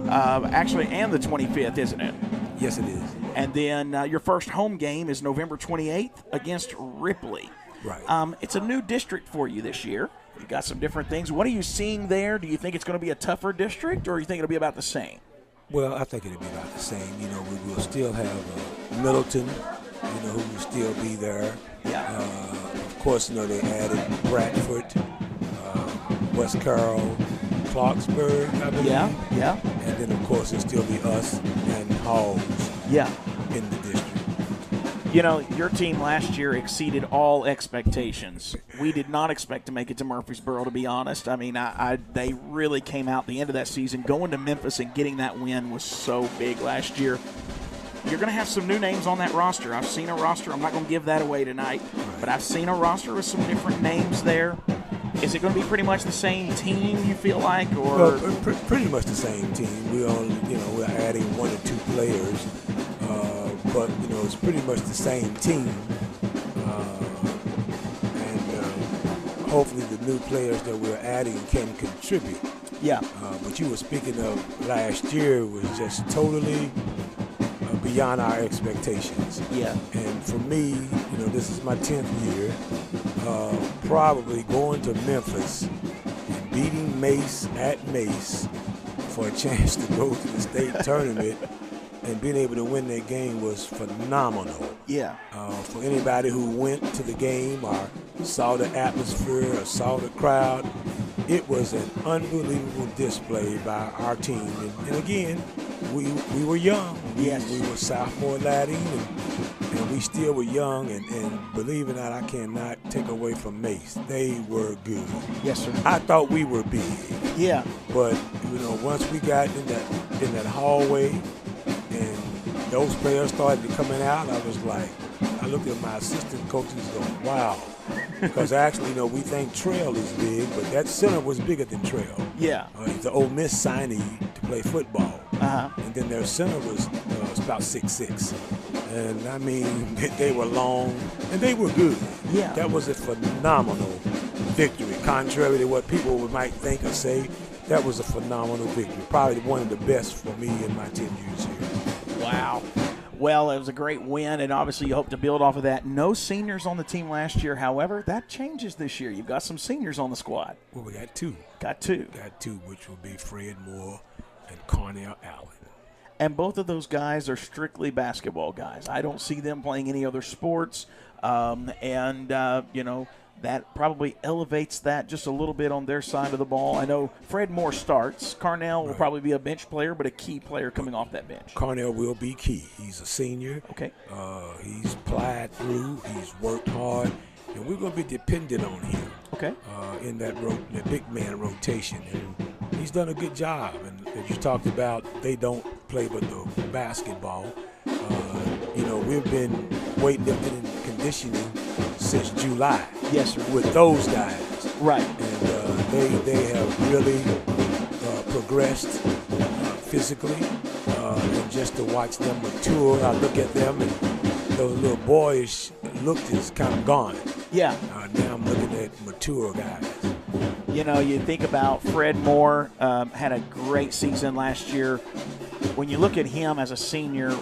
and the 25th, isn't it? Yes, it is. And then your first home game is November 28th against Ripley. Right. It's a new district for you this year. You've got some different things. What are you seeing there? Do you think it's going to be a tougher district, or do you think it'll be about the same? Well, I think it'll be about the same. We will still have Middleton, who will still be there. Yeah. Of course, they added Bradford, West Carroll, Clarksburg, I believe. Yeah. And then, of course, it'll still be us and Halls in the district. Your team last year exceeded all expectations. We did not expect to make it to Murfreesboro, to be honest. I mean, they really came out the end of that season. Going to Memphis and getting that win was so big last year. You're going to have some new names on that roster. I've seen a roster. I'm not going to give that away tonight, but I've seen a roster with some different names there. Is it going to be pretty much the same team, you feel like? Or Well, pretty much the same team. We're adding 1 or 2 players. But, it's pretty much the same team. And hopefully the new players that we're adding can contribute. Yeah. But you were speaking of last year was just totally beyond our expectations. Yeah. And for me, this is my 10th year. Probably going to Memphis and beating Mace at Mace for a chance to go to the state tournament and being able to win that game was phenomenal. Yeah. For anybody who went to the game or saw the atmosphere or saw the crowd, it was an unbelievable display by our team. And again, we were young. Yes. We were sophomore ladding, and we still were young. And believe it or not, I cannot take away from Mace. They were good. Yes, sir. I thought we were big. Yeah. But, once we got in that hallway and those players started coming out, I looked at my assistant coaches going, wow. Because actually, we think Trail is big, but that center was bigger than Trail. Yeah. He's the Ole Miss signee to play football. Uh-huh. And then their center was about 6'6". And, I mean, they were long, and they were good. Yeah. That was a phenomenal victory. Contrary to what people might think or say, that was a phenomenal victory. Probably one of the best for me in my 10 years here. Wow. Well, it was a great win, and obviously you hope to build off of that. No seniors on the team last year. However, that changes this year. You've got some seniors on the squad. Well, we got two. Got two, which will be Fred Moore and Cornell Allen. And both of those guys are strictly basketball guys. I don't see them playing any other sports. That probably elevates that just a little bit on their side of the ball. I know Fred Moore starts. Cornell will probably be a bench player, but a key player coming off that bench. Cornell will be key. He's a senior. Okay. He's plied through. He's worked hard. And we're going to be dependent on him. Okay. In that big man rotation. And he's done a good job. And as you talked about, they don't play but the basketball. We've been weightlifting and conditioning since July. Yes, sir. With those guys. Right. And they have really progressed physically. And just to watch them mature, I look at them and those little boyish look is kind of gone. Yeah. Now I'm looking at mature guys. You think about Fred Moore, had a great season last year. When you look at him as a senior,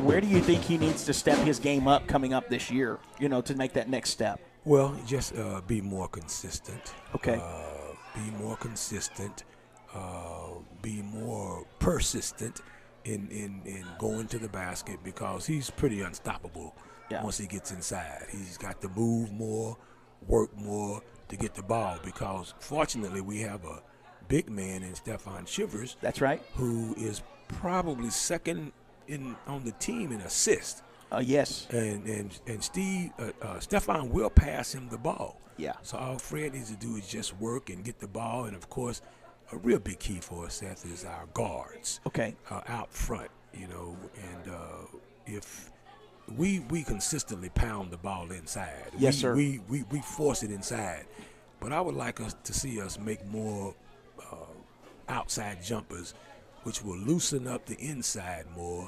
where do you think he needs to step his game up coming up this year, to make that next step? Well, just be more consistent. Okay. Be more consistent. Be more persistent in going to the basket because he's pretty unstoppable once he gets inside. He's got to move more, work more to get the ball because fortunately we have a big man in Stefan Shivers. That's right. Who is probably second on the team in assists. Yes. And Stefan will pass him the ball. Yeah. So all Fred needs to do is just work and get the ball. And, of course, a real big key for us, Seth, is our guards. Okay. Out front, and if we consistently pound the ball inside. Yes, sir. We force it inside. But I would like us to see us make more outside jumpers, which will loosen up the inside more,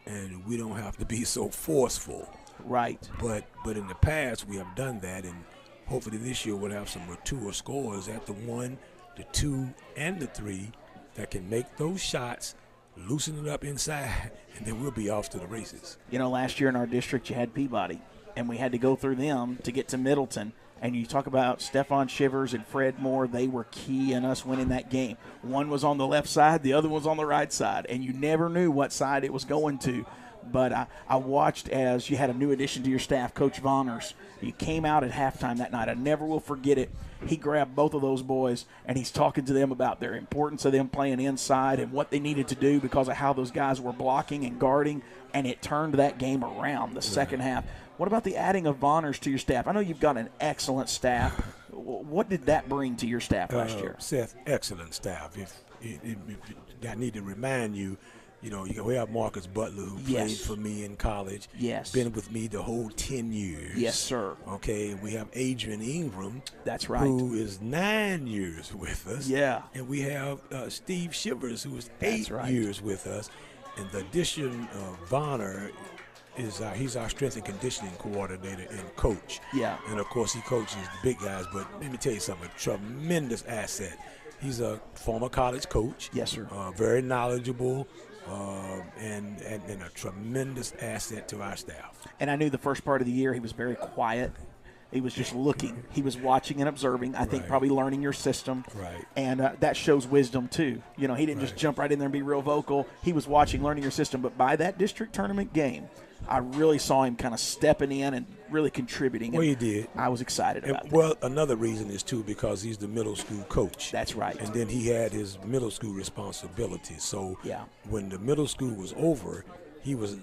and we don't have to be so forceful. Right. But in the past, we have done that, and hopefully this year we'll have some mature scorers at the 1, the 2, and the 3 that can make those shots, loosen it up inside, and then we'll be off to the races. Last year in our district you had Peabody, and we had to go through them to get to Middleton. And you talk about Stefan Shivers and Fred Moore, they were key in us winning that game. One was on the left side, the other was on the right side, and you never knew what side it was going to. But I watched as you had a new addition to your staff, Coach Voners. You came out at halftime that night. I never will forget it. He grabbed both of those boys, and he's talking to them about their importance of them playing inside and what they needed to do because of how those guys were blocking and guarding, and it turned that game around the second half. What about the adding of Voners to your staff? I know you've got an excellent staff. What did that bring to your staff last year? Seth, excellent staff. If I need to remind you, we have Marcus Butler who played for me in college. Yes. Been with me the whole 10 years. Yes, sir. Okay, we have Adrian Ingram. That's right. Who is 9 years with us. Yeah. And we have Steve Shivers, who is 8 years with us. And the addition of Vonner he's our strength and conditioning coordinator and coach. Yeah. And, of course, he coaches the big guys. But let me tell you something, a tremendous asset. He's a former college coach. Yes, sir. Very knowledgeable. And a tremendous asset to our staff. And I knew the first part of the year he was very quiet. He was just looking. He was watching and observing. I think probably learning your system. Right. And that shows wisdom too. You know, he didn't just jump right in there and be real vocal. He was watching, learning your system. But by that district tournament game, I really saw him kind of stepping in and really contributing. Well, he did. I was excited about that. Well, another reason is, too, because he's the middle school coach. That's right. And then he had his middle school responsibilities. So when the middle school was over, he was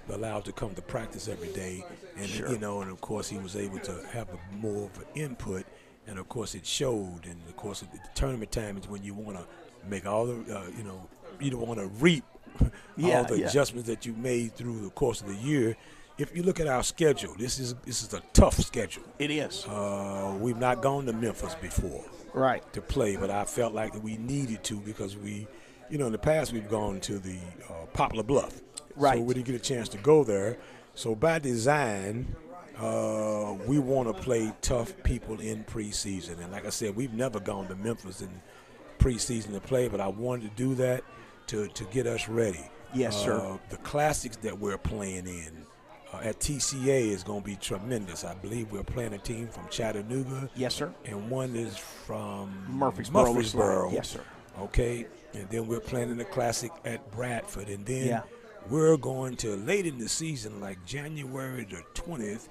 allowed to come to practice every day. And, you know, and, of course, he was able to have more of an input. And, of course, it showed. And, of course, the tournament time is when you want to make all the, you know, you don't want to reap all the adjustments that you made through the course of the year. If you look at our schedule, this is a tough schedule. It is. We've not gone to Memphis before, to play, but I felt like we needed to because we, you know, in the past we've gone to the Poplar Bluff, so we didn't get a chance to go there. So by design, we want to play tough people in preseason, and like I said, we've never gone to Memphis in preseason to play, but I wanted to do that to get us ready. Yes, sir. The classics that we're playing in at TCA is going to be tremendous. I believe we're playing a team from Chattanooga. Yes, sir. And one is from Murfreesboro. Yes, sir. Okay. And then we're playing in the classic at Bradford. And then we're going to late in the season, like January the 20th,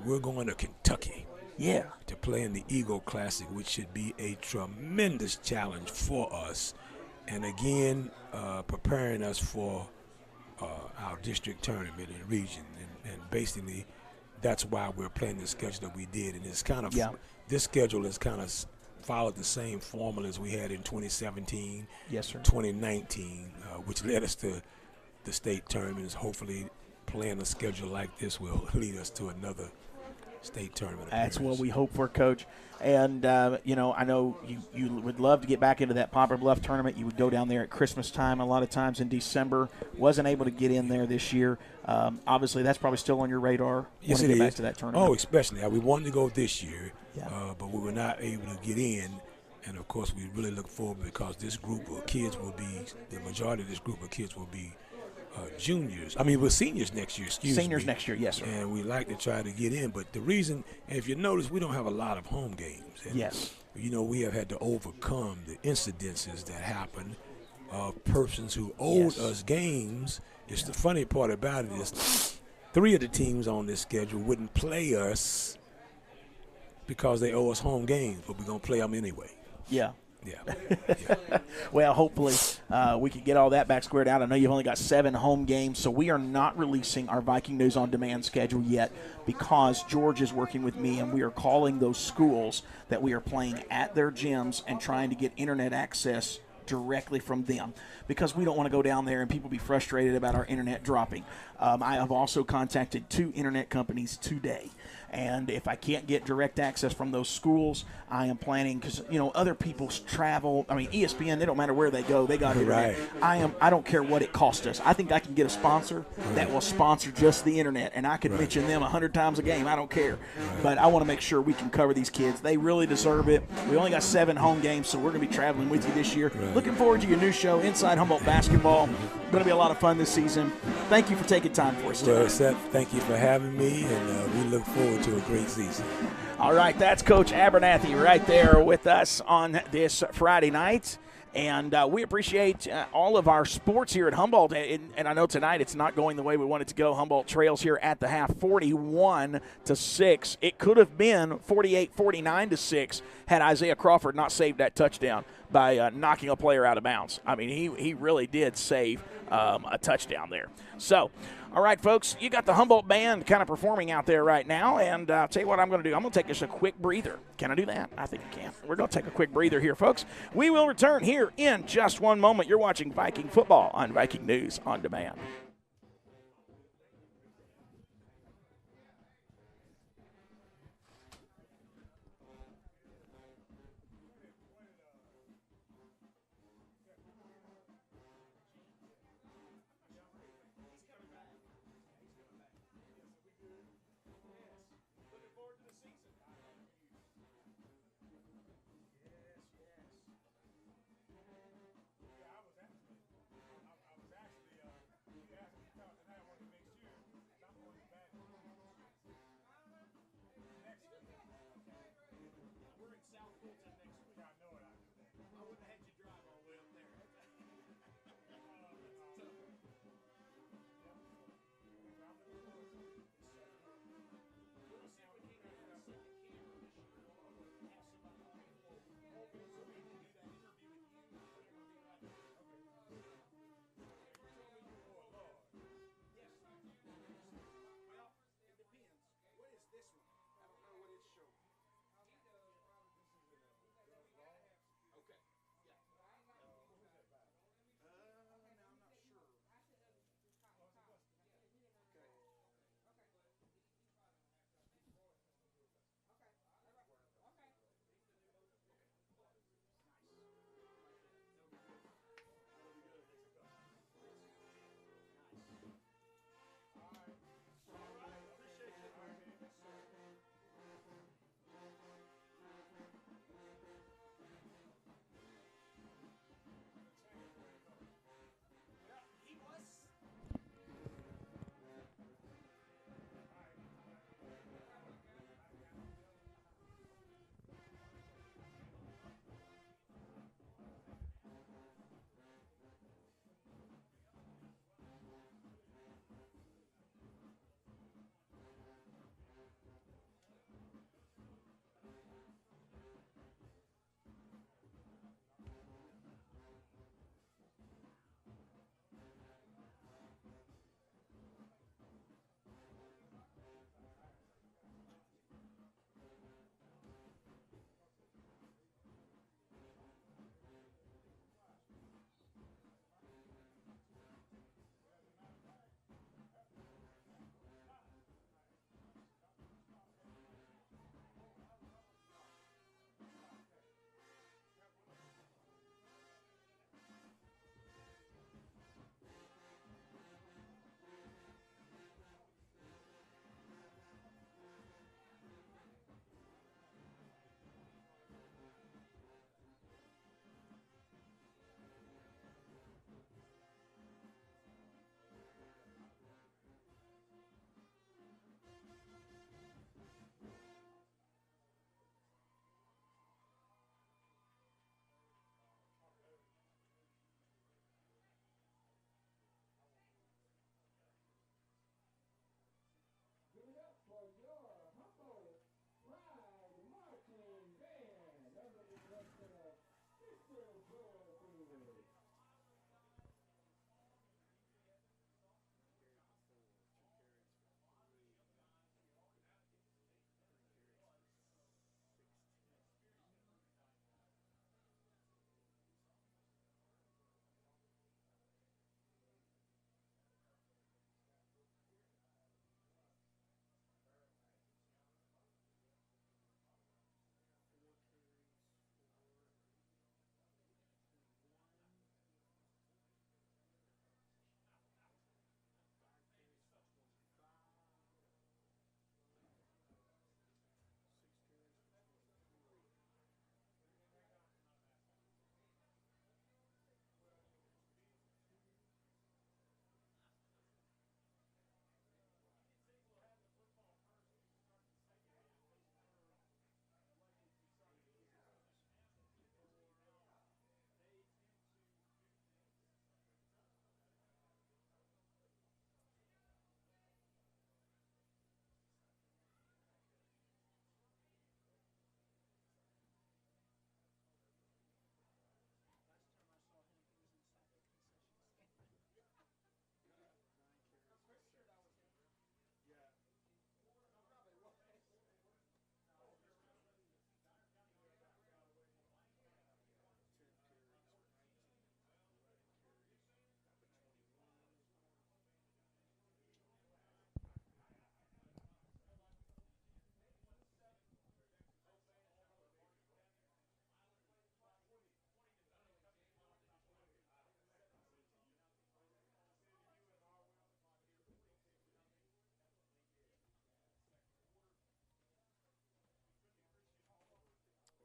we're going to Kentucky. Yeah. To play in the Eagle Classic, which should be a tremendous challenge for us. And again, preparing us for our district tournament in the region. And basically, that's why we're playing the schedule that we did. And it's kind of, this schedule has kind of followed the same formula as we had in 2017, 2019, which led us to the state tournaments. Hopefully, playing a schedule like this will lead us to another state tournament appearance. That's what we hope for, Coach. And, you know, I know you would love to get back into that Poplar Bluff tournament. You would go down there at Christmas time a lot of times in December. Wasn't able to get in there this year. Obviously, that's probably still on your radar. Yes, it get is. Back to that tournament. Oh, especially. We wanted to go this year, but we were not able to get in. And, of course, we really look forward because this group of kids will be, the majority of this group of kids will be juniors. I mean, we're seniors next year, Seniors next year, yes, sir. And we like to try to get in. But the reason, and if you notice, we don't have a lot of home games. And, you know, we have had to overcome the incidences that happen of persons who owed us games. It's the funny part about it is 3 of the teams on this schedule wouldn't play us because they owe us home games, but we're going to play them anyway. Yeah. Yeah. Well, hopefully we can get all that back squared out. I know you've only got 7 home games, so we are not releasing our Viking News on Demand schedule yet because George is working with me, and we are calling those schools that we are playing at their gyms and trying to get internet access directly from them because we don't want to go down there and people be frustrated about our internet dropping. I have also contacted 2 internet companies today. And if I can't get direct access from those schools, I am planning because, you know, other people travel. I mean, ESPN, they don't matter where they go. They got internet. I don't care what it costs us. I think I can get a sponsor that will sponsor just the internet, and I can mention them 100 times a game. I don't care. But I want to make sure we can cover these kids. They really deserve it. We only got 7 home games, so we're going to be traveling with you this year. Looking forward to your new show, Inside Humboldt Basketball. Going to be a lot of fun this season. Thank you for taking time for us today. Well, Seth, thank you for having me, and we look forward to a great season. All right, that's Coach Abernathy right there with us on this Friday night. And we appreciate all of our sports here at Humboldt. And I know tonight it's not going the way we want it to go. Humboldt trails here at the half 41-6. It could have been 48-49-6 had Isaiah Crawford not saved that touchdown by knocking a player out of bounds. I mean, he really did save a touchdown there. So, all right, folks, you got the Humboldt band kind of performing out there right now, and I'll tell you what I'm going to do. I'm going to take us a quick breather. Can I do that? I think I can. We're going to take a quick breather here, folks. We will return here in just one moment. You're watching Viking football on Viking News on Demand.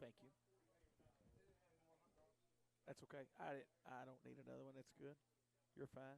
Thank you. That's okay. I don't need another one. That's good. You're fine.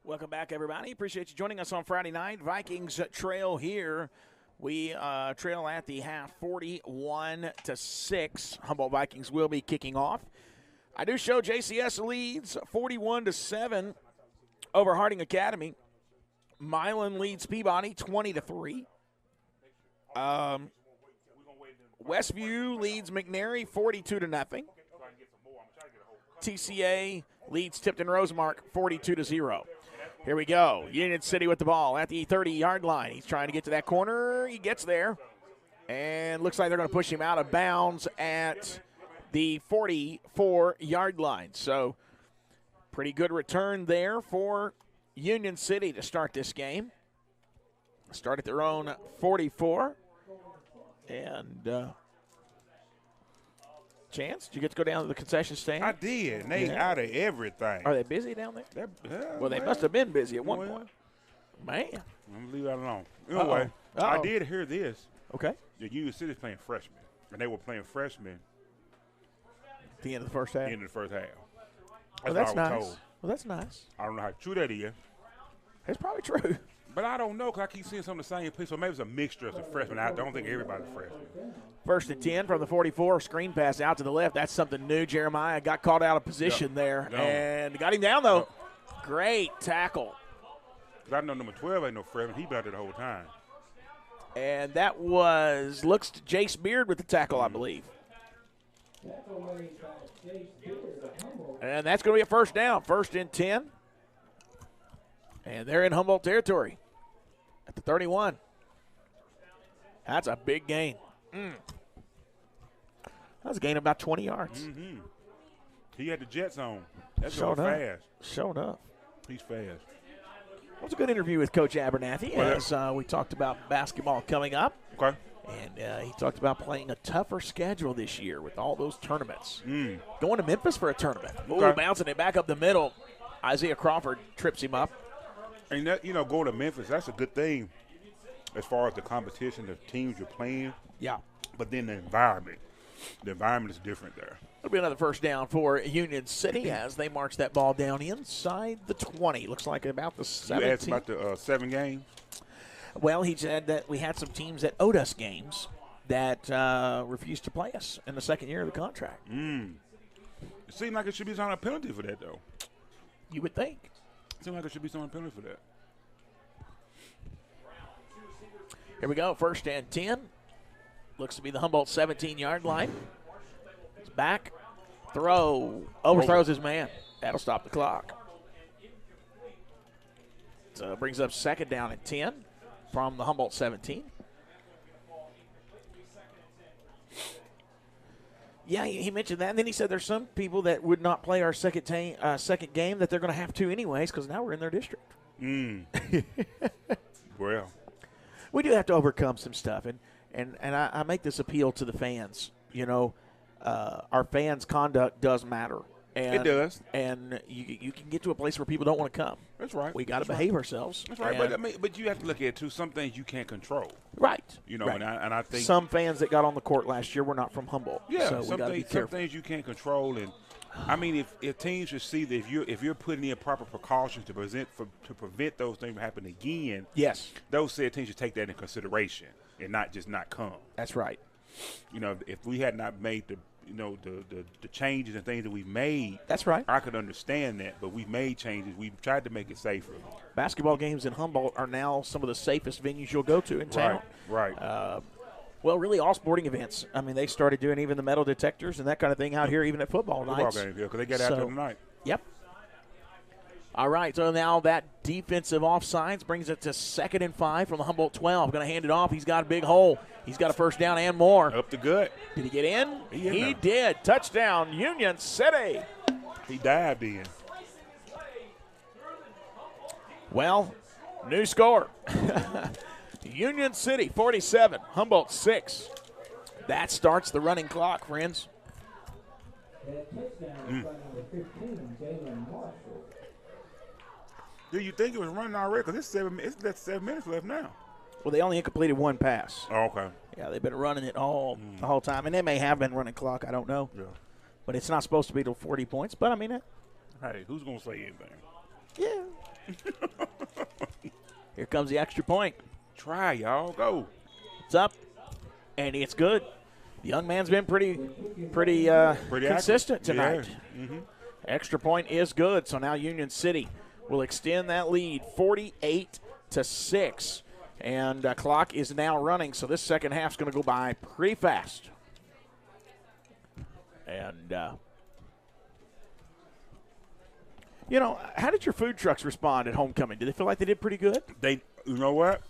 Welcome back, everybody. Appreciate you joining us on Friday night. Vikings trail here. We trail at the half 41-6. Humboldt Vikings will be kicking off. I do show JCS leads 41-7 over Harding Academy. Milan leads Peabody 20-3. Westview leads McNary 42-0. TCA leads Tipton Rosemark 42-0. Here we go. Union City with the ball at the 30-yard line. He's trying to get to that corner. He gets there. And looks like they're going to push him out of bounds at the 44-yard line. So pretty good return there for Union City to start this game. Start at their own 44. And Chance, did you get to go down to the concession stand? I did. And they out of everything. Are they busy down there? Well, they must have been busy at one point. Man. I'm going to leave that alone. Anyway, I did hear this. Okay. The Union City's playing freshmen. And they were playing freshmen. At the end of the first half? At the end of the first half. Well, that's nice. Well, that's nice. I don't know how true that is. It's probably true. But I don't know because I keep seeing some of the same people. So maybe it's a mixture of the freshmen. I don't think everybody's freshman. 1st and 10 from the 44. Screen pass out to the left. That's something new. Jeremiah got caught out of position there. And got him down, though. Great tackle. Because I know number 12 ain't no freshman. He been out there the whole time. And that was, looks to Jace Beard with the tackle, I believe. And that's going to be a first down. 1st and 10. And they're in Humboldt territory at the 31. That's a big gain. That was a gain of about 20 yards. Mm-hmm. He had the Jets on. That's going fast. Showing up. He's fast. It was a good interview with Coach Abernathy as we talked about basketball coming up. Okay. And he talked about playing a tougher schedule this year with all those tournaments. Going to Memphis for a tournament. Okay. Bouncing it back up the middle. Isaiah Crawford trips him up. And, that, going to Memphis, that's a good thing as far as the competition, the teams you're playing. Yeah. But then the environment. The environment is different there. It'll be another first down for Union City as they march that ball down inside the 20. Looks like about the 17. You asked about the 7 games? Well, he said that we had some teams that owed us games that refused to play us in the second year of the contract. It seems like it should be some penalty for that, though. You would think. It seems like it should be some penalty for that. Here we go, 1st and 10. Looks to be the Humboldt 17-yard line. It's back. Throw. Overthrows his man. That'll stop the clock. So it brings up 2nd down and 10. from the Humboldt 17. Yeah, he mentioned that, and then he said there's some people that would not play our second game that they're going to have to anyways because now we're in their district. Well, we do have to overcome some stuff, and I make this appeal to the fans. You know, our fans' conduct does matter. And, it does. And you can get to a place where people don't want to come. That's right. We got to behave ourselves. That's right. But you have to look at it, too. Some things you can't control. Right. You know, right. And I think some fans that got on the court last year were not from Humboldt. Yeah, so we got to be careful. Some things you can't control. And, I mean, if teams should see that if you're putting in proper precautions to prevent those things from happening again, yes, those said teams should take that in consideration and not just not come. That's right. You know, if we had not made the changes and things that we've made. That's right. I could understand that, but we've made changes. We've tried to make it safer. Basketball games in Humboldt are now some of the safest venues you'll go to in town. Right. Well, really all sporting events. I mean, they started doing even the metal detectors and that kind of thing out here, even at football nights. Football games, yeah, because they get out there tonight. Yep. All right, so now that defensive offsides brings it to 2nd and 5 from the Humboldt 12. Going to hand it off. He's got a big hole. He's got a first down and more. Up the gut. Did he get in? He did. Touchdown, Union City. He dived in. Well, new score. Union City 47, Humboldt 6. That starts the running clock, friends. Do you think it was running already? Because it's 7 minutes left now. Well, they only completed one pass. Oh, okay. Yeah, they've been running it the whole time. And they may have been running clock. I don't know. Yeah. But it's not supposed to be till 40 points. But, I mean, hey, who's going to say anything? Yeah. Here comes the extra point. Try, y'all. Go. It's up. And it's good. The young man's been pretty consistent tonight. Yeah. Mm-hmm. Extra point is good. So now Union City will extend that lead 48-6. And clock is now running, so this second half is going to go by pretty fast. And, you know, how did your food trucks respond at homecoming? Did they feel like they did pretty good? You know what?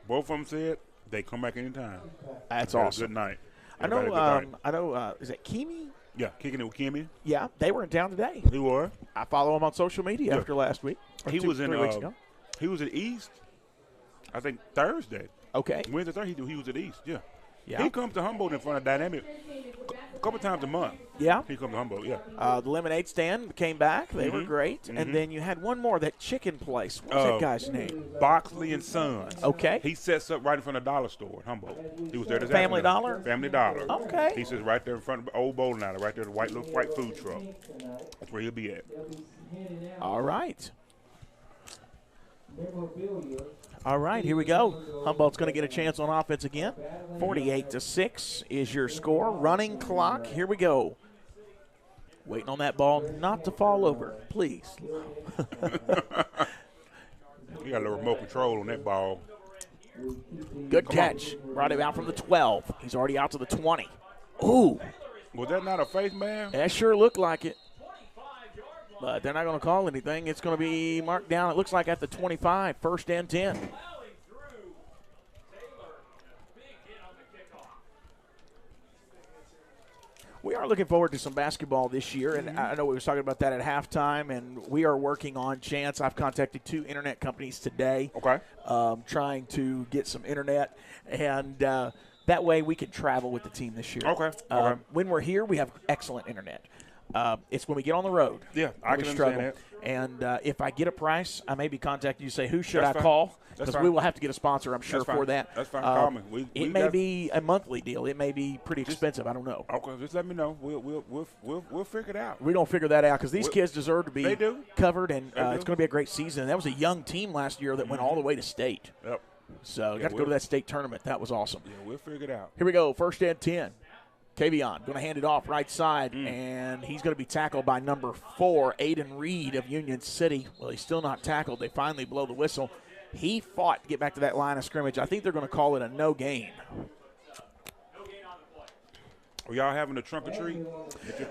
Both of them said they come back anytime. That's awesome. Good night. I know, is it Kimi? Yeah, kicking it with Kimi. Yeah, they were in town today. He were. I follow him on social media after last week. He was 3 weeks ago. He was at East, I think, Thursday. Okay. Wednesday, Thursday, he was at East, yeah. Yeah. He comes to Humboldt in front of Dynamic a couple times a month. Yeah. He comes to Humboldt, yeah. The lemonade stand came back. They were great. Mm-hmm. And then you had one more, that chicken place. What's that guy's name? Boxley and Sons. Okay. He sets up right in front of the dollar store in Humboldt. He was there this Family afternoon. Dollar? Family Dollar. Okay. He sits right there in front of the old bowling alley, right there, the white food truck. That's where he'll be at. All right. All right, here we go. Humboldt's going to get a chance on offense again. 48-6 is your score. Running clock. Here we go. Waiting on that ball not to fall over, please. You got a little remote control on that ball. Good catch. Brought him out from the 12. He's already out to the 20. Ooh. Was that not a face man? That sure looked like it. But they're not going to call anything. It's going to be marked down, it looks like, at the 25, 1st and 10. We are looking forward to some basketball this year, and I know we were talking about that at halftime, and we are working on Chance. I've contacted 2 internet companies today. Okay. Trying to get some internet, and that way we can travel with the team this year. Okay. When we're here, we have excellent internet. It's when we get on the road. Yeah, I can understand that. And if I get a price, I maybe contact you and say, who should That's I fine. call? That's Because we will have to get a sponsor, I'm sure, That's fine. for that. That's fine. Call me. It may be a monthly deal. It may be pretty expensive. I don't know. Okay, just let me know. We'll figure it out. We're going to figure that out because these kids deserve to be covered, and They do. it's going to be a great season. And that was a young team last year that went all the way to state. Yep. So got to go to that state tournament. That was awesome. Yeah, we'll figure it out. Here we go, 1st and 10. Kavion going to hand it off right side, and he's going to be tackled by number 4, Aiden Reed of Union City. Well, he's still not tackled. They finally blow the whistle. He fought to get back to that line of scrimmage. I think they're going to call it a no gain. Are y'all having a trunk or treat?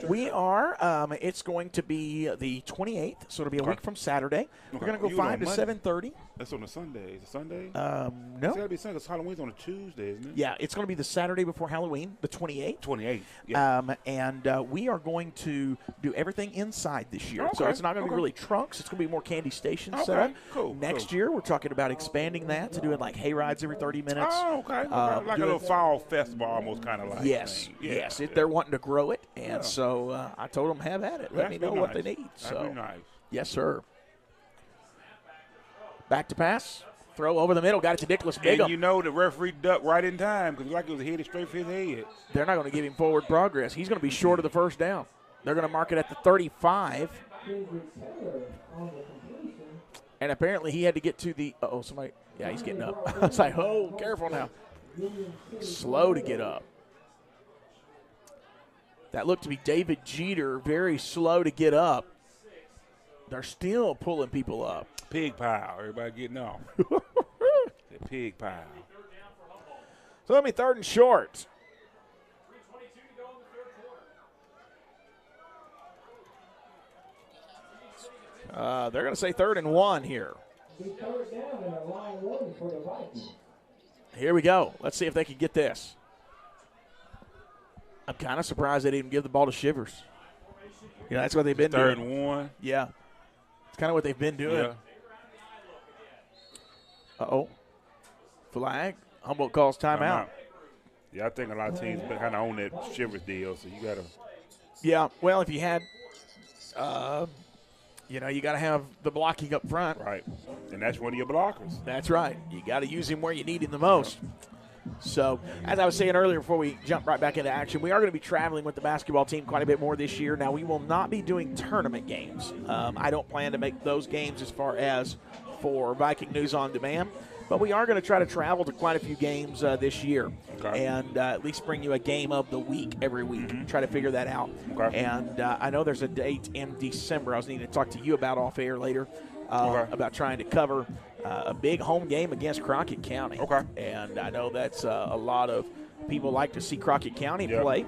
We are. It's going to be the 28th, so it'll be a week from Saturday. We're going to go 5 to 7:30. That's on a Sunday. Is it Sunday? No. It's got to be Sunday because Halloween's on a Tuesday, isn't it? Yeah, it's going to be the Saturday before Halloween, the 28th. 28th, yeah. And we are going to do everything inside this year. So Okay, it's not going to be really trunks. It's going to be more candy station set up. Cool. Next year, we're talking about expanding that to doing like hay rides every 30 minutes. Oh, okay. Like a little fall festival almost kind of like. Yes, thing. yes. They're wanting to grow it. And so I told them, have at it. Let me know what they need. That'd be nice. Yes, sir. Back to pass. Throw over the middle. Got it to Nicholas Bigham. And you know the referee ducked right in time because like it was headed straight for his head. They're not going to give him forward progress. He's going to be short of the first down. They're going to mark it at the 35. And apparently he had to get to the – somebody – yeah, he's getting up. I was like, oh, careful now. Slow to get up. That looked to be David Jeter, very slow to get up. They're still pulling people up. Pig pile. Everybody getting off. That pig pile. So let me 3rd and short. They're going to say 3rd and 1 here. Here we go. Let's see if they can get this. I'm kind of surprised they didn't give the ball to Shivers. You know, that's what they've been doing. 3rd and 1. Yeah. It's kind of what they've been doing. Yeah. Uh-oh. Flag. Humboldt calls timeout. Yeah, I think a lot of teams kind of own that Shivers deal, so you got to. Yeah, well, if you had, you got to have the blocking up front. Right. And that's one of your blockers. That's right. You got to use him where you need him the most. So, as I was saying earlier before we jump right back into action, we are going to be traveling with the basketball team quite a bit more this year. Now, we will not be doing tournament games. I don't plan to make those games as far as for Viking News On Demand, but we are going to try to travel to quite a few games this year and at least bring you a game of the week every week. Try to figure that out. And I know there's a date in December I was needing to talk to you about off air later about trying to cover a big home game against Crockett County. And I know that's a lot of people like to see Crockett County play.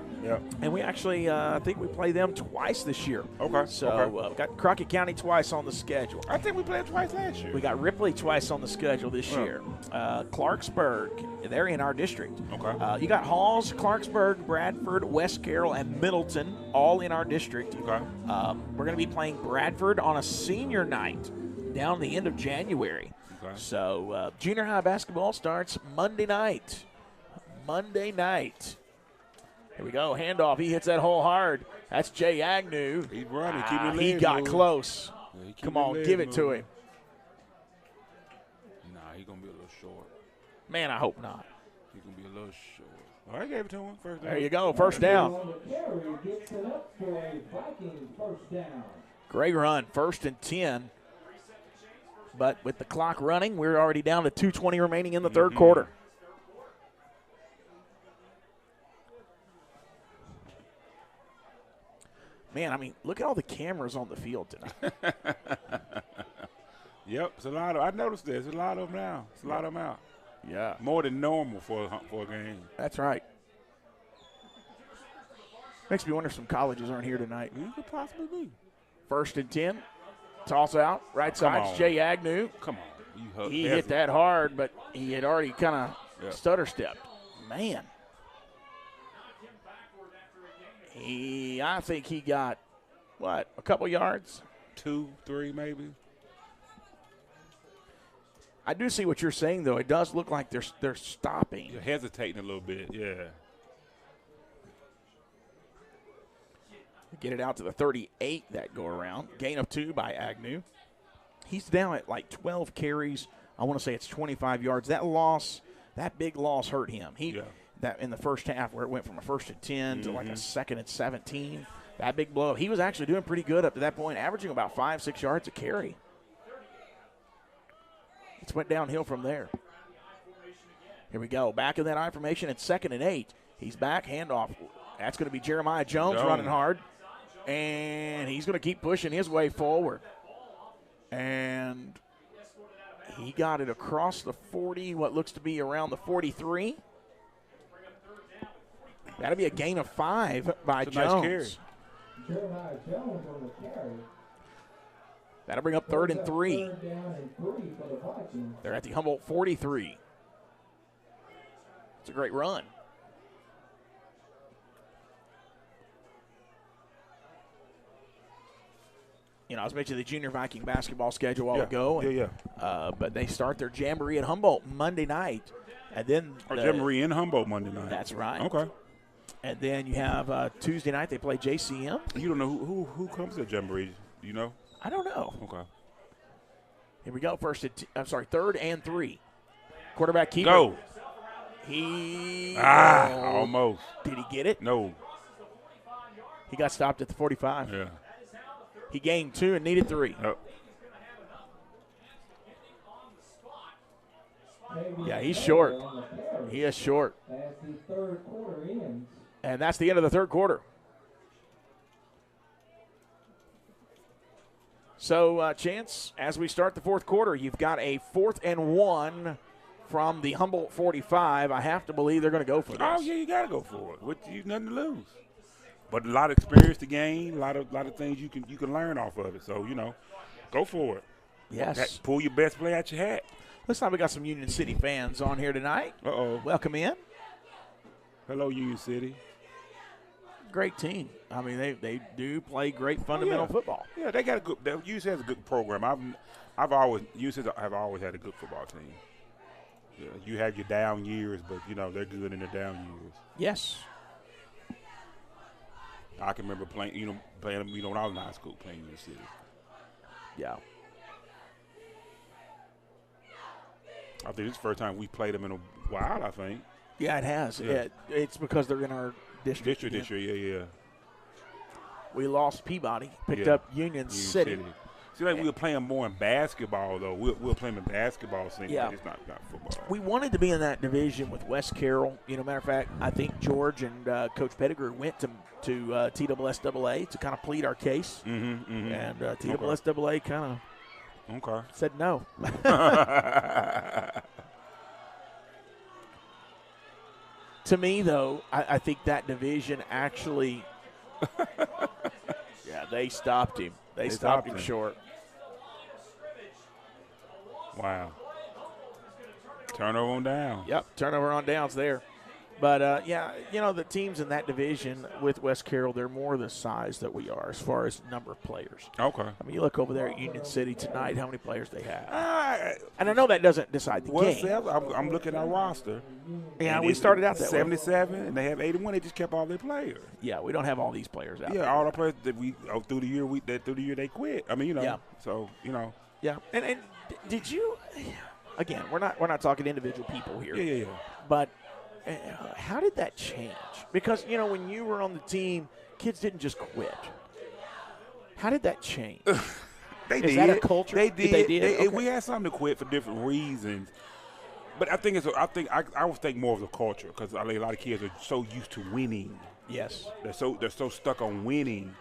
And we actually, I think we play them twice this year. So got Crockett County twice on the schedule. I think we played twice last year. We got Ripley twice on the schedule this year. Clarksburg, they're in our district. You got Halls, Clarksburg, Bradford, West Carroll, and Middleton, all in our district. We're going to be playing Bradford on a senior night down the end of January. So junior high basketball starts Monday night. Here we go. Handoff. He hits that hole hard. That's Jay Agnew. He's running. Keep his he legs got moving. close. Yeah, Come on, give it to him. Nah, he's going to be a little short. Man, I hope not. He's going to be a little short. All right, gave it to him. First down. There you go. First down. Great run. 1st and 10. But with the clock running, we're already down to 2:20 remaining in the third quarter. Man, I mean, look at all the cameras on the field tonight. Yep, it's a lot of. I noticed this. There's a lot of them now. It's a lot of them out. Yeah, more than normal for a game. That's right. Makes me wonder if some colleges aren't here tonight. You could possibly be. 1st and 10. Toss out. Right side, Jay Agnew. Come on. He hit that hard, but he had already kind of stutter stepped. Man. I think he got, what, a couple yards? 2, 3 maybe. I do see what you're saying, though. It does look like they're stopping. You're hesitating a little bit, yeah. Get it out to the 38 that go around. Gain of 2 by Agnew. He's down at like 12 carries. I want to say it's 25 yards. That big loss hurt him. That in the first half where it went from a 1st and 10 to like a 2nd and 17. That big blow. He was actually doing pretty good up to that point, averaging about 5-6 yards a carry. It's went downhill from there. Here we go. Back in that I formation at 2nd and 8. He's back. Handoff. That's going to be Jeremiah Jones running hard. And he's going to keep pushing his way forward. And he got it across the 40, what looks to be around the 43. That'll be a gain of 5 by Jones. Nice carry. Jeremiah Jones on the carry. That'll bring up 3rd and 3. They're at the Humboldt 43. It's a great run. You know, I was mentioning the junior Viking basketball schedule a while ago. And, but they start their jamboree at Humboldt Monday night. And then jamboree in Humboldt Monday night. That's right. Okay. And then you have Tuesday night they play JCM. You don't know who comes to jamboree, do you know? I don't know. Okay. Here we go. 3rd and 3. Quarterback keeper. Go. Almost. Did he get it? No. He got stopped at the 45. Yeah. He gained 2 and needed 3. Oh. Yeah, he's short. He is short. And that's the end of the 3rd quarter. So, Chance, as we start the 4th quarter, you've got a 4th and 1 from the Humboldt 45. I have to believe they're going to go for this. Oh, yeah, you got to go for it. You've nothing to lose. But a lot of experience to gain, a lot of things you can learn off of it. So, you know, go for it. Yes. Pull your best play out your hat. Looks like we got some Union City fans on here tonight. Uh-oh. Welcome in. Hello, Union City. Great team. I mean, they do play great fundamental football. Yeah, they got a good. UC has a good program. UC have always had a good football team. Yeah, you have your down years, but you know they're good in the down years. Yes. I can remember playing them when I was in high school playing Union City. Yeah. I think it's the first time we played them in a while. I think. Yeah, it has. Yeah. It's because they're in our district. This year, yeah. We lost Peabody, picked up Union City. See, like we were playing more in basketball, though. We're playing in basketball scene. Yeah. It's not football. We wanted to be in that division with West Carroll. You know, matter of fact, I think George and Coach Pettigrew went to TSSAA to kind of plead our case. Mm-hmm. And TSSAA kind of said no. To me, though, I think that division actually they stopped him. They stopped him short. Wow. Turnover on down. Yep, turnover on downs there. But, the teams in that division with West Carroll, they're more the size that we are as far as number of players. Okay. I mean, you look over there at Union City tonight, how many players they have. And I know that doesn't decide the game. I'm looking at our roster. Yeah, we started out that 77, and they have 81. They just kept all their players. Yeah, we don't have all these players out there. Yeah, all the players that through the year they quit. I mean, so, Yeah, and did you – again, we're not talking individual people here. Yeah. But – how did that change? Because, when you were on the team, kids didn't just quit. How did that change? Is that a culture? They did. Okay. We had some to quit for different reasons. But I would think more of the culture because a lot of kids are so used to winning. Yes. They're so stuck on winning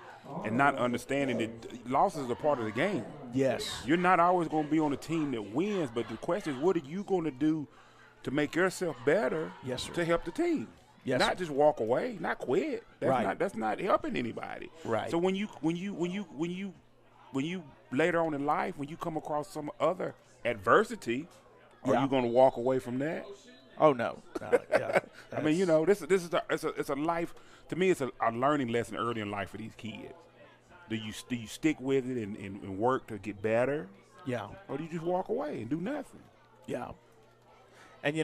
and not understanding that losses are part of the game. Yes. You're not always going to be on a team that wins, but the question is, what are you going to do to make yourself better to help the team? Yes, not just walk away, not quit. That's Right. not helping anybody. Right. So when you later on in life, when you come across some other adversity, are you going to walk away from that? Oh no. I mean, this is it's a life. To me, it's a learning lesson early in life for these kids. Do you stick with it and work to get better? Yeah. Or do you just walk away and do nothing? Yeah. And,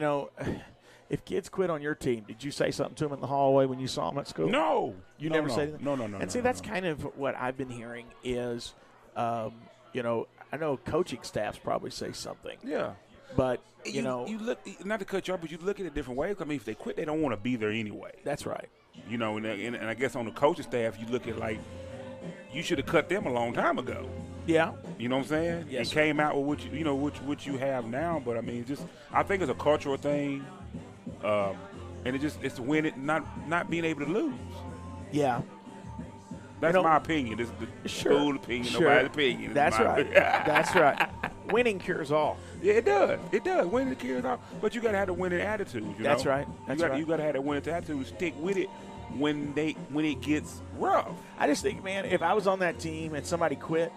if kids quit on your team, did you say something to them in the hallway when you saw them at school? No. You never said anything? No. And see, that's kind of what I've been hearing is, I know coaching staffs probably say something. Yeah. But, you look, not to cut you off, but you look at it different ways. I mean, if they quit, they don't want to be there anyway. That's right. And I guess on the coaching staff, you look at like, you should have cut them a long time ago. Yeah. You know what I'm saying? Yes. It came out with what you have now, but I mean, I think it's a cultural thing, and it's winning, not being able to lose. Yeah. That's my opinion. This is the school opinion, nobody's opinion. That's right. That's right. Winning cures all. Yeah, it does. It does. Winning cures all. But you got to have the winning attitude. That's right. You got to have the winning attitude to stick with it when it gets rough. I just think, man, if I was on that team and somebody quit,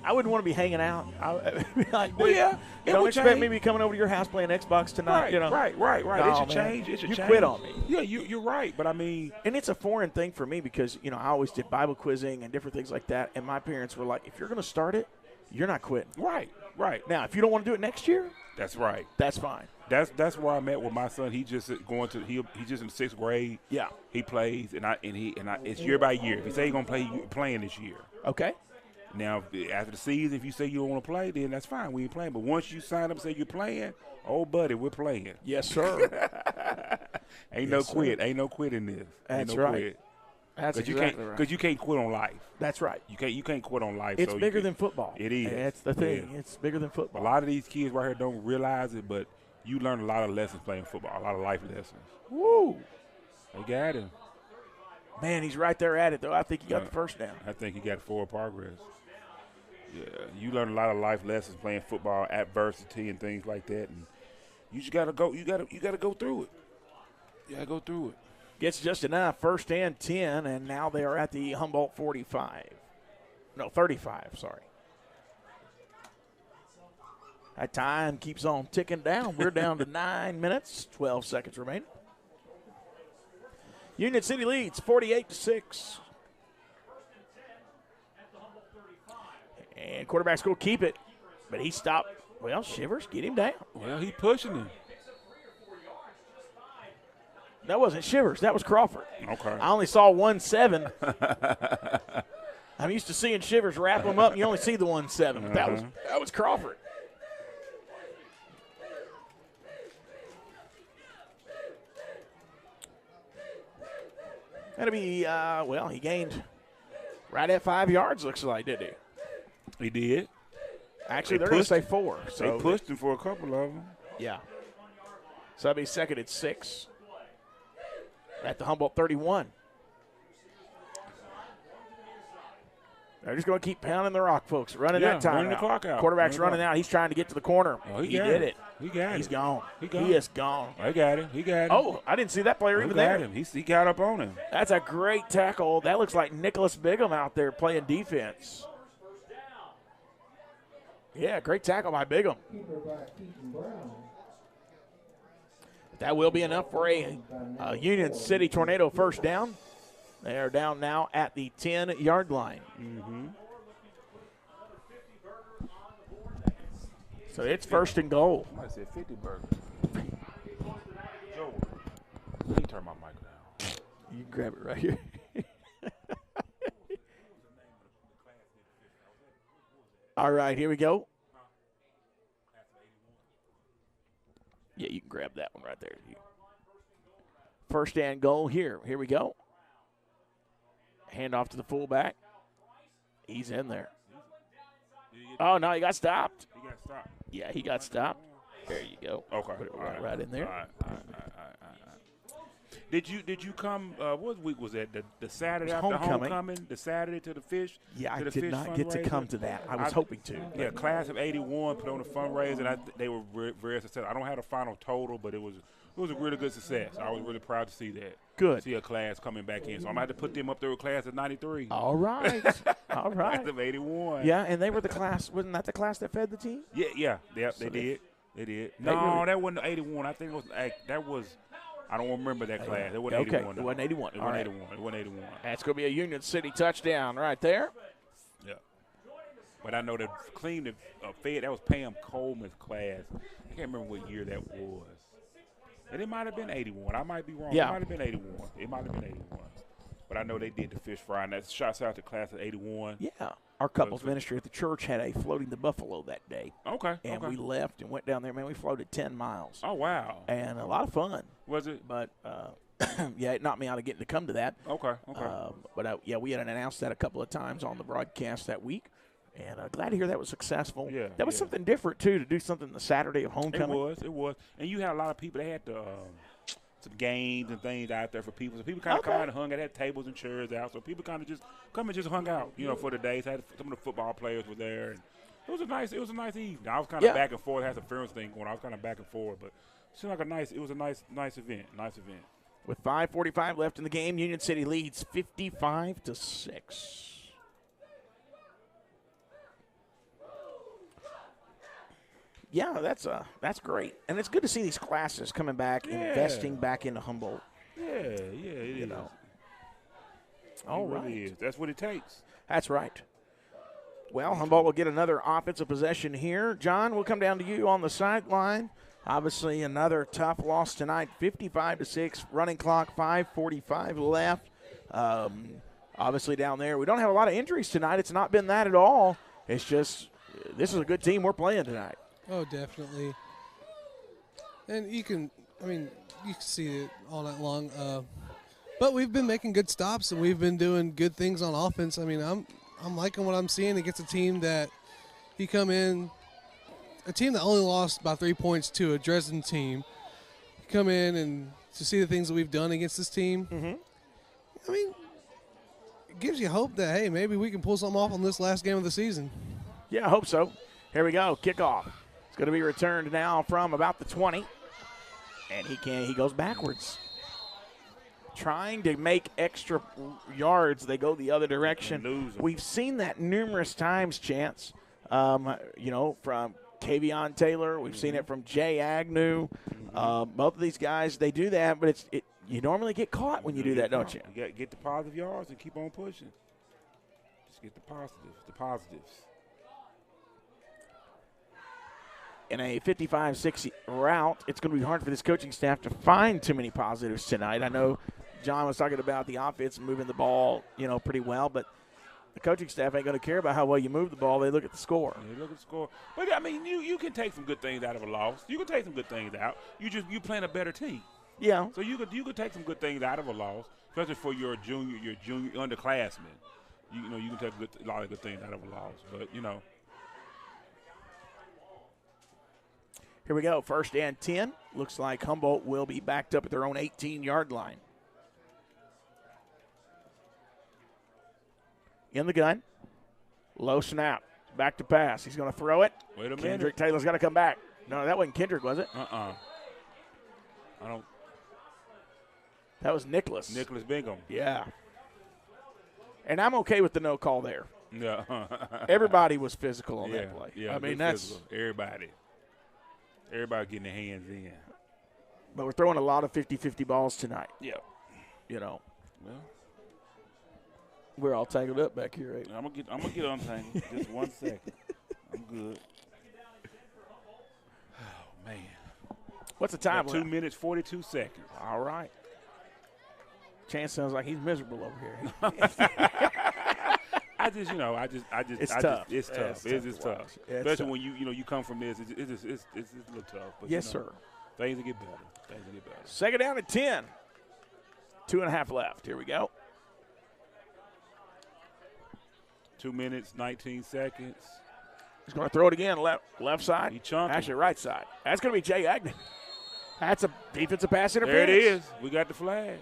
I wouldn't want to be hanging out. Like, Well, yeah, it don't would expect change. me to be coming over to your house playing Xbox tonight. Right, You know, right. No, It should man. change. It should You change. quit on me. Yeah, you're right. But I mean, and it's a foreign thing for me because I always did Bible quizzing and different things like that. And my parents were like, if you're going to start it, you're not quitting. Right. Now, if you don't want to do it next year, that's right. That's fine. That's where I'm at with my son. He just he's just in 6th grade. Yeah. He plays and it's year by year. If he say he's gonna play, you playing this year. Okay. Now after the season, if you say you don't want to play, then that's fine. We ain't playing. But once you sign up and say you're playing, oh buddy, we're playing. Yes, sir. Ain't no quit. Ain't no quit in this. That's Ain't no right. Quit. That's Cause exactly right. Because you can't quit on life. That's right. You can't quit on life. It's so bigger than football. It is. That's the thing. Yeah. It's bigger than football. A lot of these kids right here don't realize it, but you learn a lot of lessons playing football, a lot of life lessons. Woo! They got him. Man, he's right there at it, though. I think he got the first down. I think he got forward progress. Yeah, you learn a lot of life lessons playing football, adversity and things like that, and you just gotta go. You gotta go through it. You gotta go through it. Gets just enough. 1st and 10, and now they are at the Humboldt 45. No, 35, sorry. That time keeps on ticking down. We're down to 9 minutes, 12 seconds remaining. Union City leads 48-6. And quarterback's going to keep it, but he stopped. Well, Shivers, get him down. Well, he pushing him. That wasn't Shivers. That was Crawford. Okay. I only saw 1-7. I'm used to seeing Shivers wrap them up, and you only see the 1-7. But that was Crawford. That'll be, he gained right at 5 yards, looks like, didn't he? He did. Actually, they're going to say 4. So they pushed him for a couple of them. Yeah. So that'll be 2nd and 6 at the Humboldt 31. They're just going to keep pounding the rock, folks. Running that time running the clock out. Quarterback's running out. He's trying to get to the corner. Oh, he did it. He got it. He's gone. He gone. He is gone. I got him. He got him. Oh, I didn't see that player even there. Him. He got up on him. That's a great tackle. That looks like Nicholas Bigham out there playing defense. Yeah, great tackle by Bigham. That will be enough for a Union City Tornado first down. They are down now at the 10-yard line. Mm-hmm. So it's 1st and goal. I said 50 burgers. Joe, let me turn my mic down. You can grab it right here. All right, here we go. Yeah, you can grab that one right there. 1st and goal here. Here we go. Hand off to the fullback. He's in there. Oh, no, he got stopped. He got stopped. Yeah, he got stopped. There you go. Okay. Put it right in there. All right. Did you come, what week was that? The Saturday after homecoming? The Saturday to the Fish? Yeah, I the did Fish not get to fundraiser? come to that. I was hoping to. Yeah, class of 81 put on a fundraiser, and they were very successful. I don't have the final total, but it was a really good success. I was really proud to see that. Good. See a class coming back in. So I'm going to have to put them up there with class of 93. All right. All right. Class of 81. Yeah, and they were the class. Wasn't that the class that fed the team? Yeah. They did. They did. No, that wasn't 81. I think that was I don't remember that class. It wasn't 81. It wasn't 81. It wasn't 81. It wasn't 81. That's going to be a Union City touchdown right there. Yeah. But I know that cleaned fed. That was Pam Coleman's class. I can't remember what year that was. And it might have been 81. I might be wrong. Yeah. It might have been 81. It might have been 81. But I know they did the fish fry. And that shouts out to class of 81. Yeah. Our couples ministry at the church had a floating the buffalo that day. Okay. And we left and went down there. Man, we floated 10 miles. Oh, wow. And a lot of fun. Was it? But, yeah, it knocked me out of getting to come to that. Okay. But, we had announced that a couple of times on the broadcast that week. And glad to hear that was successful. Yeah, that was something different, too, to do something the Saturday of homecoming. It was. And you had a lot of people. They had some games and things out there for people. So people kind of come out and hung out, had tables and chairs out. So people kind of just come and just hung out, for the days. Had some of the football players were there. And it was a nice evening. I was kind of back and forth. I had some friends thing going. I was kind of back and forth. But it seemed like it was a nice event. Nice event. With 5:45 left in the game, Union City leads 55-6. Yeah, that's great. And it's good to see these classes coming back, investing back into Humboldt. Yeah, it is. All right. Really is. That's what it takes. That's right. Well, Humboldt will get another offensive possession here. John, we'll come down to you on the sideline. Obviously, another tough loss tonight, 55-6, running clock, 5:45 left. Obviously, down there, we don't have a lot of injuries tonight. It's not been that at all. It's just this is a good team we're playing tonight. Oh, definitely. And you can see it all night long. But we've been making good stops, and we've been doing good things on offense. I mean, I'm liking what I'm seeing against a team that a team that only lost by 3 points to a Dresden team. You come in and to see the things that we've done against this team. I mean, it gives you hope that, hey, maybe we can pull something off on this last game of the season. Yeah, I hope so. Here we go, kickoff. It's going to be returned now from about the 20. And he goes backwards. Trying to make extra yards, they go the other direction. We've seen that numerous times, Chance. From Kavion Taylor. We've seen it from Jay Agnew. Both of these guys, they do that, but you normally get caught when you do that, don't you? You got to get the positive yards and keep on pushing. Just get the positives. In a 55-6 route, it's going to be hard for this coaching staff to find too many positives tonight. I know John was talking about the offense moving the ball, pretty well, but the coaching staff ain't going to care about how well you move the ball. They look at the score. They look at the score. But, I mean, you can take some good things out of a loss. You can take some good things out. You playing a better team. Yeah. So you could take some good things out of a loss, especially for your junior underclassmen. You can take a lot of good things out of a loss. But, Here we go, 1st and 10. Looks like Humboldt will be backed up at their own 18-yard line. In the gun. Low snap. Back to pass. He's going to throw it. Wait a minute. Kendrick Taylor's got to come back. No, that wasn't Kendrick, was it? I don't. That was Nicholas. Nicholas Bingham. Yeah. And I'm okay with the no call there. Yeah. Everybody was physical on that play. Yeah, I mean, that's physical. Everybody getting their hands in. But we're throwing a lot of 50-50 balls tonight. Yeah. Well, we're we're all tangled up back here, right? I'm gonna get untangled. Just 1 second. I'm good. Oh man. What's the time? 2 minutes 42 seconds. All right. Chance sounds like he's miserable over here. It's tough. It's tough. It's tough. Especially when you come from this. It's a little tough. But yes, sir. Things will get better. 2nd down at 10. 2.5 left. Here we go. 2 minutes, 19 seconds. He's going to throw it again, left side. He chunking. Actually, right side. That's going to be Jay Agnew. That's a defensive pass interference. There it is. We got the flag.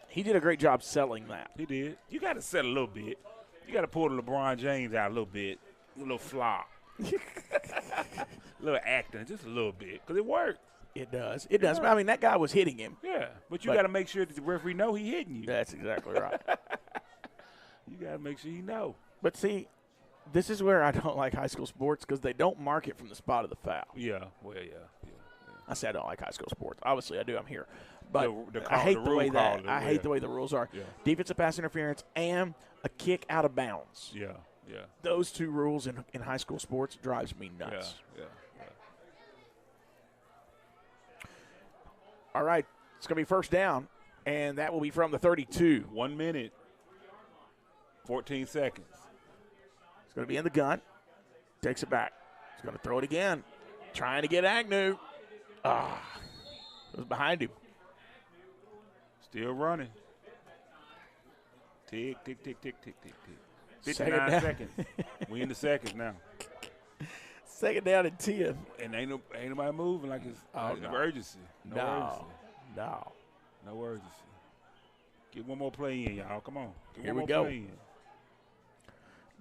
He did a great job selling that. He did. You got to sell a little bit. You got to pull the LeBron James out a little bit. A little flop. A little acting, just a little bit, because it worked. It does. It does. I mean, that guy was hitting him. Yeah, but you got to make sure that the referee know he hitting you. That's exactly right. You got to make sure he know. But see, this is where I don't like high school sports because they don't mark it from the spot of the foul. Yeah, well, yeah. I say I don't like high school sports. Obviously, I do. I'm here. But I hate the way hate the way the rules are. Yeah. Defensive pass interference and a kick out of bounds. Yeah. Those two rules in high school sports drives me nuts. Yeah. All right, it's going to be 1st down, and that will be from the 32. 1 minute, 14 seconds. It's going to be in the gun. Takes it back. He's going to throw it again. Trying to get Agnew. It was behind him. Still running. Tick, tick, tick, tick, tick, tick, tick. 59 seconds. We in the seconds now. 2nd down and 10. And ain't nobody moving like it's urgency. No urgency. Get one more play in, y'all. Come on. Here we go.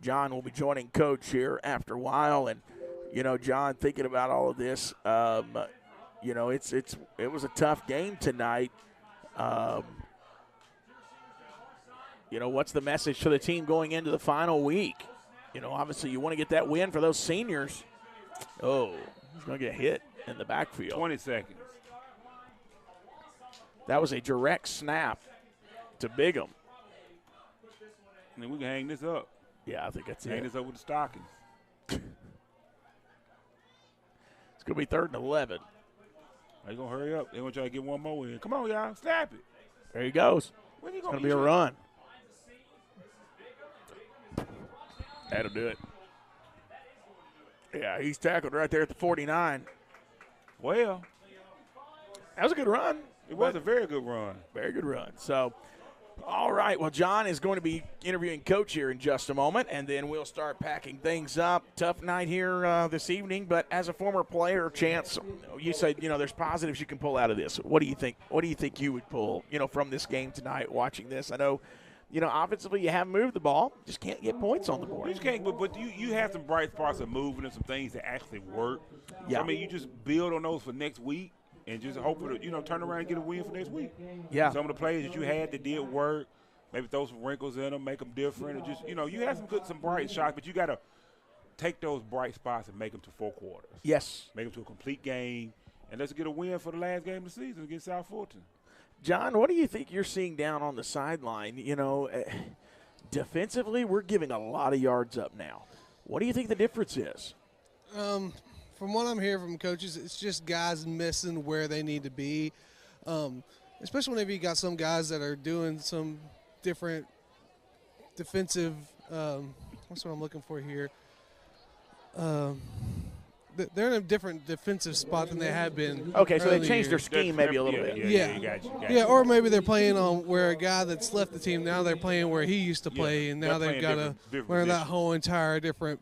John will be joining Coach here after a while. And, John, thinking about all of this, it was a tough game tonight. what's the message to the team going into the final week? Obviously you want to get that win for those seniors. Oh, he's going to get hit in the backfield. 20 seconds. That was a direct snap to Bigham. And then we can hang this up. Yeah, I think that's hang this up with the stockings. It's going to be 3rd and 11. Are you going to hurry up? They want y'all to get one more in. Come on, y'all. Snap it. There he goes. When you It's going to be a run. That'll do it. Yeah, he's tackled right there at the 49. Well, that was a good run. It was a very good run. Very good run. So, all right. Well, John is going to be interviewing Coach here in just a moment, and then we'll start packing things up. Tough night here this evening, but as a former player, Chance, you said, there's positives you can pull out of this. What do you think? What do you think you would pull, from this game tonight watching this? I know, offensively you have moved the ball, just can't get points on the board. You just can't, but you have some bright spots of moving and some things that actually work. Yeah. So, you just build on those for next week. And just hope for turn around and get a win for next week. Yeah. Some of the plays that you had that did work, maybe throw some wrinkles in them, make them different, or just you had some bright shots, but you got to take those bright spots and make them to 4 quarters. Yes. Make them to a complete game, and let's get a win for the last game of the season against South Fulton. John, what do you think you're seeing down on the sideline? Defensively, we're giving a lot of yards up now. What do you think the difference is? From what I'm hearing from coaches, it's just guys missing where they need to be, especially whenever you got some guys that are doing some different defensive what's what I'm looking for here? They're in a different defensive spot than they have been. Okay, so they changed their scheme maybe a little bit. Yeah, or maybe they're playing on where a guy that's left the team, now they're playing where he used to play, and now they've got to learn that whole entire different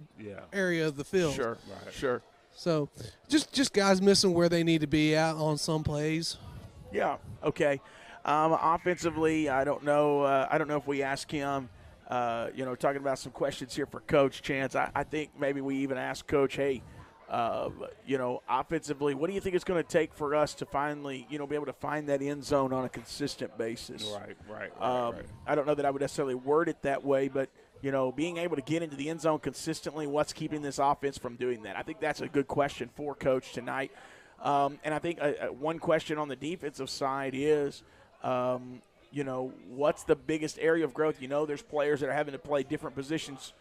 area of the field. Sure, sure. So just guys missing where they need to be at on some plays. Yeah, okay. Offensively, I don't know if we ask him, talking about some questions here for Coach Chance. I think maybe we even ask Coach, hey, offensively, what do you think it's going to take for us to finally, be able to find that end zone on a consistent basis? Right. I don't know that I would necessarily word it that way, but being able to get into the end zone consistently, what's keeping this offense from doing that? I think that's a good question for Coach tonight. And I think one question on the defensive side is, what's the biggest area of growth? There's players that are having to play different positions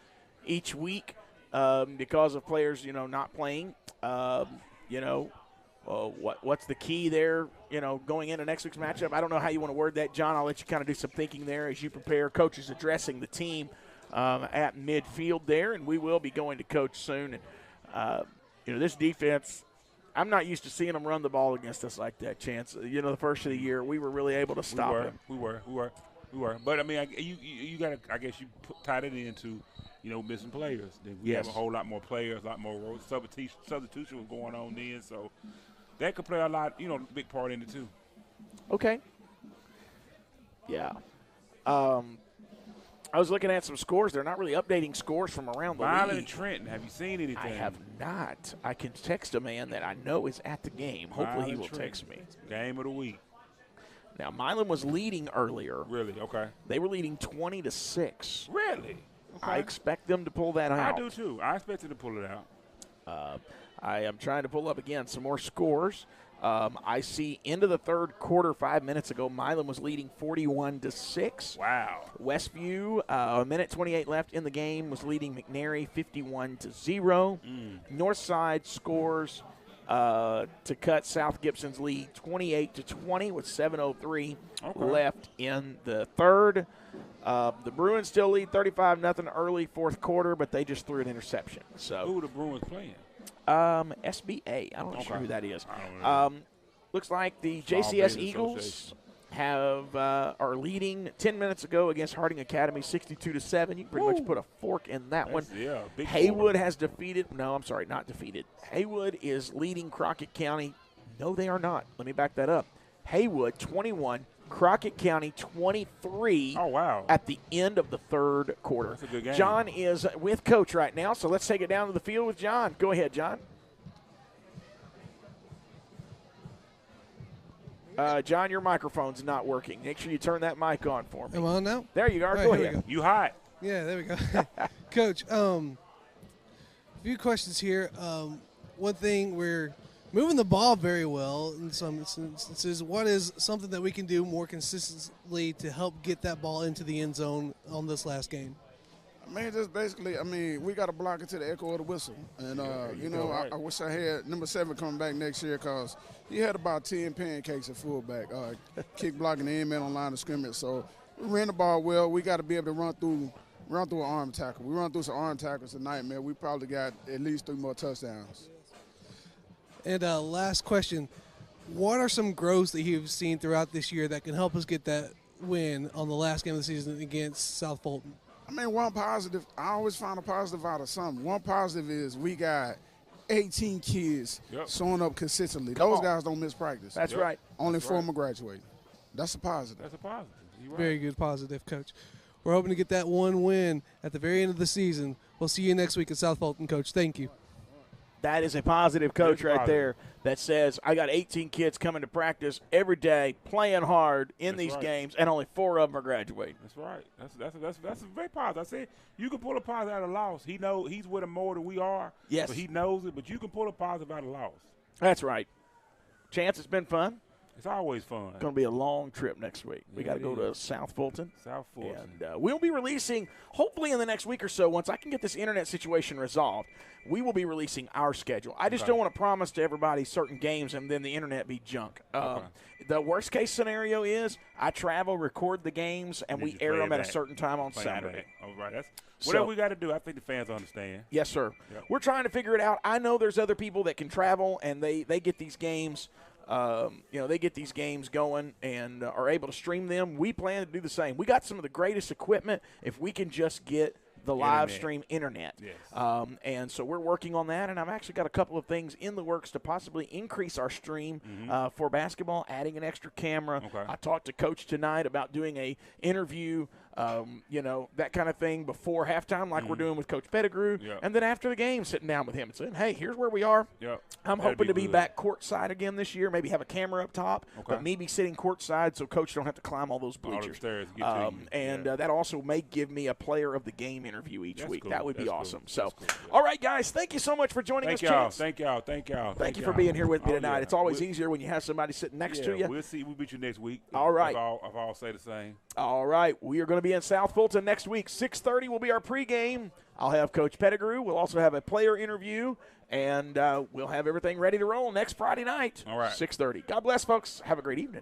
each week because of players, not playing. What's the key there, going into next week's matchup? I don't know how you want to word that, John. I'll let you kind of do some thinking there as you prepare. Coach is addressing the team at midfield there, and we will be going to Coach soon. And, this defense, I'm not used to seeing them run the ball against us like that, Chance. The first of the year, we were really able to stop them. We were. But, you got to – I guess you tied it into, missing players. We have a whole lot more players, a lot more substitution was going on then. So that could play a lot, big part in it too. Okay. Yeah. I was looking at some scores. They're not really updating scores from around the Milan league. and Trenton, have you seen anything? I have not. I can text a man that I know is at the game. Hopefully he will text me. Game of the week. Now, Milan was leading earlier. Really? Okay. They were leading 20-6. Really? Okay. I expect them to pull that out. I do too. I expect them to pull it out. I am trying to pull up again some more scores. I see into the third quarter 5 minutes ago, Milan was leading 41-6. Wow. Westview, a minute 28 left in the game, was leading McNary 51-0. Northside scores to cut South Gibson's lead 28-20 with 7:03 left in the third. The Bruins still lead 35-0 early fourth quarter, but they just threw an interception. So who are the Bruins playing? SBA. I'm not sure who that is. Looks like the JCS Eagles are leading 10 minutes ago against Harding Academy 62-7. You can pretty much put a fork in that one. Yeah, big Haywood has defeated – no, I'm sorry, not defeated. Haywood is leading Crockett County. No, they are not. Let me back that up. Haywood 21, Crockett County 23 at the end of the third quarter. That's a good game. John is with Coach right now, so let's take it down to the field with John. Go ahead, John. John, your microphone's not working. Make sure you turn that mic on for me. Am I on now? There you are. Right, go here we ahead. go. You hot. Yeah, there we go. Coach, a few questions here. One thing, we're moving the ball very well in some instances. What is something that we can do more consistently to help get that ball into the end zone on this last game? I mean, just basically, we got to block it to the echo of the whistle. And, I wish I had number 7 coming back next year because he had about 10 pancakes at fullback, kick blocking the end man on line of scrimmage. So we ran the ball well. We got to be able to run through an arm tackle. We run through some arm tackles tonight, man. We probably got at least 3 more touchdowns. And last question, what are some growths that you've seen throughout this year that can help us get that win on the last game of the season against South Fulton? One positive, I always find a positive out of something. One positive is we got 18 kids showing up consistently. Those guys don't miss practice. That's right. Only 4 of them graduating. That's a positive. That's a positive. You're right. Very good positive, Coach. We're hoping to get that one win at the very end of the season. We'll see you next week at South Fulton, Coach. Thank you. That is a positive coach right there that says, I got 18 kids coming to practice every day, playing hard in these games, and only 4 of them are graduating. That's right. That's very positive. I said you can pull a positive out of loss. He know he's with them more than we are. Yes. So he knows it, but you can pull a positive out of loss. That's right. Chance, it's been fun. It's always fun. It's going to be a long trip next week. We got to go to South Fulton. South Fulton. And we'll be releasing, hopefully in the next week or so, once I can get this internet situation resolved, we will be releasing our schedule. I just don't want to promise to everybody certain games and then the internet be junk. The worst case scenario is I travel, record the games, and we air them at a certain time on Saturday. All right. That's whatever we got to do. I think the fans understand. Yes, sir. Yep. We're trying to figure it out. I know there's other people that can travel, and they get these games they get these games going and are able to stream them. We plan to do the same. We got some of the greatest equipment if we can just get the live stream internet. Yes. And so we're working on that, and I've actually got a couple of things in the works to possibly increase our stream for basketball, adding an extra camera. Okay. I talked to Coach tonight about doing a interview, that kind of thing before halftime like we're doing with Coach Pettigrew, and then after the game sitting down with him and saying, hey, here's where we are. Yep. I'm hoping to be back courtside again this year, maybe have a camera up top, but me be sitting courtside so Coach don't have to climb all those bleachers. All the stairs to get to you. That also may give me a player of the game interview each week. Cool. That would be That's awesome. Cool. So, all right, guys, thank you so much for joining us, Chance. Thank y'all. Thank you for being here with me tonight. It's always easier when you have somebody sitting next to you. We'll see. We'll beat you next week. All right. If I'll say the same. All right. We are going to be in South Fulton next week. 6:30 will be our pregame. I'll have Coach Pettigrew. We'll also have a player interview, and we'll have everything ready to roll next Friday night. All right. 6:30. God bless, folks. Have a great evening.